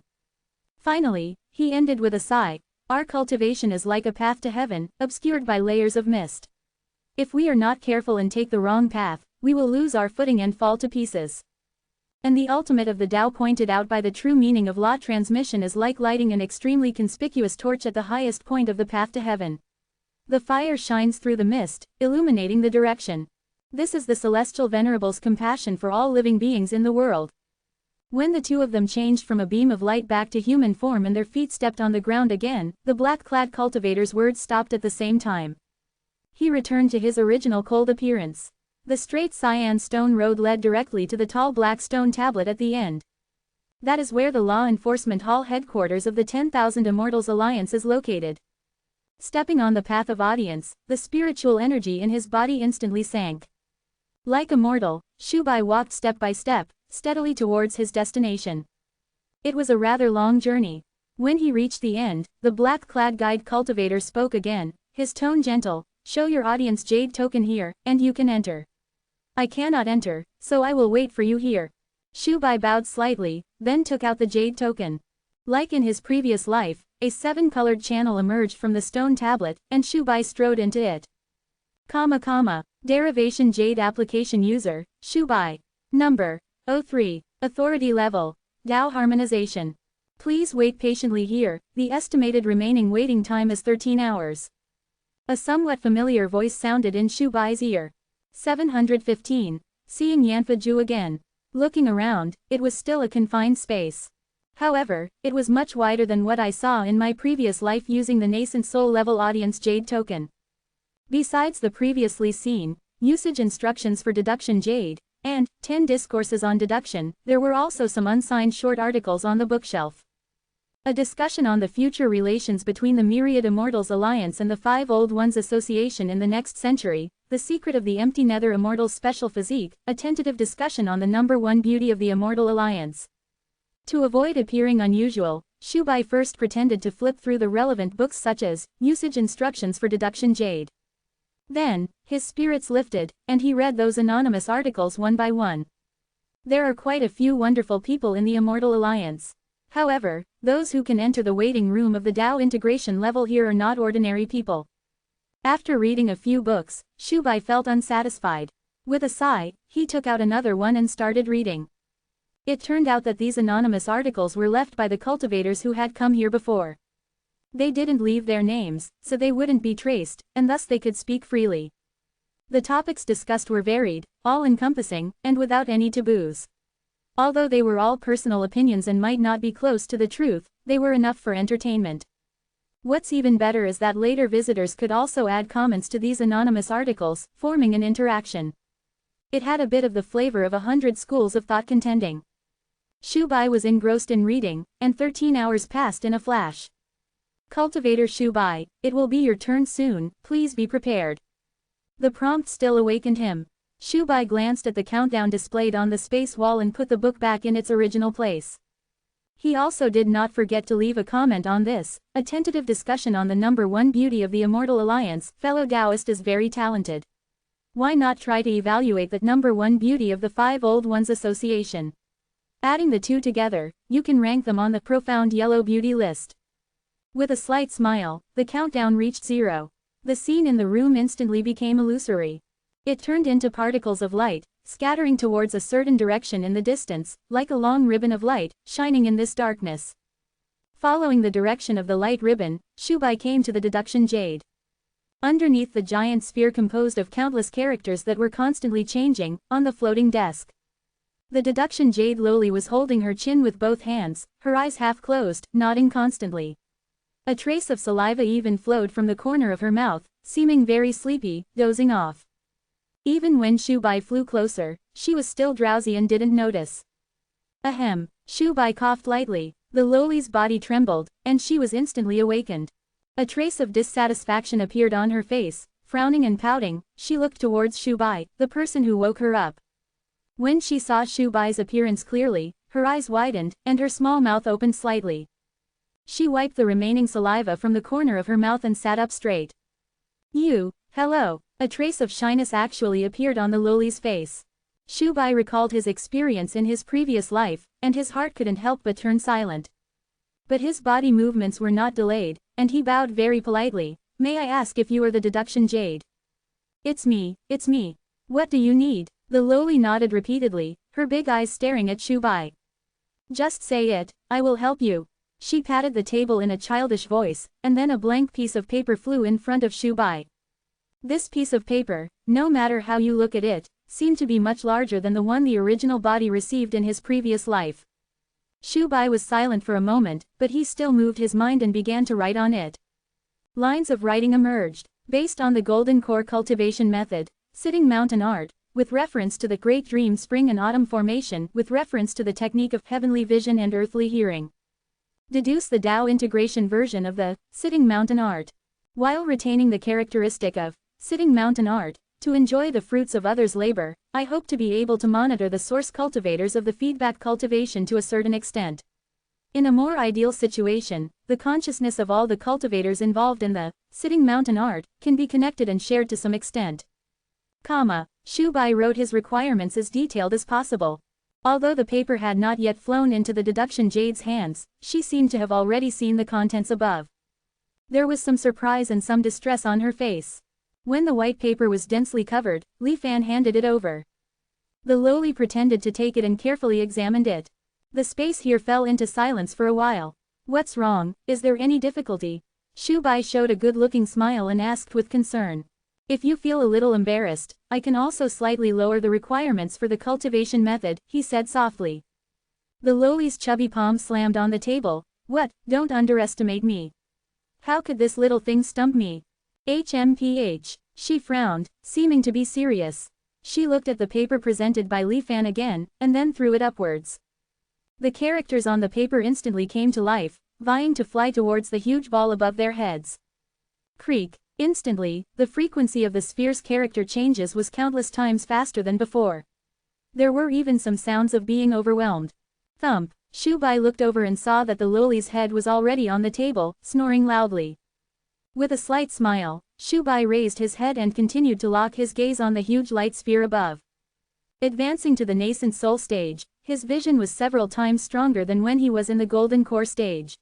Finally, he ended with a sigh, "Our cultivation is like a path to heaven, obscured by layers of mist. If we are not careful and take the wrong path, we will lose our footing and fall to pieces. And the ultimate of the Tao pointed out by the true meaning of law transmission is like lighting an extremely conspicuous torch at the highest point of the path to heaven. The fire shines through the mist, illuminating the direction. This is the Celestial Venerable's compassion for all living beings in the world." When the two of them changed from a beam of light back to human form and their feet stepped on the ground again, the black-clad cultivator's words stopped at the same time. He returned to his original cold appearance. The straight cyan stone road led directly to the tall black stone tablet at the end. That is where the Law Enforcement Hall headquarters of the 10,000 Immortals Alliance is located. Stepping on the path of audience, the spiritual energy in his body instantly sank. Like Immortal, Shubai walked step by step, steadily towards his destination. It was a rather long journey. When he reached the end, the black-clad guide cultivator spoke again, his tone gentle, "Show your audience jade token here, and you can enter." "I cannot enter, so I will wait for you here." Shubai bowed slightly, then took out the jade token. Like in his previous life, a 7-colored channel emerged from the stone tablet, and Shubai strode into it. Derivation Jade Application User, Shubai. Number 03. Authority Level, Tao Harmonization. Please wait patiently here, the estimated remaining waiting time is 13 hours. A somewhat familiar voice sounded in Shubai's ear. 715. Seeing Yanfa Ju again. Looking around, it was still a confined space. However, it was much wider than what I saw in my previous life using the nascent soul level audience Jade token. Besides the previously seen, usage instructions for deduction Jade, and 10 discourses on deduction, there were also some unsigned short articles on the bookshelf. A discussion on the future relations between the Myriad Immortals Alliance and the Five Old Ones Association in the next century, The secret of the empty nether Immortal's special physique, a tentative discussion on the number one beauty of the Immortal Alliance. To avoid appearing unusual, Shubai first pretended to flip through the relevant books such as Usage Instructions for Deduction Jade. Then, his spirits lifted, and he read those anonymous articles one by one. There are quite a few wonderful people in the Immortal Alliance. However, those who can enter the waiting room of the Tao integration level here are not ordinary people. After reading a few books, Shubai felt unsatisfied. With a sigh, he took out another one and started reading. It turned out that these anonymous articles were left by the cultivators who had come here before. They didn't leave their names, so they wouldn't be traced, and thus they could speak freely. The topics discussed were varied, all-encompassing, and without any taboos. Although they were all personal opinions and might not be close to the truth, they were enough for entertainment. What's even better is that later visitors could also add comments to these anonymous articles, forming an interaction. It had a bit of the flavor of 100 schools of thought contending. Shubai was engrossed in reading, and 13 hours passed in a flash. Cultivator Shubai, it will be your turn soon, please be prepared. The prompt still awakened him. Shubai glanced at the countdown displayed on the space wall and put the book back in its original place. He also did not forget to leave a comment on this, a tentative discussion on the number one beauty of the Immortal Alliance. Fellow Taoist is very talented. Why not try to evaluate that number one beauty of the Five Old Ones Association? Adding the two together, you can rank them on the profound yellow beauty list. With a slight smile, the countdown reached 0. The scene in the room instantly became illusory. It turned into particles of light, scattering towards a certain direction in the distance, like a long ribbon of light, shining in this darkness. Following the direction of the light ribbon, Shubai came to the deduction jade. Underneath the giant sphere composed of countless characters that were constantly changing, on the floating desk. The deduction jade lowly was holding her chin with both hands, her eyes half closed, nodding constantly. A trace of saliva even flowed from the corner of her mouth, seeming very sleepy, dozing off. Even when Shubai flew closer, she was still drowsy and didn't notice. Ahem, Shubai coughed lightly, the lowly's body trembled, and she was instantly awakened. A trace of dissatisfaction appeared on her face, frowning and pouting, she looked towards Shubai, the person who woke her up. When she saw Shubai's appearance clearly, her eyes widened, and her small mouth opened slightly. She wiped the remaining saliva from the corner of her mouth and sat up straight. Hello. A trace of shyness actually appeared on the lowly's face. Shubai recalled his experience in his previous life, and his heart couldn't help but turn silent. But his body movements were not delayed, and he bowed very politely. May I ask if you are the deduction jade? It's me. What do you need? The lowly nodded repeatedly, her big eyes staring at Shubai. Just say it, I will help you. She patted the table in a childish voice, and then a blank piece of paper flew in front of Shubai. This piece of paper, no matter how you look at it, seemed to be much larger than the one the original body received in his previous life. Shubai was silent for a moment, but he still moved his mind and began to write on it. Lines of writing emerged, based on the Golden Core cultivation method, sitting mountain art, with reference to the Great Dream Spring and Autumn formation, with reference to the technique of heavenly vision and earthly hearing. Deduce the Tao integration version of the sitting mountain art. While retaining the characteristic of sitting mountain art, to enjoy the fruits of others' labor, I hope to be able to monitor the source cultivators of the feedback cultivation to a certain extent. In a more ideal situation, the consciousness of all the cultivators involved in the sitting mountain art can be connected and shared to some extent. Shubai wrote his requirements as detailed as possible. Although the paper had not yet flown into the deduction jade's hands, she seemed to have already seen the contents above. There was some surprise and some distress on her face. When the white paper was densely covered, Li Fan handed it over. The lowly pretended to take it and carefully examined it. The space here fell into silence for a while. What's wrong? Is there any difficulty? Shubai showed a good-looking smile and asked with concern. If you feel a little embarrassed, I can also slightly lower the requirements for the cultivation method, he said softly. The lowly's chubby palm slammed on the table. What? Don't underestimate me. How could this little thing stump me? HMPH. She frowned, seeming to be serious. She looked at the paper presented by Li Fan again, and then threw it upwards. The characters on the paper instantly came to life, vying to fly towards the huge ball above their heads. Creak. Instantly, the frequency of the sphere's character changes was countless times faster than before. There were even some sounds of being overwhelmed. Thump, Shubai looked over and saw that the lowly's head was already on the table, snoring loudly. With a slight smile, Shubai raised his head and continued to lock his gaze on the huge light sphere above. Advancing to the nascent soul stage, his vision was several times stronger than when he was in the golden core stage.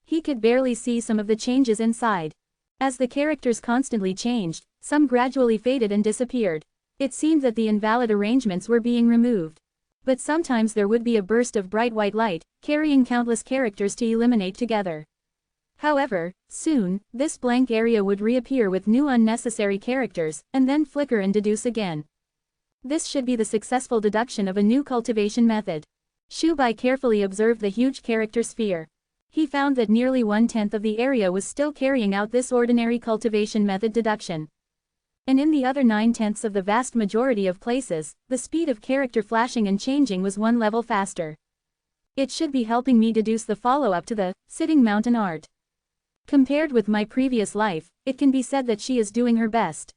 He could barely see some of the changes inside. As the characters constantly changed, some gradually faded and disappeared. It seemed that the invalid arrangements were being removed. But sometimes there would be a burst of bright white light, carrying countless characters to eliminate together. However, soon, this blank area would reappear with new unnecessary characters, and then flicker and deduce again. This should be the successful deduction of a new cultivation method. Shubai carefully observed the huge character sphere. He found that nearly 1/10 of the area was still carrying out this ordinary cultivation method deduction. And in the other 9/10 of the vast majority of places, the speed of character flashing and changing was one level faster. It should be helping me deduce the follow-up to the sitting mountain art. Compared with my previous life, it can be said that she is doing her best.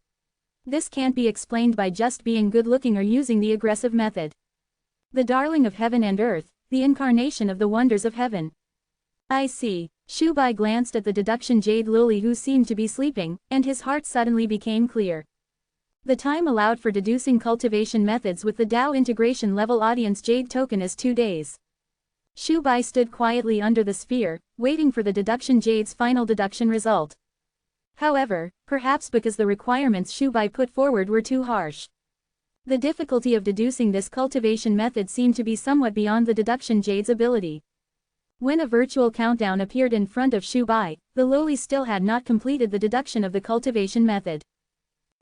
This can't be explained by just being good-looking or using the aggressive method. The darling of heaven and earth, the incarnation of the wonders of heaven. I see. Shubai glanced at the deduction jade lily who seemed to be sleeping, and his heart suddenly became clear. The time allowed for deducing cultivation methods with the Dao integration level audience jade token is 2 days. Shubai stood quietly under the sphere, waiting for the deduction jade's final deduction result. However, perhaps because the requirements Shubai put forward were too harsh. The difficulty of deducing this cultivation method seemed to be somewhat beyond the deduction jade's ability. When a virtual countdown appeared in front of Shubai, the lowly still had not completed the deduction of the cultivation method.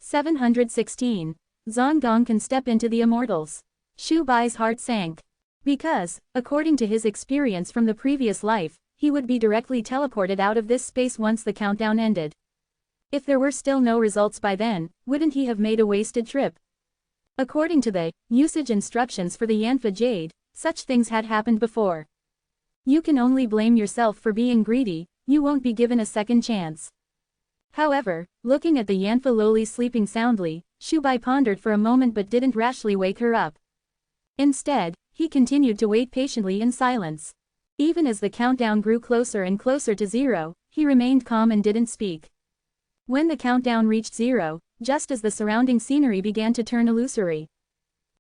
716. Zongong can step into the Immortals. Shubai's heart sank. Because, according to his experience from the previous life, he would be directly teleported out of this space once the countdown ended. If there were still no results by then, wouldn't he have made a wasted trip? According to the usage instructions for the Yanfa Jade, such things had happened before. You can only blame yourself for being greedy, you won't be given a second chance. However, looking at the Yanfa lowly sleeping soundly, Shubai pondered for a moment but didn't rashly wake her up. Instead, he continued to wait patiently in silence. Even as the countdown grew closer and closer to 0, he remained calm and didn't speak. When the countdown reached 0, just as the surrounding scenery began to turn illusory.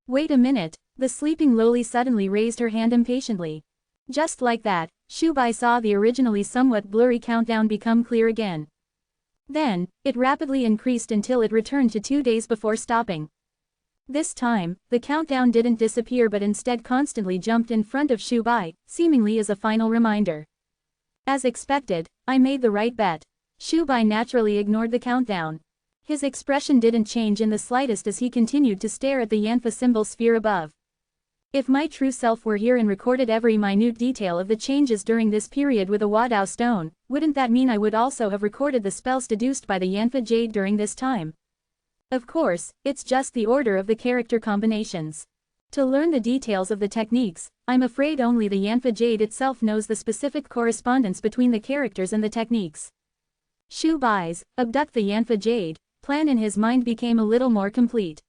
Wait a minute, the sleeping lowly suddenly raised her hand impatiently. Just like that, Shubai saw the originally somewhat blurry countdown become clear again. Then, it rapidly increased until it returned to 2 days before stopping. This time, the countdown didn't disappear but instead constantly jumped in front of Shubai, seemingly as a final reminder. As expected, I made the right bet. Shubai naturally ignored the countdown. His expression didn't change in the slightest as he continued to stare at the Yanfa symbol sphere above. If my true self were here and recorded every minute detail of the changes during this period with a Wadao stone, wouldn't that mean I would also have recorded the spells deduced by the Yanfa Jade during this time? Of course, it's just the order of the character combinations. To learn the details of the techniques, I'm afraid only the Yanfa Jade itself knows the specific correspondence between the characters and the techniques. Shubai's abduct the Yanfa Jade plan in his mind became a little more complete.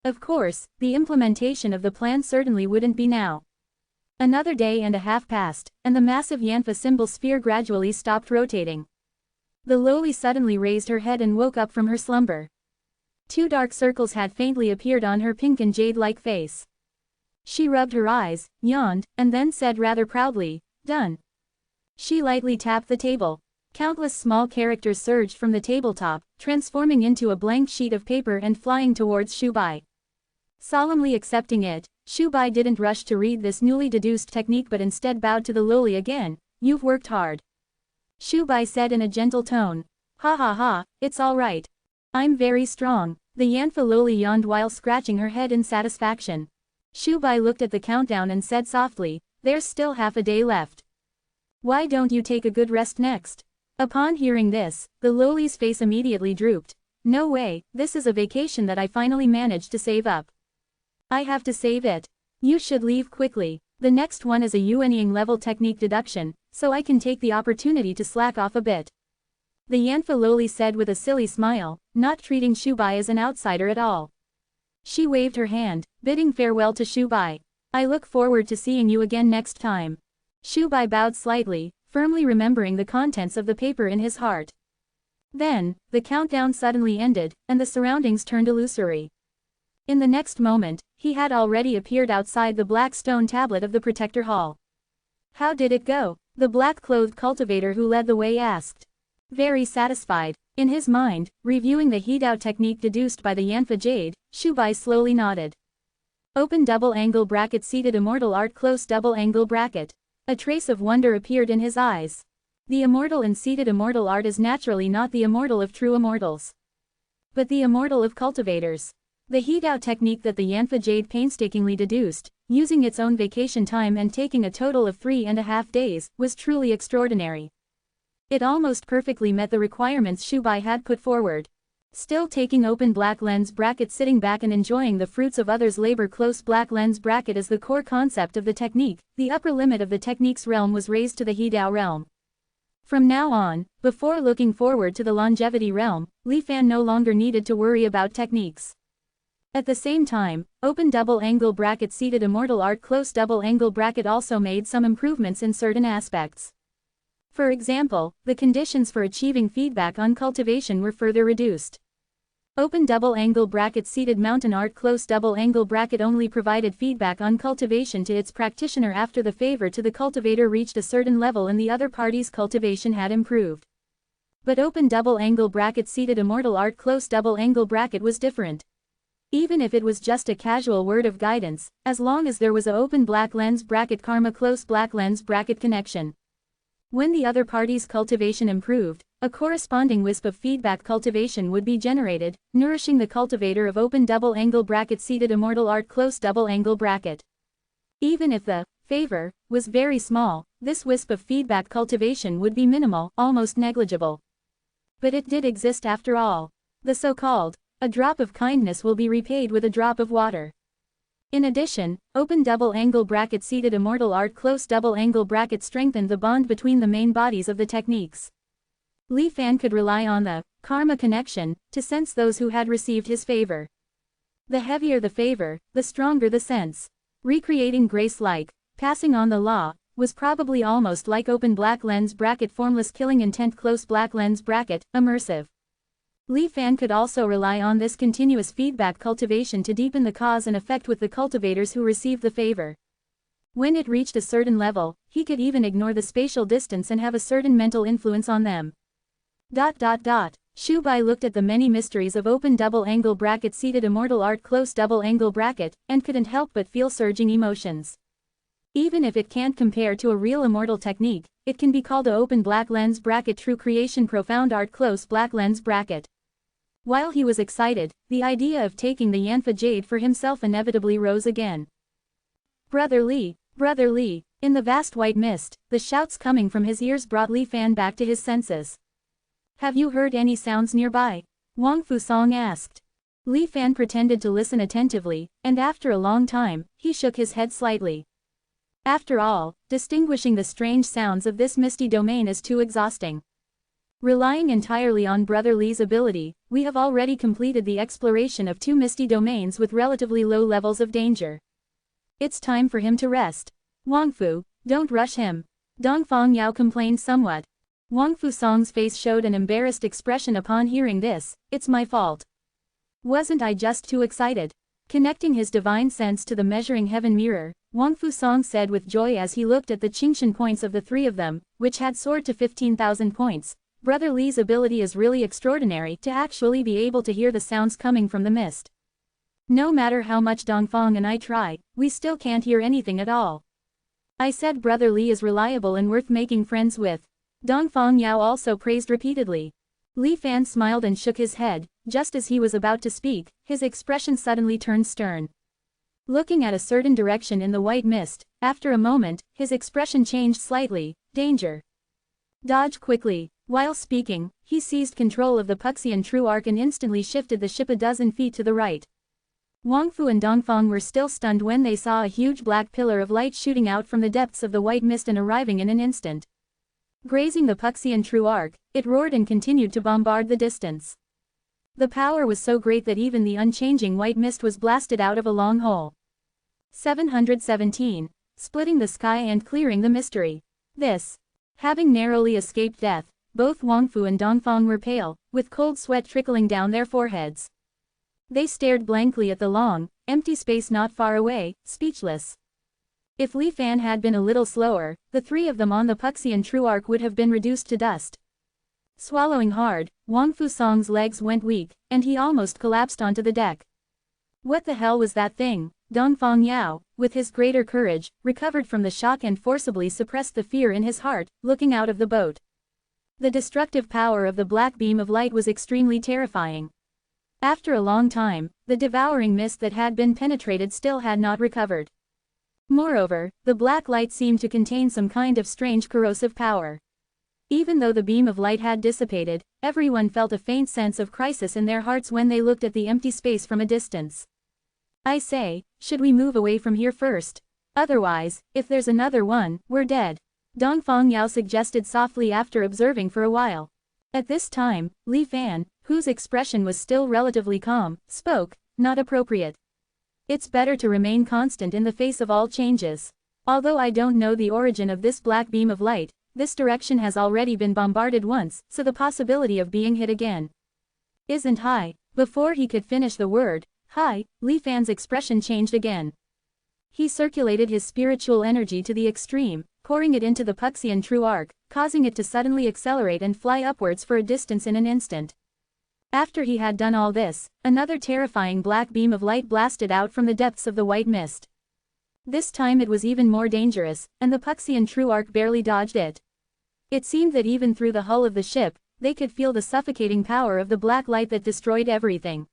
Of course, the implementation of the plan certainly wouldn't be now. Another day and a half passed, and the massive Yanfa symbol sphere gradually stopped rotating. The lowly suddenly raised her head and woke up from her slumber. 2 dark circles had faintly appeared on her pink and jade-like face. She rubbed her eyes, yawned, and then said rather proudly, "Done." She lightly tapped the table. Countless small characters surged from the tabletop, transforming into a blank sheet of paper and flying towards Shubai. Solemnly accepting it, Shubai didn't rush to read this newly deduced technique but instead bowed to the lowly again. "You've worked hard," Shubai said in a gentle tone. "Ha ha ha, it's all right. I'm very strong." The Yanfa lowly yawned while scratching her head in satisfaction. Shubai looked at the countdown and said softly, "There's still half a day left. Why don't you take a good rest next?" Upon hearing this, the lowly's face immediately drooped. "No way, this is a vacation that I finally managed to save up. I have to save it. You should leave quickly. The next one is a Yuanying level technique deduction, so I can take the opportunity to slack off a bit." The Yanfa lowly said with a silly smile, not treating Shubai as an outsider at all. She waved her hand, bidding farewell to Shubai. I look forward to seeing you again next time. Shubai bowed slightly, firmly remembering the contents of the paper in his heart. Then, the countdown suddenly ended, and the surroundings turned illusory. In the next moment, he had already appeared outside the black stone tablet of the Protector Hall. How did it go? The black-clothed cultivator who led the way asked. Very satisfied. In his mind, reviewing the Hidao technique deduced by the Yanfa Jade, Shubai slowly nodded. Open double angle bracket seated immortal art close double angle bracket. A trace of wonder appeared in his eyes. The immortal in seated immortal art is naturally not the immortal of true immortals, but the immortal of cultivators. The Hidao technique that the Yanfa Jade painstakingly deduced, using its own vacation time and taking a total of 3.5 days, was truly extraordinary. It almost perfectly met the requirements Shubai had put forward. Still taking open black lens bracket sitting back and enjoying the fruits of others' labor close black lens bracket as the core concept of the technique, the upper limit of the technique's realm was raised to the Hidao realm. From now on, before looking forward to the longevity realm, Li Fan no longer needed to worry about techniques. At the same time, open double angle bracket seated immortal art close double angle bracket also made some improvements in certain aspects. For example, the conditions for achieving feedback on cultivation were further reduced. Open double angle bracket seated mountain art close double angle bracket only provided feedback on cultivation to its practitioner after the favor to the cultivator reached a certain level and the other party's cultivation had improved. But open double angle bracket seated immortal art close double angle bracket was different. Even if it was just a casual word of guidance, as long as there was a open black lens bracket karma close black lens bracket connection. When the other party's cultivation improved, a corresponding wisp of feedback cultivation would be generated, nourishing the cultivator of open double angle bracket seated immortal art close double angle bracket. Even if the favor was very small, this wisp of feedback cultivation would be minimal, almost negligible. But it did exist after all. The so-called a drop of kindness will be repaid with a drop of water. In addition, open double angle bracket seated immortal art close double angle bracket strengthened the bond between the main bodies of the techniques. Li Fan could rely on the karma connection to sense those who had received his favor. The heavier the favor, the stronger the sense. Recreating grace-like, passing on the law, was probably almost like open black lens bracket formless killing intent close black lens bracket, immersive. Li Fan could also rely on this continuous feedback cultivation to deepen the cause and effect with the cultivators who received the favor. When it reached a certain level, he could even ignore the spatial distance and have a certain mental influence on them. Shubai looked at the many mysteries of open double angle bracket seated immortal art close double angle bracket, and couldn't help but feel surging emotions. Even if it can't compare to a real immortal technique, it can be called a open black lens bracket true creation profound art close black lens bracket. While he was excited, the idea of taking the Yanfa Jade for himself inevitably rose again. Brother Li, in the vast white mist, the shouts coming from his ears brought Li Fan back to his senses. Have you heard any sounds nearby? Wang Fusong asked. Li Fan pretended to listen attentively, and after a long time, he shook his head slightly. After all, distinguishing the strange sounds of this misty domain is too exhausting. Relying entirely on Brother Li's ability, we have already completed the exploration of 2 misty domains with relatively low levels of danger. It's time for him to rest. Wangfu, don't rush him. Dongfang Yao complained somewhat. Wang Fusong's face showed an embarrassed expression upon hearing this. It's my fault. Wasn't I just too excited? Connecting his divine sense to the measuring heaven mirror, Wang Fusong said with joy as he looked at the Qingshan points of the 3 of them, which had soared to 15,000 points. Brother Li's ability is really extraordinary to actually be able to hear the sounds coming from the mist. No matter how much Dongfang and I try, we still can't hear anything at all. I said Brother Li is reliable and worth making friends with. Dongfang Yao also praised repeatedly. Li Fan smiled and shook his head. Just as he was about to speak, his expression suddenly turned stern. Looking at a certain direction in the white mist, after a moment, his expression changed slightly. Danger. Dodge quickly. While speaking, he seized control of the Puxian True Arc and instantly shifted the ship a dozen feet to the right. Wangfu and Dongfang were still stunned when they saw a huge black pillar of light shooting out from the depths of the white mist and arriving in an instant. Grazing the Puxian true arc, it roared and continued to bombard the distance. The power was so great that even the unchanging white mist was blasted out of a long hole. 717. Splitting the sky and clearing the mystery. This. Having narrowly escaped death, both Wangfu and Dongfang were pale, with cold sweat trickling down their foreheads. They stared blankly at the long, empty space not far away, speechless. If Li Fan had been a little slower, the three of them on the Puxian true arc would have been reduced to dust. Swallowing hard, Wangfu Song's legs went weak, and he almost collapsed onto the deck. What the hell was that thing? Dongfang Yao, with his greater courage, recovered from the shock and forcibly suppressed the fear in his heart, looking out of the boat. The destructive power of the black beam of light was extremely terrifying. After a long time, the devouring mist that had been penetrated still had not recovered. Moreover, the black light seemed to contain some kind of strange corrosive power. Even though the beam of light had dissipated, everyone felt a faint sense of crisis in their hearts when they looked at the empty space from a distance. I say, should we move away from here first? Otherwise, if there's another one, we're dead. Dongfang Yao suggested softly after observing for a while. At this time, Li Fan, whose expression was still relatively calm, spoke, not appropriate. It's better to remain constant in the face of all changes. Although I don't know the origin of this black beam of light, this direction has already been bombarded once, so the possibility of being hit again isn't high. Before he could finish the word, hi, Li Fan's expression changed again. He circulated his spiritual energy to the extreme, pouring it into the Puxian true arc, causing it to suddenly accelerate and fly upwards for a distance in an instant. After he had done all this, another terrifying black beam of light blasted out from the depths of the white mist. This time it was even more dangerous, and the Puxian true arc barely dodged it. It seemed that even through the hull of the ship, they could feel the suffocating power of the black light that destroyed everything.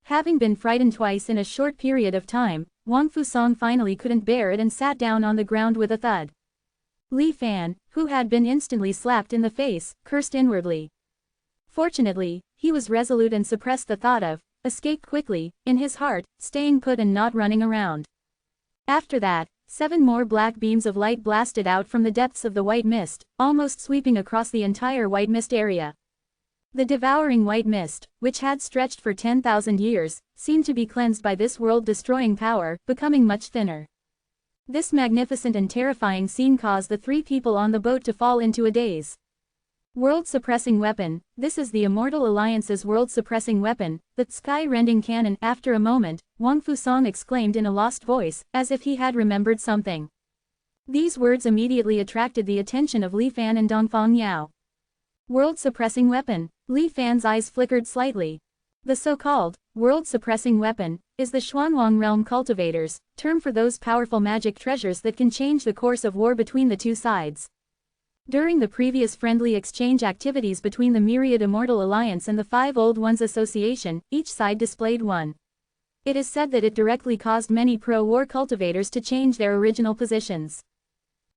Having been frightened twice in a short period of time, Wangfu Song finally couldn't bear it and sat down on the ground with a thud. Li Fan, who had been instantly slapped in the face, cursed inwardly. Fortunately, he was resolute and suppressed the thought of escape quickly, in his heart, staying put and not running around. After that, 7 more black beams of light blasted out from the depths of the white mist, almost sweeping across the entire white mist area. The devouring white mist, which had stretched for 10,000 years, seemed to be cleansed by this world-destroying power, becoming much thinner. This magnificent and terrifying scene caused the 3 people on the boat to fall into a daze. World-suppressing weapon, this is the Immortal Alliance's world-suppressing weapon, the sky-rending cannon. After a moment, Wangfu Song exclaimed in a lost voice, as if he had remembered something. These words immediately attracted the attention of Li Fan and Dongfang Yao. World-suppressing weapon. Li Fan's eyes flickered slightly. The so-called world-suppressing weapon is the Xuanwang realm cultivators, term for those powerful magic treasures that can change the course of war between the two sides. During the previous friendly exchange activities between the Myriad Immortal Alliance and the 5 Old Ones Association, each side displayed one. It is said that it directly caused many pro-war cultivators to change their original positions.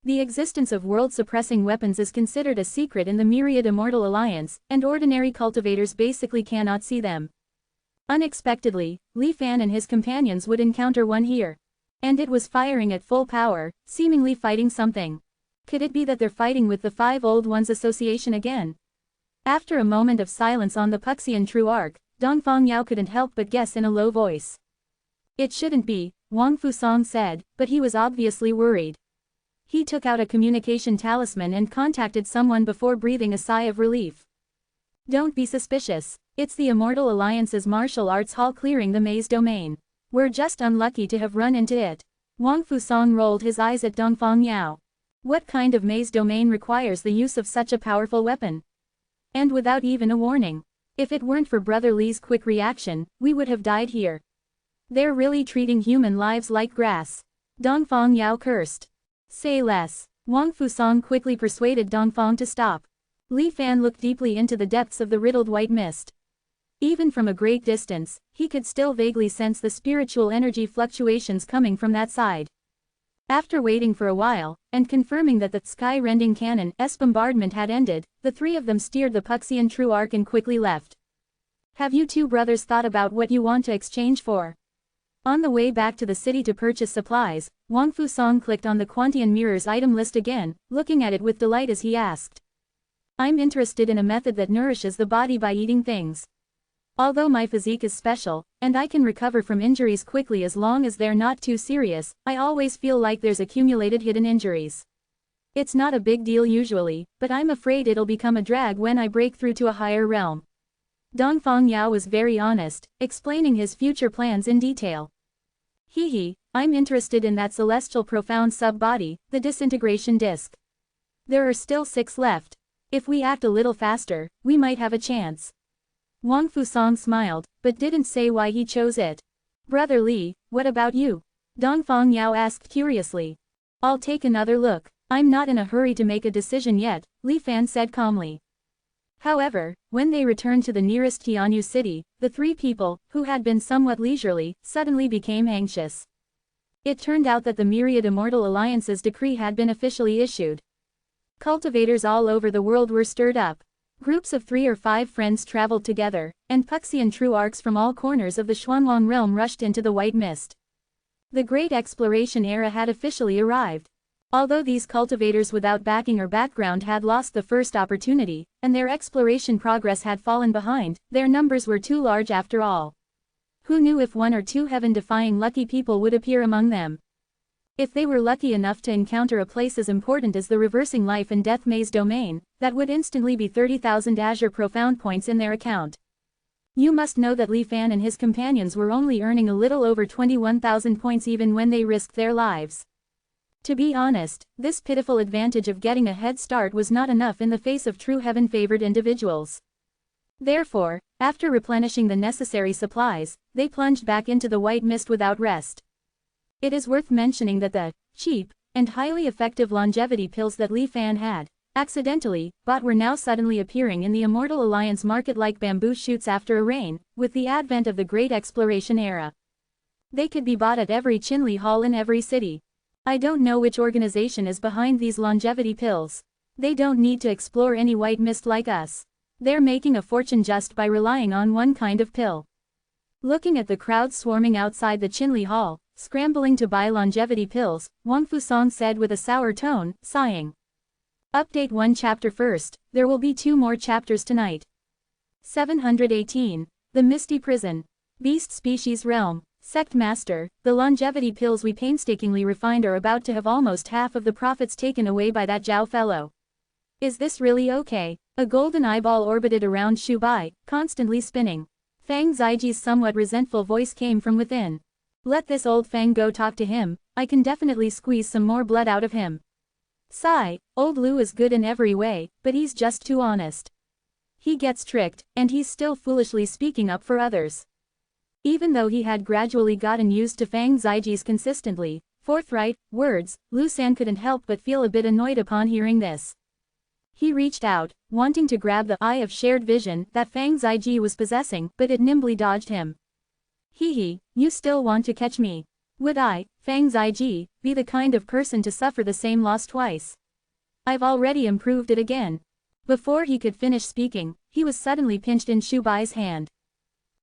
The existence of world-suppressing weapons is considered a secret in the Myriad Immortal Alliance, and ordinary cultivators basically cannot see them. Unexpectedly, Li Fan and his companions would encounter one here. And it was firing at full power, seemingly fighting something. Could it be that they're fighting with the 5 Old Ones Association again? After a moment of silence on the Puxian true arc, Dongfang Yao couldn't help but guess in a low voice. It shouldn't be, Wangfu Song said, but he was obviously worried. He took out a communication talisman and contacted someone before breathing a sigh of relief. Don't be suspicious. It's the Immortal Alliance's martial arts hall clearing the maze domain. We're just unlucky to have run into it. Wangfu Song rolled his eyes at Dongfang Yao. What kind of maze domain requires the use of such a powerful weapon? And without even a warning. If it weren't for Brother Li's quick reaction, we would have died here. They're really treating human lives like grass. Dongfang Yao cursed. Say less. Wangfu Song quickly persuaded Dongfang to stop. Li Fan looked deeply into the depths of the riddled white mist. Even from a great distance, he could still vaguely sense the spiritual energy fluctuations coming from that side. After waiting for a while, and confirming that the sky-rending cannon's bombardment had ended, the 3 of them steered the Puxian true arc and quickly left. Have you 2 brothers thought about what you want to exchange for? On the way back to the city to purchase supplies, Wang Fusong clicked on the Quantian Mirror's item list again, looking at it with delight as he asked. I'm interested in a method that nourishes the body by eating things. Although my physique is special, and I can recover from injuries quickly as long as they're not too serious, I always feel like there's accumulated hidden injuries. It's not a big deal usually, but I'm afraid it'll become a drag when I break through to a higher realm. Dongfang Yao was very honest, explaining his future plans in detail. I'm interested in that celestial profound sub-body, the disintegration disc. There are still 6 left. If we act a little faster, we might have a chance. Wang Fusong smiled, but didn't say why he chose it. Brother Li, what about you? Dongfang Yao asked curiously. I'll take another look. I'm not in a hurry to make a decision yet, Li Fan said calmly. However, when they returned to the nearest Tianyu city, the 3 people, who had been somewhat leisurely, suddenly became anxious. It turned out that the Myriad Immortal Alliance's decree had been officially issued. Cultivators all over the world were stirred up. Groups of 3 or 5 friends traveled together, and Puxian true arcs from all corners of the Xuanwang realm rushed into the white mist. The great exploration era had officially arrived. Although these cultivators without backing or background had lost the first opportunity, and their exploration progress had fallen behind, their numbers were too large after all. Who knew if 1 or 2 heaven-defying lucky people would appear among them? If they were lucky enough to encounter a place as important as the reversing life and death maze domain, that would instantly be 30,000 Azure Profound points in their account. You must know that Li Fan and his companions were only earning a little over 21,000 points even when they risked their lives. To be honest, this pitiful advantage of getting a head start was not enough in the face of true heaven-favored individuals. Therefore, after replenishing the necessary supplies, they plunged back into the white mist without rest. It is worth mentioning that the cheap and highly effective longevity pills that Li Fan had accidentally bought were now suddenly appearing in the Immortal Alliance market like bamboo shoots after a rain, with the advent of the Great Exploration era. They could be bought at every Qinli hall in every city. I don't know which organization is behind these longevity pills. They don't need to explore any white mist like us. They're making a fortune just by relying on one kind of pill. Looking at the crowd swarming outside the Qinli hall, scrambling to buy longevity pills, Wang Fusong said with a sour tone, sighing. Update 1 chapter first, there will be 2 more chapters tonight. 718. The Misty Prison. Beast Species Realm. Sect Master, the longevity pills we painstakingly refined are about to have almost half of the profits taken away by that Zhao fellow. Is this really okay? A golden eyeball orbited around Shu Bai, constantly spinning. Fang Ziji's somewhat resentful voice came from within. Let this old Fang go talk to him, I can definitely squeeze some more blood out of him. Sigh, old Lu is good in every way, but he's just too honest. He gets tricked, and he's still foolishly speaking up for others. Even though he had gradually gotten used to Fang Ziji's consistently forthright words, Lu San couldn't help but feel a bit annoyed upon hearing this. He reached out, wanting to grab the eye of shared vision that Fang Ziji was possessing, but it nimbly dodged him. You still want to catch me? Would I, Fang Ziji, be the kind of person to suffer the same loss twice? I've already improved it again. Before he could finish speaking, he was suddenly pinched in Shu Bai's hand.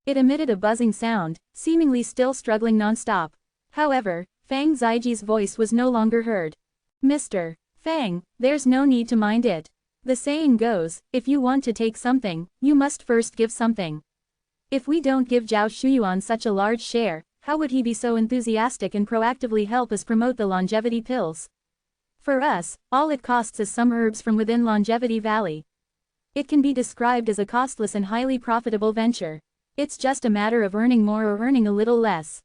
It emitted a buzzing sound, seemingly still struggling non-stop. However, Fang Ziji's voice was no longer heard. Mr. Fang, there's no need to mind it. The saying goes, if you want to take something, you must first give something. If we don't give Zhao Shuyuan such a large share, how would he be so enthusiastic and proactively help us promote the longevity pills? For us, all it costs is some herbs from within Longevity Valley. It can be described as a costless and highly profitable venture. It's just a matter of earning more or earning a little less.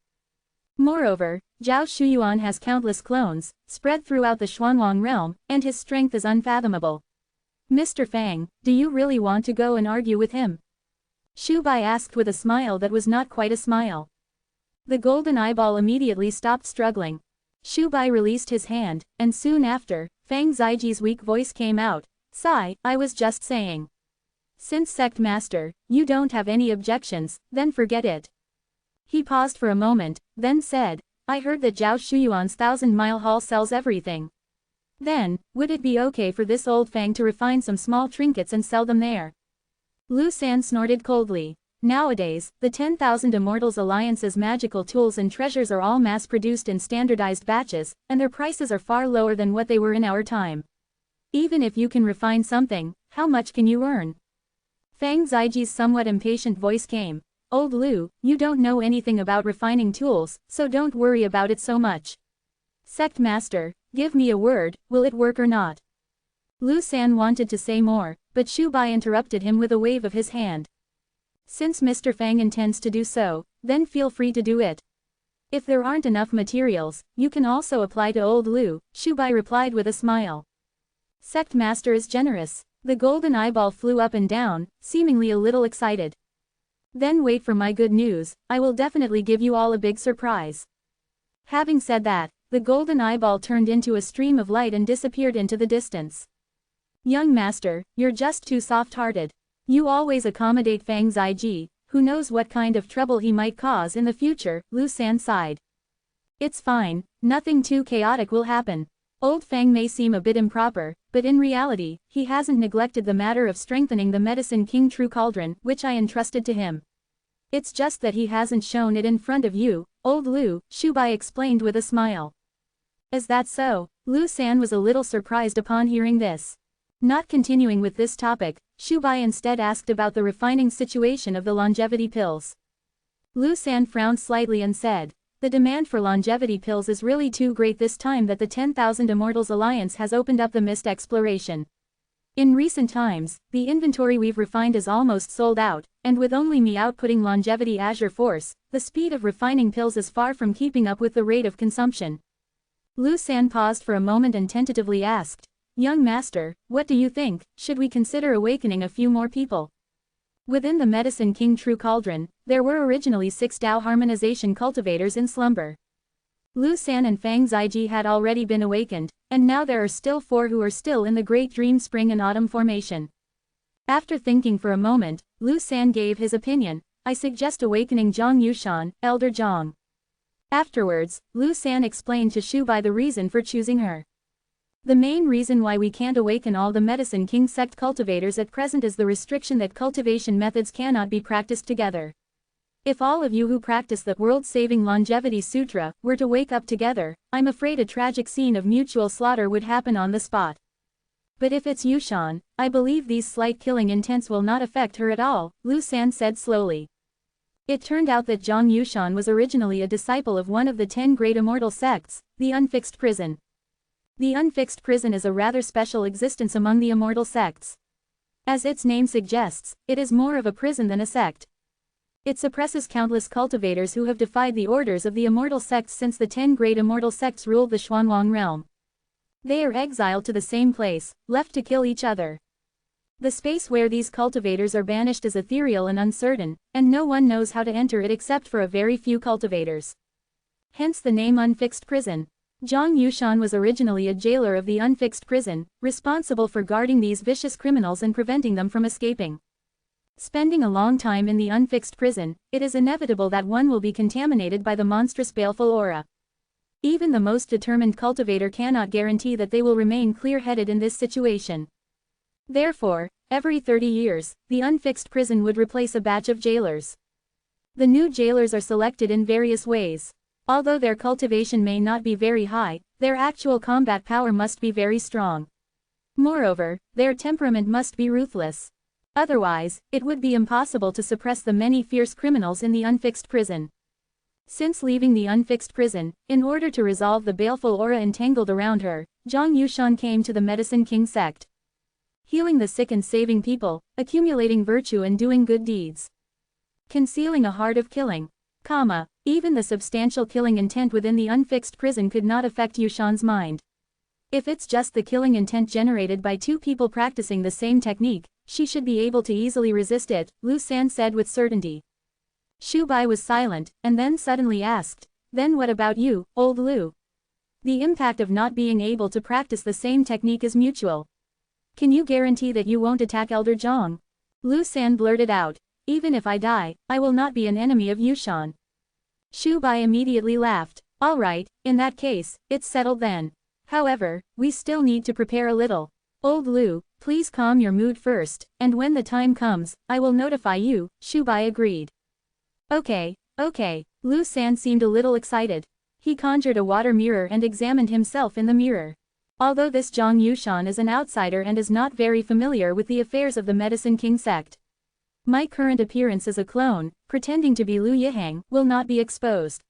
Moreover, Zhao Shuyuan has countless clones, spread throughout the Xuanwang realm, and his strength is unfathomable. Mr. Fang, do you really want to go and argue with him? Shu Bai asked with a smile that was not quite a smile. The golden eyeball immediately stopped struggling. Shu Bai released his hand, and soon after, Fang Ziji's weak voice came out. Sigh, I was just saying. Since Sect Master, you don't have any objections, then forget it. He paused for a moment, then said, I heard that Zhao Shuyuan's 1,000-mile hall sells everything. Then, would it be okay for this old Fang to refine some small trinkets and sell them there? Lu San snorted coldly. Nowadays, the 10,000 Immortals Alliance's magical tools and treasures are all mass-produced in standardized batches, and their prices are far lower than what they were in our time. Even if you can refine something, how much can you earn? Fang Ziji's somewhat impatient voice came. Old Lu, you don't know anything about refining tools, so don't worry about it so much. Sect Master, give me a word, will it work or not? Lu San wanted to say more, but Shu Bai interrupted him with a wave of his hand. Since Mr. Fang intends to do so, then feel free to do it. If there aren't enough materials, you can also apply to Old Lu, Shu Bai replied with a smile. Sect Master is generous. The golden eyeball flew up and down, seemingly a little excited. Then wait for my good news, I will definitely give you all a big surprise. Having said that, the golden eyeball turned into a stream of light and disappeared into the distance. Young master, you're just too soft-hearted. You always accommodate Fang Ziji, who knows what kind of trouble he might cause in the future, Lu San sighed. It's fine, nothing too chaotic will happen. Old Fang may seem a bit improper, but in reality, he hasn't neglected the matter of strengthening the Medicine King True Cauldron, which I entrusted to him. It's just that he hasn't shown it in front of you, Old Lu, Shu Bai explained with a smile. Is that so? Lu San was a little surprised upon hearing this. Not continuing with this topic, Shu Bai instead asked about the refining situation of the longevity pills. Lu San frowned slightly and said, the demand for longevity pills is really too great this time that the 10,000 Immortals Alliance has opened up the mist exploration. In recent times, the inventory we've refined is almost sold out, and with only me outputting longevity Azure Force, the speed of refining pills is far from keeping up with the rate of consumption. Lu San paused for a moment and tentatively asked, Young Master, what do you think, should we consider awakening a few more people? Within the Medicine King True Cauldron, there were originally 6 Dao harmonization cultivators in slumber. Lu San and Fang Ziji had already been awakened, and now there are still 4 who are still in the Great Dream Spring and Autumn formation. After thinking for a moment, Lu San gave his opinion, I suggest awakening Zhang Yushan, Elder Zhang. Afterwards, Lu San explained to Shu Bai the reason for choosing her. The main reason why we can't awaken all the Medicine King sect cultivators at present is the restriction that cultivation methods cannot be practiced together. If all of you who practice the world-saving longevity sutra were to wake up together, I'm afraid a tragic scene of mutual slaughter would happen on the spot. But if it's Yushan, I believe these slight killing intents will not affect her at all, Lu San said slowly. It turned out that Zhang Yushan was originally a disciple of one of the 10 great immortal sects, the Unfixed Prison. The Unfixed Prison is a rather special existence among the immortal sects. As its name suggests, it is more of a prison than a sect. It suppresses countless cultivators who have defied the orders of the immortal sects since the 10 great immortal sects ruled the Xuanwang realm. They are exiled to the same place, left to kill each other. The space where these cultivators are banished is ethereal and uncertain, and no one knows how to enter it except for a very few cultivators. Hence the name Unfixed Prison. Zhang Yushan was originally a jailer of the Unfixed Prison, responsible for guarding these vicious criminals and preventing them from escaping. Spending a long time in the Unfixed Prison, it is inevitable that one will be contaminated by the monstrous baleful aura. Even the most determined cultivator cannot guarantee that they will remain clear-headed in this situation. Therefore, every 30 years, the Unfixed Prison would replace a batch of jailers. The new jailers are selected in various ways. Although their cultivation may not be very high, their actual combat power must be very strong. Moreover, their temperament must be ruthless. Otherwise, it would be impossible to suppress the many fierce criminals in the Unfixed Prison. Since leaving the Unfixed Prison, in order to resolve the baleful aura entangled around her, Zhang Yushan came to the Medicine King sect. Healing the sick and saving people, accumulating virtue and doing good deeds. Concealing a heart of killing. Even the substantial killing intent within the Unfixed Prison could not affect Yushan's mind. If it's just the killing intent generated by 2 people practicing the same technique, she should be able to easily resist it, Lu San said with certainty. Shu Bai was silent, and then suddenly asked, then what about you, Old Lu? The impact of not being able to practice the same technique is mutual. Can you guarantee that you won't attack Elder Zhang? Lu San blurted out, even if I die, I will not be an enemy of Yushan. Shu Bai immediately laughed. All right, in that case, it's settled then. However, we still need to prepare a little. Old Lu, please calm your mood first, and when the time comes, I will notify you, Shu Bai agreed. Okay. Lu San seemed a little excited. He conjured a water mirror and examined himself in the mirror. Although this Zhang Yushan is an outsider and is not very familiar with the affairs of the Medicine King sect, my current appearance as a clone, pretending to be Lu Yihang, will not be exposed.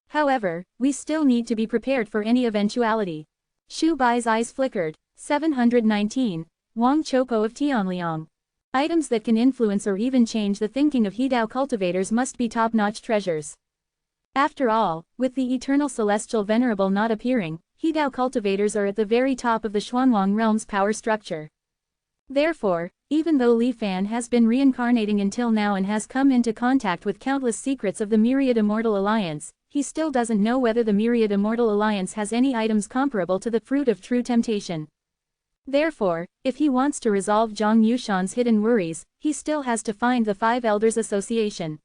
However, we still need to be prepared for any eventuality. Shu Bai's eyes flickered. 719. Wang Chopo of Tianliang. Items that can influence or even change the thinking of Hidao cultivators must be top-notch treasures. After all, with the eternal celestial Venerable not appearing, Hidao cultivators are at the very top of the Xuanwang realm's power structure. Therefore, even though Li Fan has been reincarnating until now and has come into contact with countless secrets of the Myriad Immortal Alliance, he still doesn't know whether the Myriad Immortal Alliance has any items comparable to the Fruit of True Temptation. Therefore, if he wants to resolve Zhang Yushan's hidden worries, he still has to find the Five Elders Association.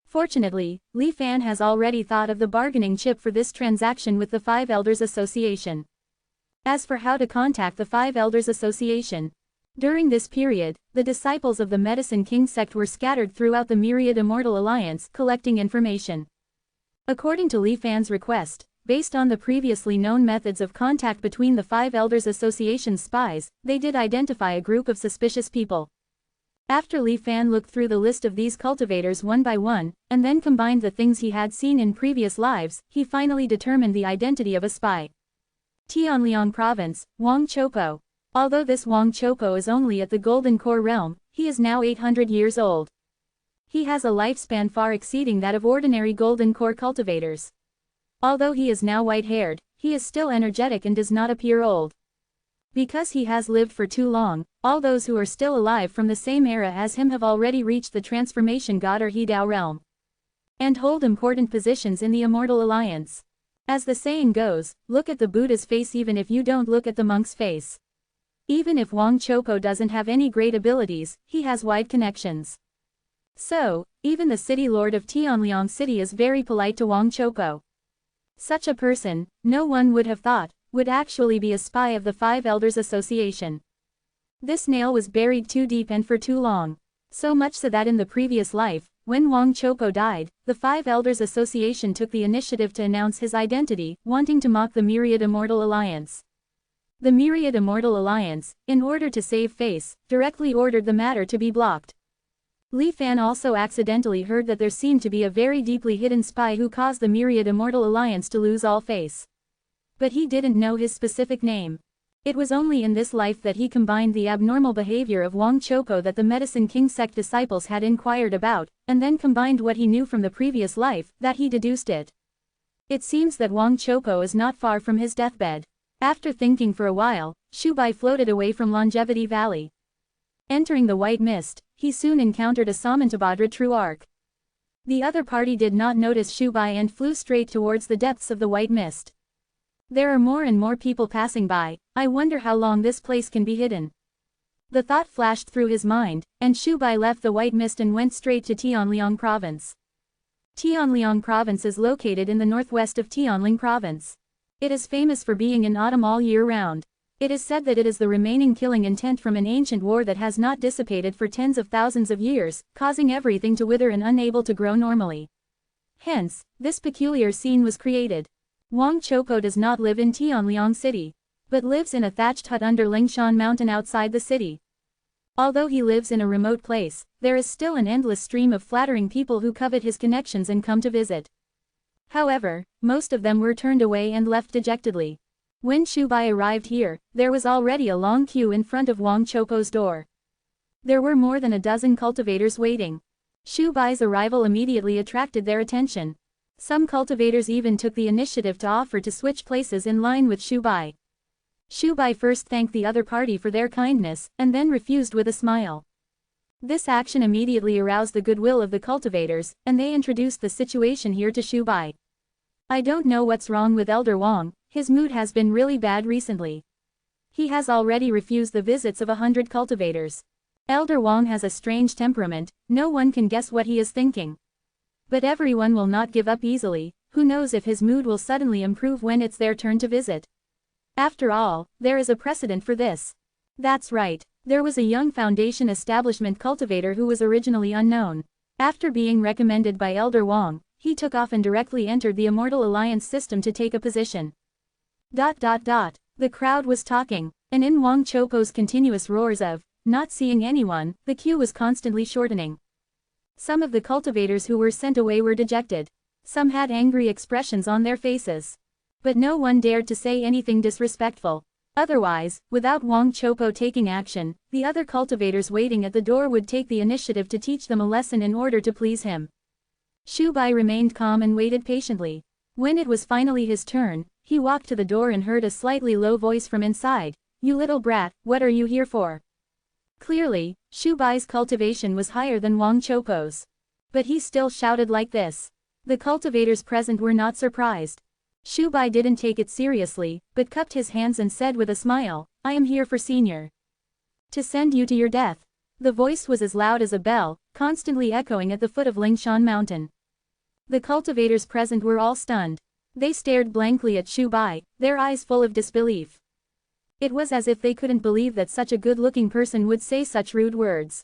Fortunately, Li Fan has already thought of the bargaining chip for this transaction with the Five Elders Association. As for how to contact the Five Elders Association, during this period, the disciples of the Medicine King sect were scattered throughout the Myriad Immortal Alliance, collecting information. According to Li Fan's request, based on the previously known methods of contact between the Five Elders Association's spies, they did identify a group of suspicious people. After Li Fan looked through the list of these cultivators one by one, and then combined the things he had seen in previous lives, he finally determined the identity of a spy. Tianliang Province, Wang Chopo. Although this Wang Chopo is only at the Golden Core realm, he is now 800 years old. He has a lifespan far exceeding that of ordinary Golden Core cultivators. Although he is now white-haired, he is still energetic and does not appear old. Because he has lived for too long, all those who are still alive from the same era as him have already reached the Transformation God or Hidao realm, and hold important positions in the Immortal Alliance. As the saying goes, look at the Buddha's face even if you don't look at the monk's face. Even if Wang Chopo doesn't have any great abilities, he has wide connections. So, even the city lord of Tianliang City is very polite to Wang Chopo. Such a person, no one would have thought, would actually be a spy of the Five Elders Association. This nail was buried too deep and for too long. So much so that in the previous life, when Wang Chopo died, the Five Elders Association took the initiative to announce his identity, wanting to mock the Myriad Immortal Alliance. The Myriad Immortal Alliance, in order to save face, directly ordered the matter to be blocked. Li Fan also accidentally heard that there seemed to be a very deeply hidden spy who caused the Myriad Immortal Alliance to lose all face. But he didn't know his specific name. It was only in this life that he combined the abnormal behavior of Wang Chopo that the Medicine King sect disciples had inquired about, and then combined what he knew from the previous life, that he deduced it. It seems that Wang Chopo is not far from his deathbed. After thinking for a while, Shu Bai floated away from Longevity Valley. Entering the white mist, he soon encountered a Samantabhadra true arc. The other party did not notice Shu Bai and flew straight towards the depths of the white mist. There are more and more people passing by, I wonder how long this place can be hidden. The thought flashed through his mind, and Shu Bai left the white mist and went straight to Tianliang Province. Tianliang Province is located in the northwest of Tianling Province. It is famous for being in autumn all year round. It is said that it is the remaining killing intent from an ancient war that has not dissipated for tens of thousands of years, causing everything to wither and unable to grow normally. Hence, this peculiar scene was created. Wang Chopo does not live in Tianliang City, but lives in a thatched hut under Lingshan Mountain outside the city. Although he lives in a remote place, there is still an endless stream of flattering people who covet his connections and come to visit. However, most of them were turned away and left dejectedly. When Shu Bai arrived here, there was already a long queue in front of Wang Chopo's door. There were more than a dozen cultivators waiting. Shu Bai's arrival immediately attracted their attention. Some cultivators even took the initiative to offer to switch places in line with Shu Bai. Shu Bai first thanked the other party for their kindness, and then refused with a smile. This action immediately aroused the goodwill of the cultivators, and they introduced the situation here to Shu Bai. I don't know what's wrong with Elder Wang, his mood has been really bad recently. He has already refused the visits of 100 cultivators. Elder Wang has a strange temperament, no one can guess what he is thinking. But everyone will not give up easily, who knows if his mood will suddenly improve when it's their turn to visit. After all, there is a precedent for this. That's right. There was a young Foundation establishment cultivator who was originally unknown. After being recommended by Elder Wang, he took off and directly entered the Immortal Alliance system to take a position. The crowd was talking, and in Wang Chopo's continuous roars of, not seeing anyone, the queue was constantly shortening. Some of the cultivators who were sent away were dejected. Some had angry expressions on their faces. But no one dared to say anything disrespectful. Otherwise, without Wang Chopo taking action, the other cultivators waiting at the door would take the initiative to teach them a lesson in order to please him. Shu Bai remained calm and waited patiently. When it was finally his turn, he walked to the door and heard a slightly low voice from inside. "You little brat, what are you here for?" Clearly, Shu Bai's cultivation was higher than Wang Chopo's. But he still shouted like this. The cultivators present were not surprised. Shu Bai didn't take it seriously, but cupped his hands and said with a smile, "I am here for senior. To send you to your death." The voice was as loud as a bell, constantly echoing at the foot of Lingshan Mountain. The cultivators present were all stunned. They stared blankly at Shu Bai, their eyes full of disbelief. It was as if they couldn't believe that such a good-looking person would say such rude words.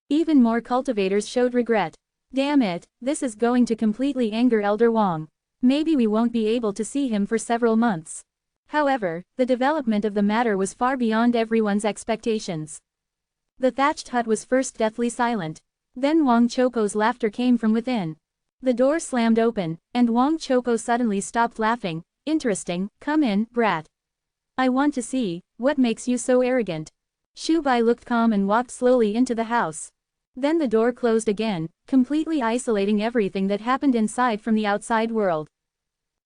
Even more cultivators showed regret. Damn it, this is going to completely anger Elder Wang. Maybe we won't be able to see him for several months. However, the development of the matter was far beyond everyone's expectations. The thatched hut was first deathly silent. Then Wang Chopo's laughter came from within. The door slammed open, and Wang Chopo suddenly stopped laughing. "Interesting, come in, brat. I want to see, what makes you so arrogant." Shu Bai looked calm and walked slowly into the house. Then the door closed again, completely isolating everything that happened inside from the outside world.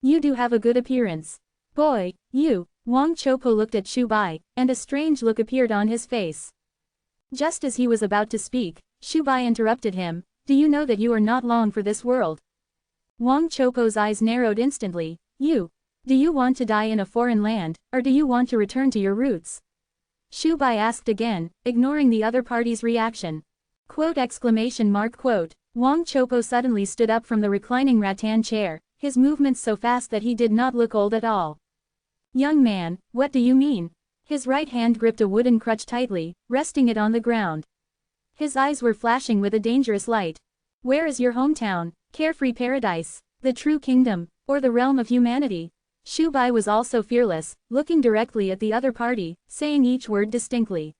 "You do have a good appearance. Boy, you." Wang Chopo looked at Shu Bai, and a strange look appeared on his face. Just as he was about to speak, Shu Bai interrupted him. "Do you know that you are not long for this world?" Wang Chopo's eyes narrowed instantly. Do you want to die in a foreign land, or do you want to return to your roots?" Shu Bai asked again, ignoring the other party's reaction. Wang Chopo suddenly stood up from the reclining rattan chair, his movements so fast that he did not look old at all. "Young man, what do you mean?" His right hand gripped a wooden crutch tightly, resting it on the ground. His eyes were flashing with a dangerous light. "Where is your hometown, carefree paradise, the true kingdom, or the realm of humanity?" Shu Bai was also fearless, looking directly at the other party, saying each word distinctly.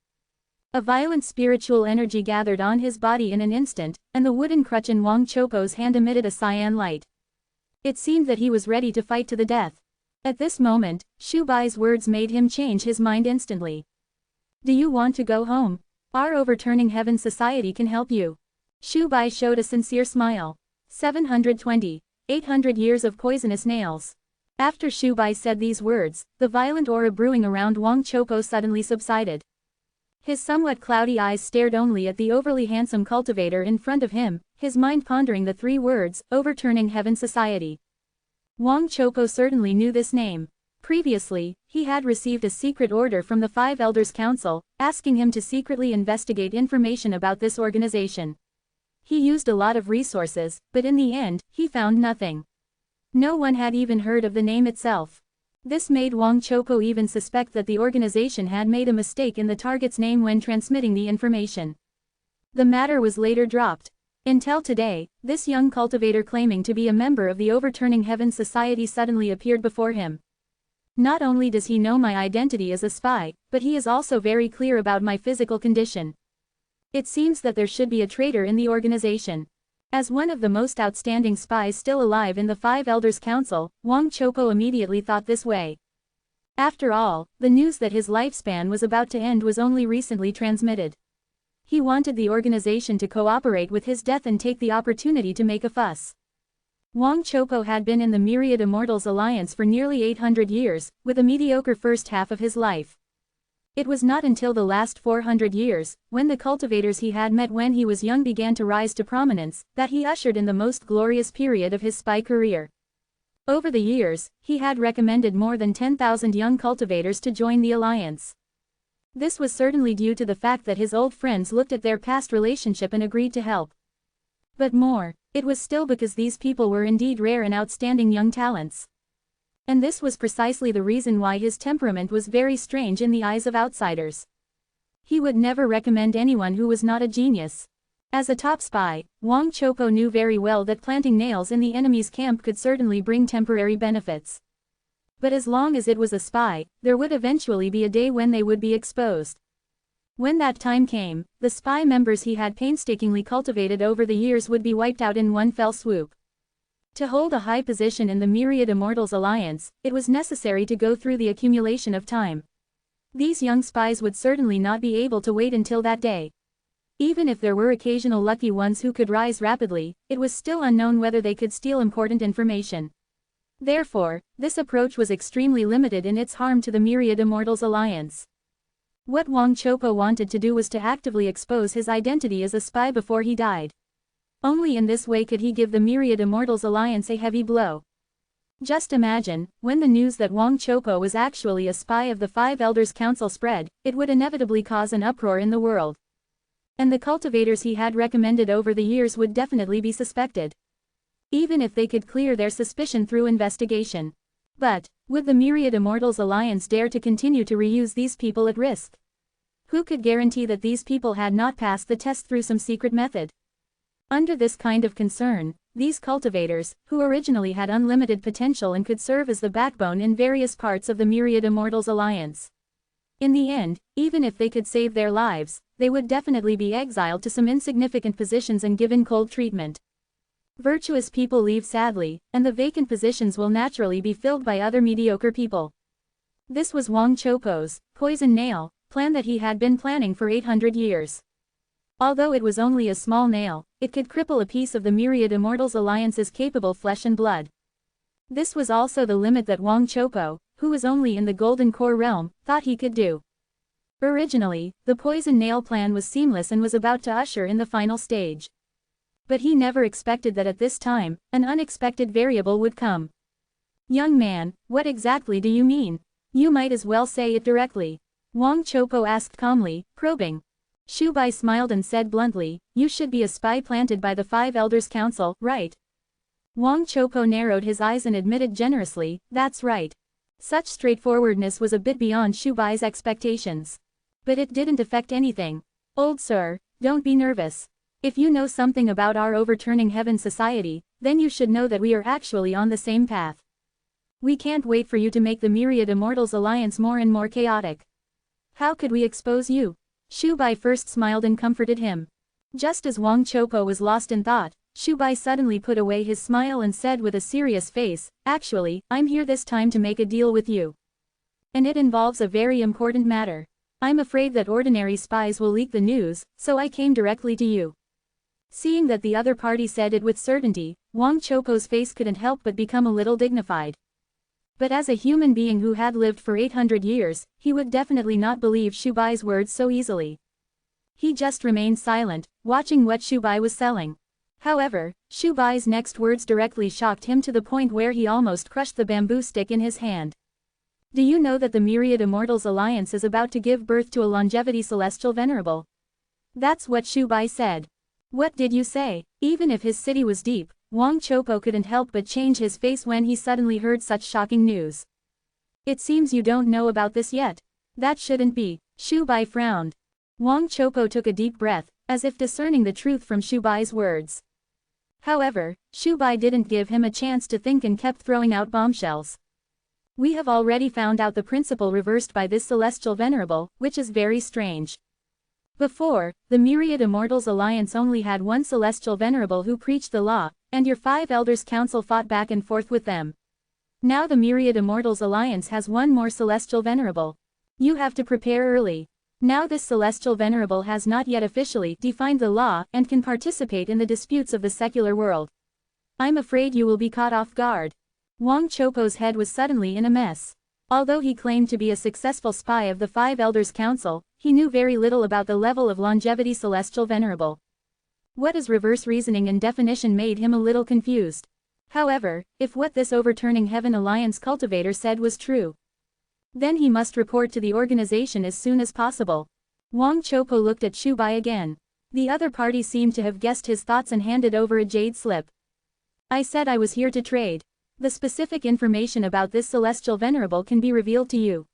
A violent spiritual energy gathered on his body in an instant, and the wooden crutch in Wang Chopo's hand emitted a cyan light. It seemed that he was ready to fight to the death. At this moment, Shu Bai's words made him change his mind instantly. "Do you want to go home? Our Overturning Heaven Society can help you." Shu Bai showed a sincere smile. 720. 800 years of poisonous nails. After Shu Bai said these words, the violent aura brewing around Wang Chopo suddenly subsided. His somewhat cloudy eyes stared only at the overly handsome cultivator in front of him, his mind pondering the three words, Overturning Heaven Society. Wang Chopo certainly knew this name. Previously, he had received a secret order from the Five Elders Council, asking him to secretly investigate information about this organization. He used a lot of resources, but in the end, he found nothing. No one had even heard of the name itself. This made Wang Chopo even suspect that the organization had made a mistake in the target's name when transmitting the information. The matter was later dropped. Until today, this young cultivator claiming to be a member of the Overturning Heaven Society suddenly appeared before him. "Not only does he know my identity as a spy, but he is also very clear about my physical condition. It seems that there should be a traitor in the organization." As one of the most outstanding spies still alive in the Five Elders Council, Wang Chopo immediately thought this way. After all, the news that his lifespan was about to end was only recently transmitted. He wanted the organization to cooperate with his death and take the opportunity to make a fuss. Wang Chopo had been in the Myriad Immortals Alliance for nearly 800 years, with a mediocre first half of his life. It was not until the last 400 years, when the cultivators he had met when he was young began to rise to prominence, that he ushered in the most glorious period of his spy career. Over the years, he had recommended more than 10,000 young cultivators to join the alliance. This was certainly due to the fact that his old friends looked at their past relationship and agreed to help. But more, it was still because these people were indeed rare and outstanding young talents. And this was precisely the reason why his temperament was very strange in the eyes of outsiders. He would never recommend anyone who was not a genius. As a top spy, Wang Chopo knew very well that planting nails in the enemy's camp could certainly bring temporary benefits. But as long as it was a spy, there would eventually be a day when they would be exposed. When that time came, the spy members he had painstakingly cultivated over the years would be wiped out in one fell swoop. To hold a high position in the Myriad Immortals alliance, it was necessary to go through the accumulation of time. These young spies would certainly not be able to wait until that day. Even if there were occasional lucky ones who could rise rapidly, it was still unknown whether they could steal important information. Therefore, this approach was extremely limited in its harm to the Myriad Immortals alliance. What Wang Chopo wanted to do was to actively expose his identity as a spy before he died. Only in this way could he give the Myriad Immortals alliance a heavy blow. Just imagine, when the news that Wang Chopo was actually a spy of the Five Elders Council spread, it would inevitably cause an uproar in the world. And the cultivators he had recommended over the years would definitely be suspected. Even if they could clear their suspicion through investigation. But, would the Myriad Immortals alliance dare to continue to reuse these people at risk? Who could guarantee that these people had not passed the test through some secret method? Under this kind of concern, these cultivators, who originally had unlimited potential and could serve as the backbone in various parts of the Myriad Immortals alliance. In the end, even if they could save their lives, they would definitely be exiled to some insignificant positions and given cold treatment. Virtuous people leave sadly, and the vacant positions will naturally be filled by other mediocre people. This was Wang Chopo's poison nail plan that he had been planning for 800 years. Although it was only a small nail, it could cripple a piece of the Myriad Immortals alliance's capable flesh and blood. This was also the limit that Wang Chopo, who was only in the Golden Core realm, thought he could do. Originally, the poison nail plan was seamless and was about to usher in the final stage. But he never expected that at this time, an unexpected variable would come. "Young man, what exactly do you mean? You might as well say it directly," Wang Chopo asked calmly, probing. Shu Bai smiled and said bluntly, "You should be a spy planted by the Five Elders Council, right?" Wang Chopo narrowed his eyes and admitted generously, "That's right." Such straightforwardness was a bit beyond Shu Bai's expectations. But it didn't affect anything. "Old sir, don't be nervous. If you know something about our overturning heaven society, then you should know that we are actually on the same path. We can't wait for you to make the Myriad Immortals alliance more and more chaotic. How could we expose you?" Shu Bai first smiled and comforted him. Just as Wang Chopo was lost in thought, Shu Bai suddenly put away his smile and said with a serious face, "Actually, I'm here this time to make a deal with you. And it involves a very important matter. I'm afraid that ordinary spies will leak the news, so I came directly to you." Seeing that the other party said it with certainty, Wang Chopo's face couldn't help but become a little dignified. But as a human being who had lived for 800 years, he would definitely not believe Shu Bai's words so easily. He just remained silent, watching what Shu Bai was selling. However, Shu Bai's next words directly shocked him to the point where he almost crushed the bamboo stick in his hand. "Do you know that the Myriad Immortals alliance is about to give birth to a longevity celestial venerable?" That's what Shu Bai said. "What did you say?" Even if his city was deep, Wang Chopo couldn't help but change his face when he suddenly heard such shocking news. "It seems you don't know about this yet. That shouldn't be." Shu Bai frowned. Wang Chopo took a deep breath, as if discerning the truth from Shu Bai's words. However, Shu Bai didn't give him a chance to think and kept throwing out bombshells. "We have already found out the principle reversed by this celestial venerable, which is very strange. Before, the Myriad Immortals alliance only had one celestial venerable who preached the law, and your Five Elders Council fought back and forth with them. Now the Myriad Immortals alliance has one more celestial venerable. You have to prepare early. Now this celestial venerable has not yet officially defined the law and can participate in the disputes of the secular world. I'm afraid you will be caught off guard." Wang Chopo's head was suddenly in a mess. Although he claimed to be a successful spy of the Five Elders Council, he knew very little about the level of longevity celestial venerable. What is reverse reasoning and definition made him a little confused. However, if what this overturning heaven alliance cultivator said was true, then he must report to the organization as soon as possible. Wang Chopo looked at Shu Bai again. The other party seemed to have guessed his thoughts and handed over a jade slip. "I said I was here to trade. The specific information about this celestial venerable can be revealed to you.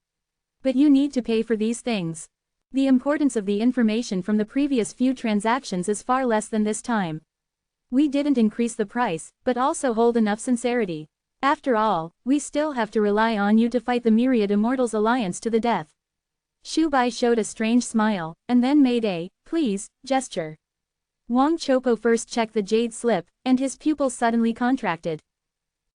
But you need to pay for these things." The importance of the information from the previous few transactions is far less than this time. We didn't increase the price, but also hold enough sincerity. After all, we still have to rely on you to fight the myriad Immortals alliance to the death. Shu Bai showed a strange smile, and then made a, please, gesture. Wang Chopo first checked the jade slip, and his pupils suddenly contracted.